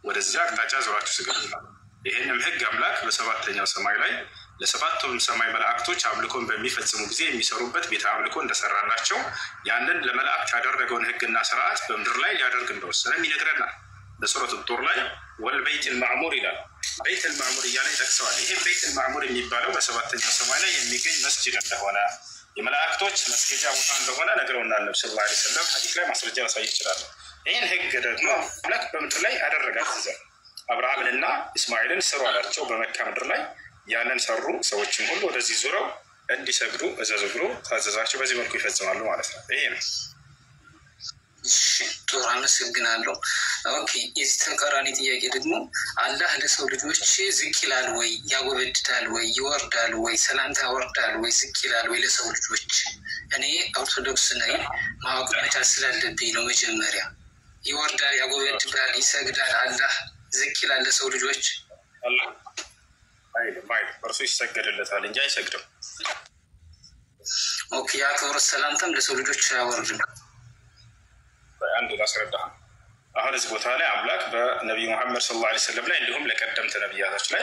ወደዚያ አቅጣጫ ዙራችሁ ስገድ ይላል። ይህንም ህግ አምላክ በሰባተኛው ሰማይ ላይ ለሰባቱም ሰማይ መላእክቶች አምልኮን በሚፈጽሙ ጊዜ የሚሰሩበት ቤተ አምልኮ እንደሰራላቸው ያንን ለመላእክት ያደረገውን ህግና ስርዓት በምድር ላይ ሊያደርግ እንደወሰነም ይነግረናል። በሱረቱ ጡር ላይ ወልበይት ልማዕሙር ይላል። ቤት ልማዕሙር እያለ ይጠቅሰዋል። ይሄ ቤት ልማዕሙር የሚባለው በሰባተኛው ሰማይ ላይ የሚገኝ መስጅድ እንደሆነ የመላእክቶች መስገጃ ቦታ እንደሆነ ነግረውናል። ነብዩ ሰለላሁ ዐለይሂ ወሰለም ሐዲስ ላይ ማስረጃ ያሳይ ይችላል። ይህን ህግ ደግሞ አምላክ በምድር ላይ አደረጋት። አብርሃምንና እስማኤልን ስሩ አላቸው በመካ ምድር ላይ። ያንን ሰሩ። ሰዎችም ሁሉ ወደዚህ ዙረው እንዲሰግዱ እዘዙ ብሎ ታዘዛቸው። በዚህ መልኩ ይፈጽማሉ ማለት ነው። ይሄ ነው። ጥሩ አመሰግናለሁ። ኦኬ የዚህ ተቃራኒ ጥያቄ ደግሞ አላህ ለሰው ልጆች ዝቅ ይላል ወይ ያጎበድዳል ወይ ይወርዳል ወይ ሰላምታ ያወርዳል ወይ ዝቅ ይላል ወይ ለሰው ልጆች? እኔ ኦርቶዶክስ ነኝ ማወቅ መቻል ስላለብኝ ነው። መጀመሪያ ይወርዳል ያጎበድዳል ይሰግዳል አላህ ዝቅ ይላል ለሰው ልጆች? አይልም እርሱ ይሰገድለታል እንጂ አይሰግድም። ኦኬ የአክብሮት ሰላምታም ለሰው ልጆች አያወርድም? አንድ ላስረዳ። አሁን እዚህ ቦታ ላይ አምላክ በነቢዩ መሐመድ ሰለላሁ ዐለይሂ ወሰለም ላይ እንዲሁም ለቀደምት ነቢያቶች ላይ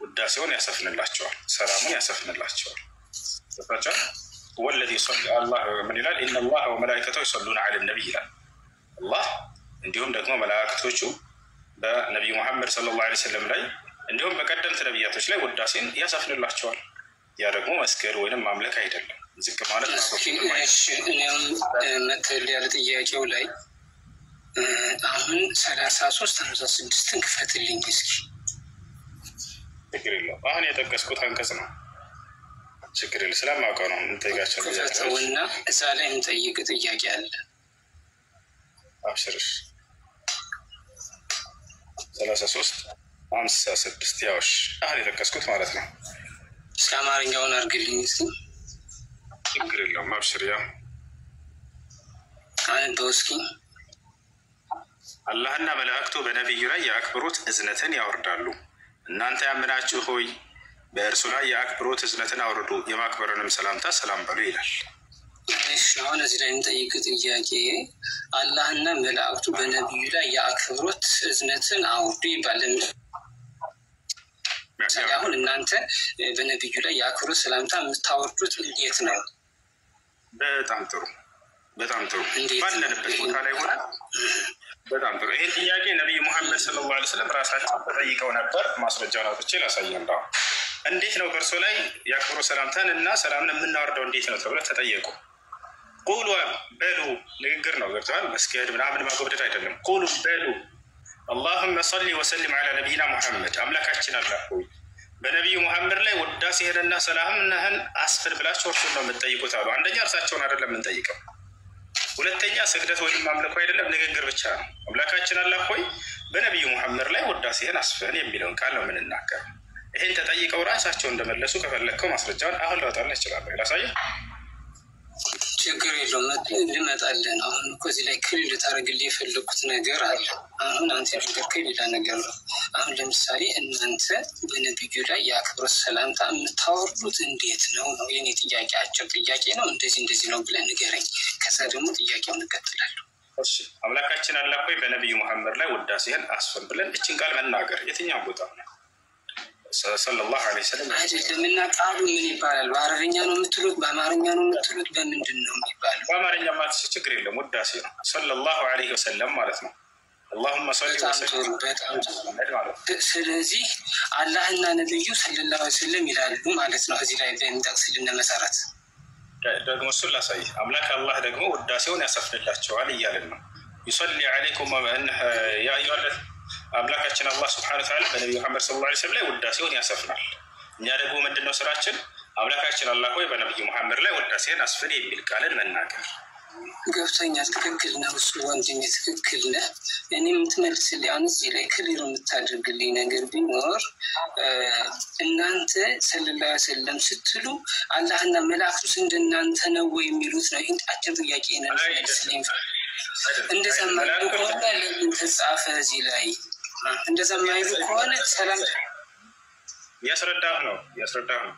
ውዳሴውን ያሰፍንላቸዋል፣ ሰላሙን ያሰፍንላቸዋል። ተፈጫ ወለዲ ሰለ አላህ ምን ይላል? ኢነላህ ወመላኢከተሁ ይሰሉነ ዐለ ነቢይ ይላል አላህ። እንዲሁም ደግሞ መላእክቶቹ በነቢዩ መሐመድ ሰለላሁ ዐለይሂ ወሰለም ላይ እንዲሁም በቀደምት ነቢያቶች ላይ ውዳሴን ያሰፍንላቸዋል። ያ ደግሞ መስገድ ወይንም ማምለክ አይደለም፣ ዝቅ ማለት ነው። እኔም መተል ያለ ጥያቄው ላይ አሁን 33:56 ክፈትልኝ እስኪ። ችግር የለውም። አሁን የጠቀስኩት አንቀጽ ነው። ችግር የለም። ስለማውቀው ነው የምንጠይቃቸው ክፈተውና እዛ ላይ የምጠይቅ ጥያቄ አለ። አብሽርሽ 33:56 ያውሽ አሁን የጠቀስኩት ማለት ነው። እስከ አማርኛውን አድርግልኝ እስኪ። ችግር የለውም። አብሽር ያው አንተው እስኪ። አላህና መላእክቱ በነቢዩ ላይ የአክብሮት እዝነትን ያወርዳሉ። እናንተ ያመናችሁ ሆይ በእርሱ ላይ የአክብሮት እዝነትን አውርዱ፣ የማክበርንም ሰላምታ ሰላም በሉ ይላል። እሺ አሁን እዚህ ላይ የምጠይቅ ጥያቄ አላህና መላእክቱ በነቢዩ ላይ የአክብሮት እዝነትን አውርዱ ይባላል። አሁን እናንተ በነቢዩ ላይ የአክብሮት ሰላምታ የምታወርዱት እንዴት ነው? በጣም ጥሩ በጣም ጥሩ። ባለንበት ቦታ ላይ ሆነ በጣም ጥሩ። ይህን ጥያቄ ነቢዩ ሙሐመድ ሰለላሁ ዐለይሂ ወሰለም ራሳቸው ተጠይቀው ነበር። ማስረጃውን አውጥቼ ላሳየን። እንዴት ነው በእርሱ ላይ የአክብሮት ሰላምታን እና ሰላምን የምናወርደው እንዴት ነው ተብለው ተጠየቁ። ቁሉ በሉ፣ ንግግር ነው ገብተዋል። መስገድ ምናምን ማጎብደድ አይደለም። ቁሉ በሉ አላሁመ ሰሊ ወሰሊም ዐላ ነቢይና ሙሐመድ፣ አምላካችን አላህ ሆይ በነቢዩ ሙሐመድ ላይ ውዳሴህንና ሰላምህን አስፍን ብላችሁ እርሱን ነው የምትጠይቁት አሉ። አንደኛ እርሳቸውን አይደለም የምንጠይቀው፣ ሁለተኛ ስግደት ወይም ማምለኩ አይደለም ንግግር ብቻ ነው። አምላካችን አላህ ሆይ በነቢዩ ሙሐመድ ላይ ውዳሴህን አስፍን የሚለውን ቃል ነው የምንናገረው። ይህን ተጠይቀው ራሳቸው እንደመለሱ ከፈለግከው ማስረጃውን አሁን ላወጣልህ እችላለሁ። ላሳየህ። ችግር የለውም ልመጣልን። አሁን እኮ እዚህ ላይ ክልል ልታደርግልህ የፈለግኩት ነገር አለ። አሁን አንተ ያልነገርከኝ ሌላ ነገር ነው። አሁን ለምሳሌ እናንተ በነቢዩ ላይ የአክብሮት ሰላምታ የምታወርዱት እንዴት ነው ነው የኔ ጥያቄ። አጭር ጥያቄ ነው። እንደዚህ ነው ብለህ ንገረኝ። ከዛ ደግሞ ጥያቄውን እንቀጥላለሁ። እሺ አምላካችን አላህ ሆይ በነቢዩ ሙሐመድ ላይ ውዳሴህን አስፍን ብለን እችን ቃል መናገር የትኛው ቦታ ነው? ሰለላሁ ዐለይሂ ወሰለም አይደለም። እና ቃሉ ምን ይባላል? በአረበኛ ነው የምትሉት? በአማርኛ ነው የምትሉት? በምንድን ነው የሚባለው? በአማርኛ ማለት ችግር የለም። ውዳሴ ነው ሰለላሁ ዐለይሂ ወሰለም ማለት ነው። አላሁመ ሰሊ ወሰለም ማለት። ስለዚህ አላህና ነብዩ ሰለላሁ ዐለይሂ ወሰለም ይላሉ ማለት ነው። እዚህ ላይ በሚጠቅስልን መሰረት ደግሞ እሱን ላሳይ። አምላክ አላህ ደግሞ ውዳሴውን ያሰፍንላቸዋል እያልን ነው። ይሰሊ ዐለይኩም ያ አዩሀ አምላካችን አላህ ሱብሓነሁ ወተዓላ በነቢዩ መሐመድ ሰለላሁ ዐለይሂ ወሰለም ላይ ውዳሴውን ያሰፍናል። እኛ ደግሞ ምንድነው ስራችን? አምላካችን አላህ ሆይ በነቢዩ መሐመድ ላይ ውዳሴን አስፍን የሚል ቃልን መናገር። ገብቶኛል። ትክክል ነው እሱ ወንድሜ፣ ትክክል ነህ። እኔ የምትመልስልኝ አሁን እዚህ ላይ ክሊር የምታደርግልኝ ነገር ቢኖር እናንተ ሰለላሁ ዐለይሂ ወሰለም ስትሉ አላህና መላእክቱስ እንደናንተ ነው ወይ የሚሉት ነው። ይህን አጭር ጥያቄ ነው። እንደዛ ማይሉ ከሆነ ለምን ተጻፈ እዚህ ላይ? እንደዛ ማይሉ ከሆነ ሰላም ያስረዳህ ነው።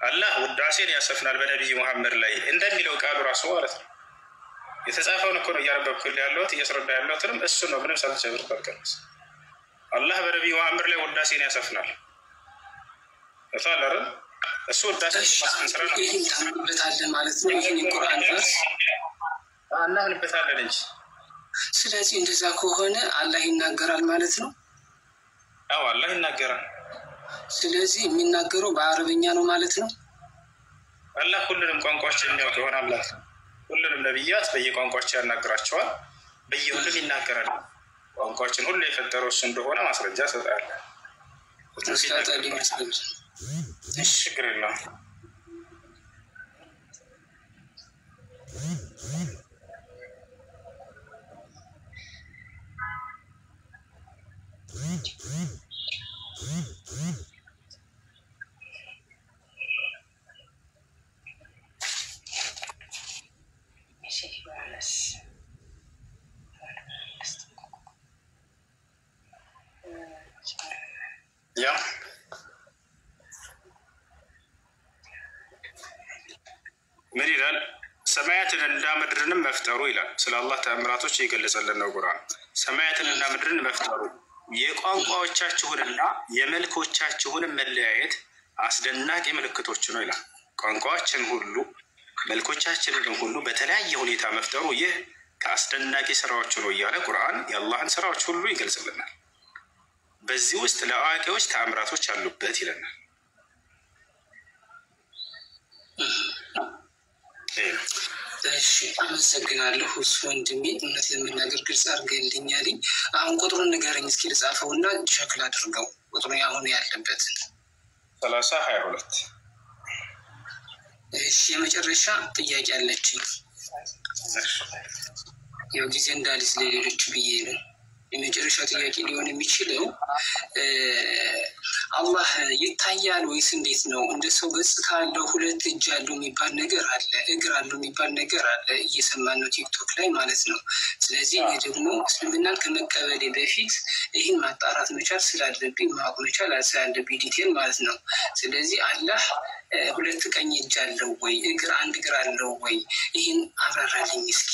አላህ ውዳሴን ያሰፍናል በነቢዩ መሐመድ ላይ እንደሚለው ቃሉ ራሱ ማለት ነው። የተጻፈውን እኮ ነው እያነበብኩልህ ያለሁት፣ እያስረዳ ያለሁትንም እሱ ነው። ምንም ሳልጨምር ካልቀነስ አላህ በነቢዩ መሐመድ ላይ ውዳሴን ያሰፍናል። ታላረ እሱ ውዳሴን ማስፈን ስራ ነው። ይህን ታምንበታለህ ማለት ነው። ይህን የቁርአን ቨርስ እናምንበታለን እንጂ። ስለዚህ እንደዛ ከሆነ አላህ ይናገራል ማለት ነው። አዎ አላህ ይናገራል። ስለዚህ የሚናገረው በአረበኛ ነው ማለት ነው። አላህ ሁሉንም ቋንቋዎች የሚያውቅ የሆነ አምላክ ነው። ሁሉንም ነቢያት በየቋንቋቸው ያናግራቸዋል፣ በየሁሉም ይናገራል። ቋንቋዎችን ሁሉ የፈጠረው እሱ እንደሆነ ማስረጃ ሰጣለሁ። ችግር የለውም። ምን ይላል? ሰማያትን እና ምድርንም መፍጠሩ ይላል። ስለ አላህ ተአምራቶች የገለጸልን ነው ቁርአን። ሰማያትን እና ምድርን መፍጠሩ የቋንቋዎቻችሁንና የመልኮቻችሁንም መለያየት አስደናቂ ምልክቶች ነው ይላል። ቋንቋችን ሁሉ መልኮቻችንን ሁሉ በተለያየ ሁኔታ መፍጠሩ ይህ ከአስደናቂ ስራዎች ነው እያለ ቁርአን የአላህን ስራዎች ሁሉ ይገልጽልናል። በዚህ ውስጥ ለአዋቂዎች ተአምራቶች አሉበት ይለናል። እሺ አመሰግናለሁ። እሱ ወንድሜ እውነት ለመናገር ግልጽ አድርገልኛል። አሁን ቁጥሩን ንገረኝ እስኪ ልጻፈው እና ሸክል አድርገው ቁጥሩ አሁን ያለበት 3022 እሺ የመጨረሻ ጥያቄ አለችኝ። ያው ጊዜ እንዳልስ ለሌሎች ብዬ ነው። የመጨረሻ ጥያቄ ሊሆን የሚችለው አላህ ይታያል ወይስ እንዴት ነው? እንደ ሰው ገጽ ካለው ሁለት እጅ አለው የሚባል ነገር አለ፣ እግር አለው የሚባል ነገር አለ፣ እየሰማን ነው ቲክቶክ ላይ ማለት ነው። ስለዚህ እኔ ደግሞ እስልምናን ከመቀበሌ በፊት ይህን ማጣራት መቻል ስላለብኝ ማወቅ መቻል ስላለብኝ ዲቴል ማለት ነው። ስለዚህ አላህ ሁለት ቀኝ እጅ አለው ወይ እግር አንድ እግር አለው ወይ? ይህን አብራራልኝ እስኪ።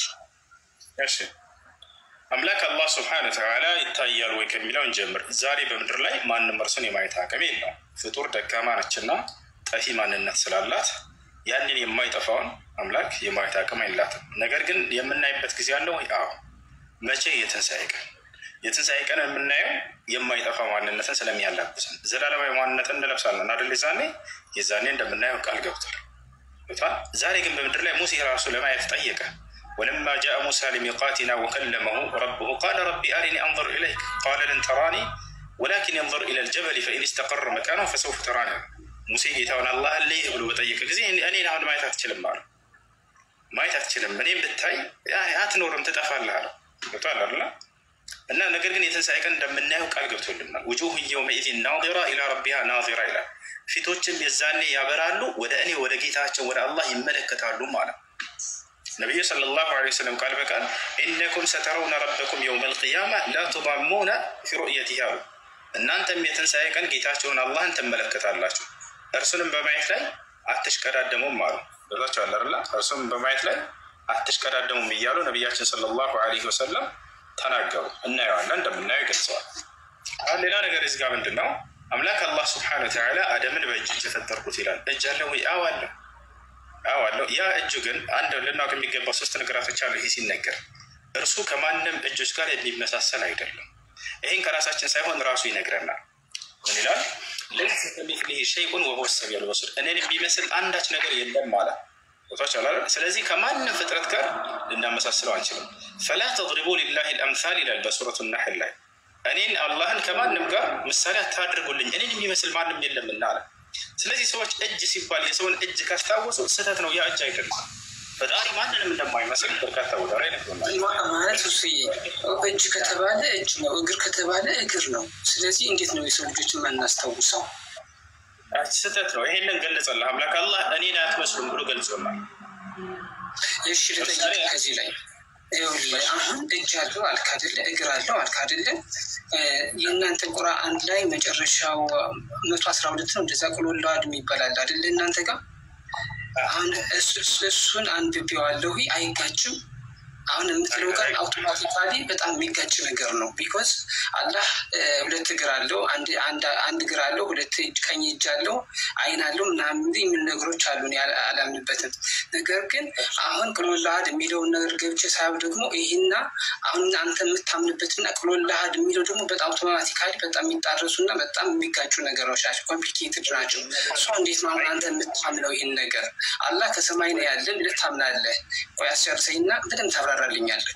እሺ አምላክ አላህ ስብሐነ ወተዓላ ይታያል ወይ ከሚለው እንጀምር። ዛሬ በምድር ላይ ማንም እርሱን የማየት አቅም የለውም። ፍጡር ደካማ ነችና ጠፊ ማንነት ስላላት ያንን የማይጠፋውን አምላክ የማየት አቅም አይላትም። ነገር ግን የምናይበት ጊዜ አለ ወይ? አዎ። መቼ? የትንሣኤ ቀን። የትንሣኤ ቀን የምናየው የማይጠፋ ማንነትን ስለሚያላብሰን ዘላለማዊ ማንነትን እንለብሳለን አይደል? የዛኔ እንደምናየው ቃል ገብቷል። ዛሬ ግን በምድር ላይ ሙሴ ራሱ ለማየት ጠየቀ። ولما جاء موسى لميقاتنا وكلمه ربه قال ربي أرني أنظر إليك قال لن تراني ولكن انظر إلى الجبل فإن استقر مكانه فسوف تراني موسى ጌታውን አላህ ላይ ብሎ በጠየቀ ጊዜ እኔ አሁን ማየት አትችልም አለ። ማየት አትችልም እኔም ብታይ አትኖርም ትጠፋለህ አለ። ገብቶሃል አይደል? እና ነገር ግን የትንሣኤ ቀን እንደምናየው ቃል ገብቶልናል። وجوه يومئذ ناظرة إلى ربها ناظرة ይላል። ፊቶችም የዛኔ ያበራሉ ወደ እኔ ወደ ጌታቸው ወደ አላህ ይመለከታሉ ማለት ነብዩ ሰለላሁ ዐለይሂ ወሰለም ቃል በቃል ኢነኩም ሰተረውነ ረበኩም የውመል ቂያማ ላ ቱዳሙነ ፊ ሩእየቲሂ አሉ። እናንተም የትንሣኤ ቀን ጌታችሁን አላህን ትመለከታላችሁ እርሱንም በማየት ላይ አትሽቀዳደሙም አሉ። በዛቸው አላህ እርሱንም በማየት ላይ አትሽቀዳደሙም እያሉ ነቢያችን ሰለላሁ ዐለይሂ ወሰለም ተናገሩ። እናየዋለን እንደምናየው ይገልጸዋል። ሌላ ነገር እዚህ ጋር ምንድን ነው? አምላክ አላህ ሱብሓነሁ ወተዓላ አደምን በእጅ የፈጠርኩት ይላል። እጅ አለው ወይ? አዎ አለው። አለው። ያ እጁ ግን አንድ ልናውቅ የሚገባ ሶስት ነገራቶች አሉ። ይሄ ሲነገር እርሱ ከማንም እጆች ጋር የሚመሳሰል አይደለም። ይሄን ከራሳችን ሳይሆን ራሱ ይነግረናል። ምን ይላል? ለይሰ ከሚስሊሂ ሸይኡን ወሁወ ሰሚዑል በሲር። እኔን የሚመስል አንዳች ነገር የለም ማለት ነው። ስለዚህ ከማንም ፍጥረት ጋር ልናመሳስለው አንችልም። ፈላ ተድሪቡ ሊላሂ አልአምሳል ይላል በሱረቱ ነሕል ላይ። እኔን አላህን ከማንም ጋር ምሳሌ አታድርጉልኝ እኔን የሚመስል ማንም የለምና አለ። ስለዚህ ሰዎች እጅ ሲባል የሰውን እጅ ካስታወሱ ስህተት ነው። ያ እጅ አይደለም። ፈጣሪ ማንንም እንደማይመስል በርካታ ቦታ ላይ ነግሮናል። ማለት እሱ እጅ ከተባለ እጅ ነው፣ እግር ከተባለ እግር ነው። ስለዚህ እንዴት ነው የሰው ልጆች የማናስታውሰው? ስህተት ነው። ይሄንን ገለጸልህ አምላክ አላህ እኔን አትመስሉም ብሎ ገልጾናል። እሺ ልጠይቅ ከዚህ ላይ አሁን እጅ አለው አልክ አይደለ? እግር አለው አልክ አይደለ? የእናንተ ቁርአን ላይ መጨረሻው 112 ነው እንደዛ ቁል ወላሁ አሐድ ይባላል አይደለ? እናንተ ጋር አሁን እሱን አንብቤዋለሁ። አይጋጭም? አሁን የምትለው ጋር አውቶማቲካሊ በጣም የሚጋጭ ነገር ነው። ቢኮዝ አላህ ሁለት እግር አለው፣ አንድ እግር አለው፣ ሁለት ቀኝ እጅ አለው፣ አይን አለው ምናምን የሚሉ ነገሮች አሉ። አላምንበትም። ነገር ግን አሁን ቁል ወላሁ አሐድ የሚለውን ነገር ገብቼ ሳይሆን ደግሞ ይህና አሁን አንተ የምታምንበትና ቁል ወላሁ አሐድ የሚለው ደግሞ በጣም አውቶማቲካሊ በጣም የሚጣረሱና በጣም የሚጋጩ ነገሮች ናቸው። ኮምፕሊኬትድ ናቸው። እሷ እንዴት ነው አሁን አንተ የምታምነው ይህን ነገር? አላህ ከሰማይ ነው ያለ ብለህ ታምናለህ? ቆይ አስጨርሰኝና በደንብ ታብራራልኛለህ።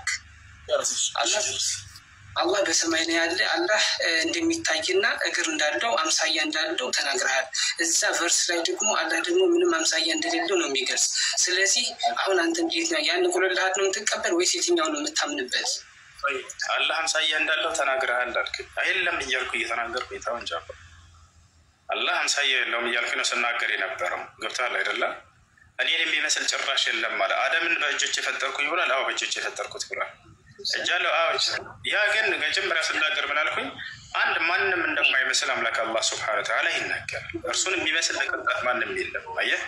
አላህ በሰማይ ነው ያለ፣ አላህ እንደሚታይና እግር እንዳለው አምሳያ እንዳለው ተናግረሃል። እዛ ቨርስ ላይ ደግሞ አላህ ደግሞ ምንም አምሳያ እንደሌለው ነው የሚገልጽ። ስለዚህ አሁን አንተ እንዴት ነው ያን ቁል ወላሁ አሐድ ነው የምትቀበል ወይስ የትኛው ነው የምታምንበት? አላህ አምሳያ እንዳለው ተናግረሃል አልክ። አይደለም እያልኩ እየተናገርኩ ይታወን ጃባ አላህ አምሳያ የለውም እያልኩ ነው ስናገር የነበረው። ገብቶሃል አይደለም? እኔን የሚመስል ጭራሽ የለም ማለት አደምን በእጆች የፈጠርኩኝ ብሏል። አዎ በእጆች የፈጠርኩት ብሏል። እጃለሁ። አዎ ያ ግን መጀመሪያ ስናገር ምን አልኩኝ? አንድ ማንም እንደማይመስል አምላክ አላህ ሱብሓነሁ ወተዓላ ይናገራል። እርሱን የሚመስል ለቅንጣት ማንም የለም። አየህ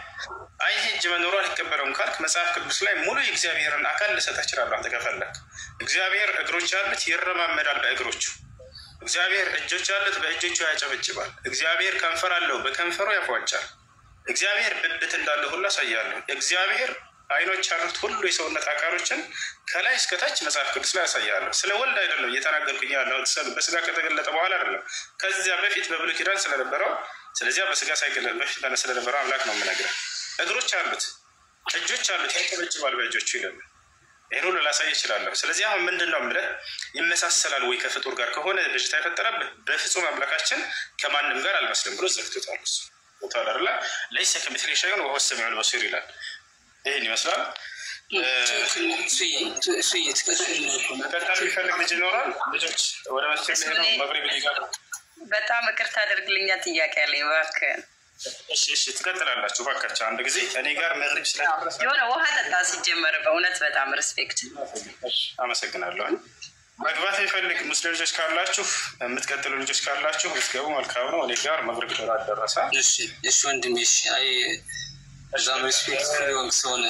አይ እጅ መኖሩ አልቀበለውም ካልክ መጽሐፍ ቅዱስ ላይ ሙሉ የእግዚአብሔርን አካል ልሰጥህ እችላለሁ። አንተ ከፈለክ እግዚአብሔር እግሮች ያሉት ይረማመዳል በእግሮቹ። እግዚአብሔር እጆች ያሉት በእጆቹ ያጨበጭባል። እግዚአብሔር ከንፈር አለው በከንፈሩ ያፏጫል። እግዚአብሔር ብብት እንዳለ ሁሉ አሳያለሁ። እግዚአብሔር አይኖች ያሉት ሁሉ የሰውነት አካሎችን ከላይ እስከታች መጽሐፍ ቅዱስ ላይ ያሳያለሁ። ስለ ወልድ አይደለም እየተናገርኩኝ ያለሁት በስጋ ከተገለጠ በኋላ አይደለም፣ ከዚያ በፊት በብሉይ ኪዳን ስለነበረው ስለዚያ በስጋ ሳይገለጥ በፊት ስለነበረው አምላክ ነው የምነግርህ። እግሮች አሉት፣ እጆች አሉት፣ ያጨበጭባል በእጆቹ ይላል። ይህን ሁሉ ላሳይ እችላለሁ። ስለዚህ አሁን ምንድን ነው የምልህ ይመሳሰላል ወይ ከፍጡር ጋር ከሆነ በሽታ የፈጠረብህ በፍጹም አምላካችን ከማንም ጋር አልመስልም ብሎ ዘግቶታል። እሱ ቦታው አይደለ ለይሰ ከሚስሊሂ ሸይኡን ወሁወ ሰሚዑል በሲር ይላል። ይህን ይመስላል። ቀጣል የሚፈልግ ልጅ ይኖራል። ልጆች ወደ መስጊድ ሄደው መግሪብ ሊጋር በጣም ይቅርታ አድርግልኛ ጥያቄ አለኝ እባክህን። እሺ ትቀጥላላችሁ እባካችሁ። አንድ ጊዜ እኔ ጋር መግሪብ ስለደረሰ የሆነ ውሃ ጠጣ ሲጀመር በእውነት በጣም ሪስፔክት። አመሰግናለሁ። መግባት የሚፈልግ ሙስሊም ልጆች ካላችሁ የምትቀጥሉ ልጆች ካላችሁ ብትገቡ መልካም ነው። እኔ ጋር መግሪብ ደረሰ። እሺ ወንድሜ እሺ። አይ እዛም ሪስፔክት ሊሆን ሰሆነ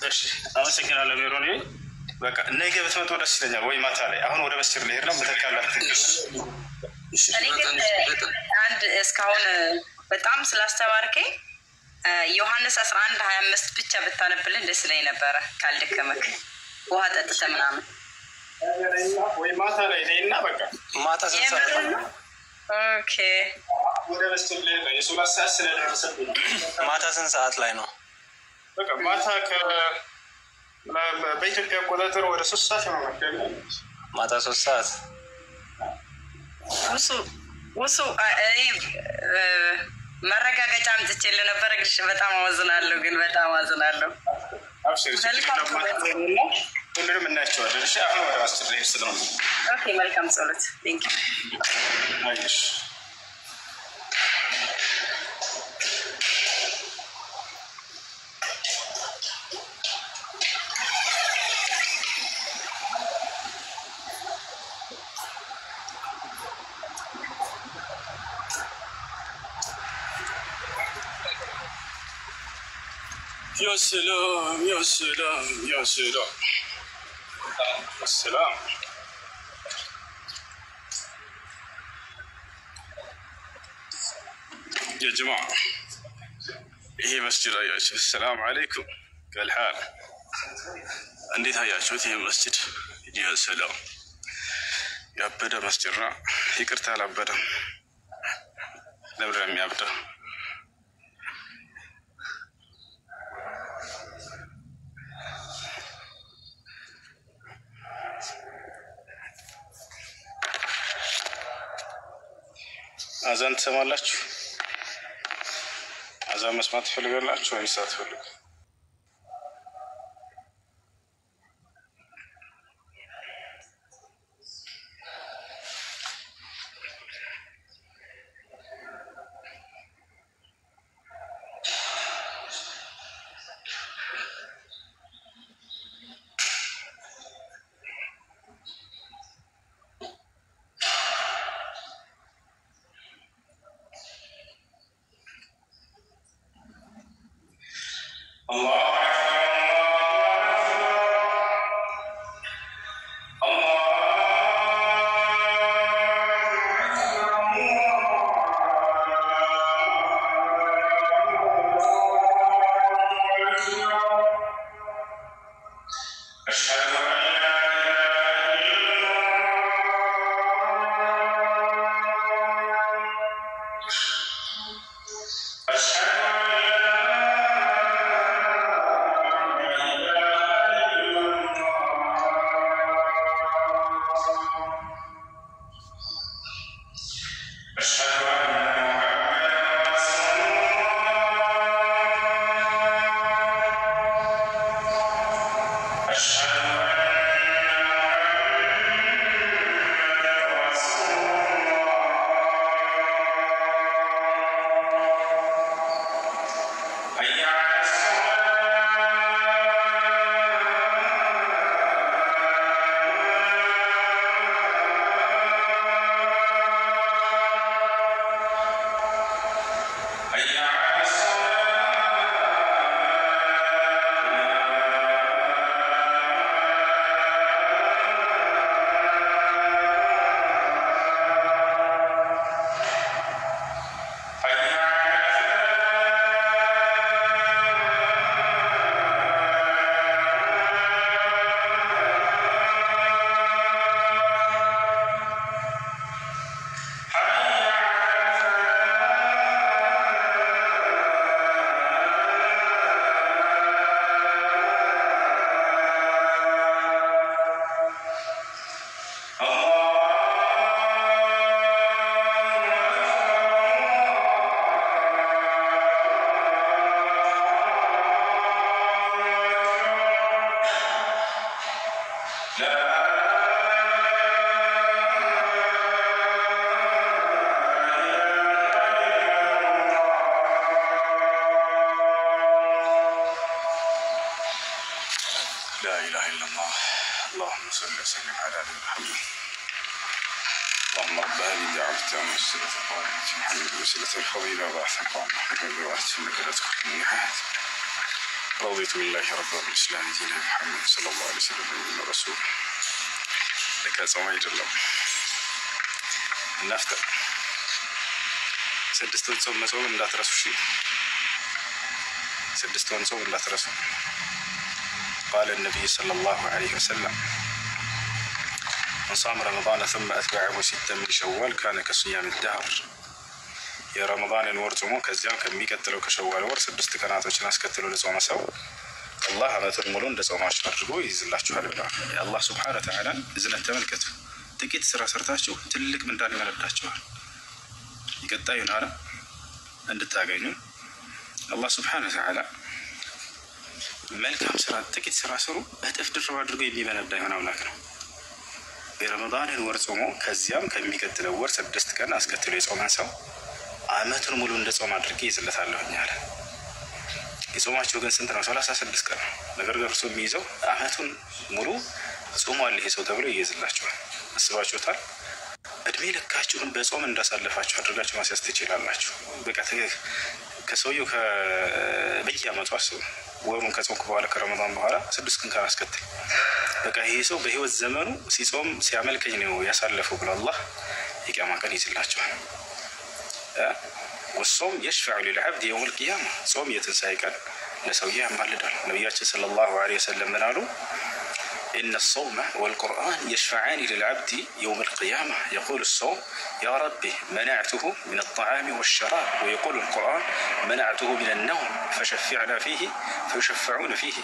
እሺ አመሰግናለሁ። ሜሮኒ በቃ ነገ ብትመጡ ደስ ይለኛል፣ ወይ ማታ ላይ። አሁን ወደ መስጊድ ልሄድ ነው። ምትካላችሁ እኔ ግን አንድ እስካሁን በጣም ስላስተማርከኝ ዮሐንስ 11:25 ብቻ ብታነብልን ደስ ይለኝ ነበረ። ካልደከመክ ውሃ ጠጥተህ ምናምን ወይ ማታ ላይ ነይና በቃ ማታ ሰዓት ኦኬ። ወደ መስጊድ ልሄድ ነው። የሶላት ሰዓት ስለደረሰብኝ ማታ ስንት ሰዓት ላይ ነው? በቃ ማታ በኢትዮጵያ አቆጣጠር ወደ 3 ሰዓት ነው። ማታ 3 ሰዓት ውሱ መረጋገጫ አምጥቼልህ ነበረ። ግሽ በጣም አወዝናለሁ፣ ግን በጣም አወዝናለሁ። ሁሉንም እናያቸዋለን። እሺ አሁን ወደ መስጊድ ልሄድ ስለሆነ ኦኬ። መልካም ጸሎት። ቴንክ ዩ። يا سلام يا سلام يا سلام السلام. يا جماعة هي مسجد አያችሁ። السلام عليكم كالحال እንዴት አያችሁት? ይሄ መስጂድ ያ ሰላም ያበደ መስጂድ ነው። ይቅርታ አላበደም። ለምን የሚያብደው? አዛን ትሰማላችሁ? አዛን መስማት ትፈልጋላችሁ ወይስ አትፈልጉ? لا إله إلا الله. اللهم صل وسلم على محمد. اللهم رب هذه الدعوة التامة والصلاة القائمة محمد وسيلة الفضيلة وبعث القامة والبعث إنك لا تخلف الميعاد. رضيت بالله ربا والإسلام دينا محمد صلى الله عليه وسلم من رسول لك صومي جل نفتح سدستون صوم مسوم لا ترسو شيء سدستون صوم لا ترسو. قال النبي صلى الله عليه وسلم من صام رمضان ثم أتبعه 6 من شوال كان كصيام الدهر. يا رمضان ورتمو كزيان كمي كتلو كشوال ور 6 ቀናቶችን አስከትሎ ለጾመ ሰው አላህ አመቱን ሙሉ እንደጾማችሁ አድርጎ ይይዝላችኋል ብለዋል። የአላህ ሱብሓነሁ ወተዓላ እዝነት ተመልከቱ። ጥቂት ስራ ሰርታችሁ ትልቅ ምንዳን ይመለዳችኋል። ይቀጣዩን አለ እንድታገኙ አላህ ሱብሓነሁ ወተዓላ መልካም ስራ ጥቂት ስራ ስሩ እጥፍ ድርብ አድርጎ የሚመነዳ ይሆን አምላክ ነው። የረመዳንን ወር ጾሞ ከዚያም ከሚቀጥለው ወር 6 ቀን አስከትሎ የጾመን ሰው አመቱን ሙሉ እንደ ጾም አድርጌ ይዝለታለሁኝ አለ። የጾማቸው ግን ስንት ነው? 36 ቀን። ነገር ግን እርሱ የሚይዘው አመቱን ሙሉ ጾሟል ይሄ ሰው ተብሎ ይይዝላችኋል። አስባችሁታል? እድሜ ልካችሁን በጾም እንዳሳለፋችሁ አድርጋችሁ ማስያዝ ትችላላችሁ። በቃ ከሰውየው በየአመቱ አስቡ። ወሩን ከጾምኩ በኋላ ከረመዳን በኋላ 6 ቀን ካስከትል በቃ ይሄ ሰው በህይወት ዘመኑ ሲጾም ሲያመልከኝ ነው ያሳለፈው ብሎ አላህ የቂያማ ቀን ይዝላችኋል። والصوم يشفع للعبد يوم القيامة. صوم يتنسى قال لسويه مالدال. نبياتنا صلى الله عليه وسلم منالو إن الصوم والقرآن يشفعان للعبد يوم القيامة. يقول الصوم يا ربي منعته من الطعام والشراب، ويقول القرآن منعته من النوم فشفعنا فيه فيشفعون فيه.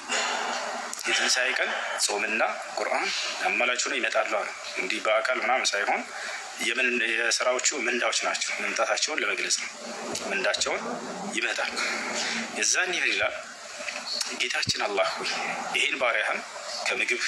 يتنسى قال صومنا قرآن أما لا تشوني متعلق عندي باكل منام سايهون የምን የሥራዎቹ ምንዳዎች ናቸው። መምጣታቸውን ለመግለጽ ነው። ምንዳቸውን ይመጣል። የዛን ይላል ጌታችን አላህ ሆይ ይሄን ባሪያህን ከምግብ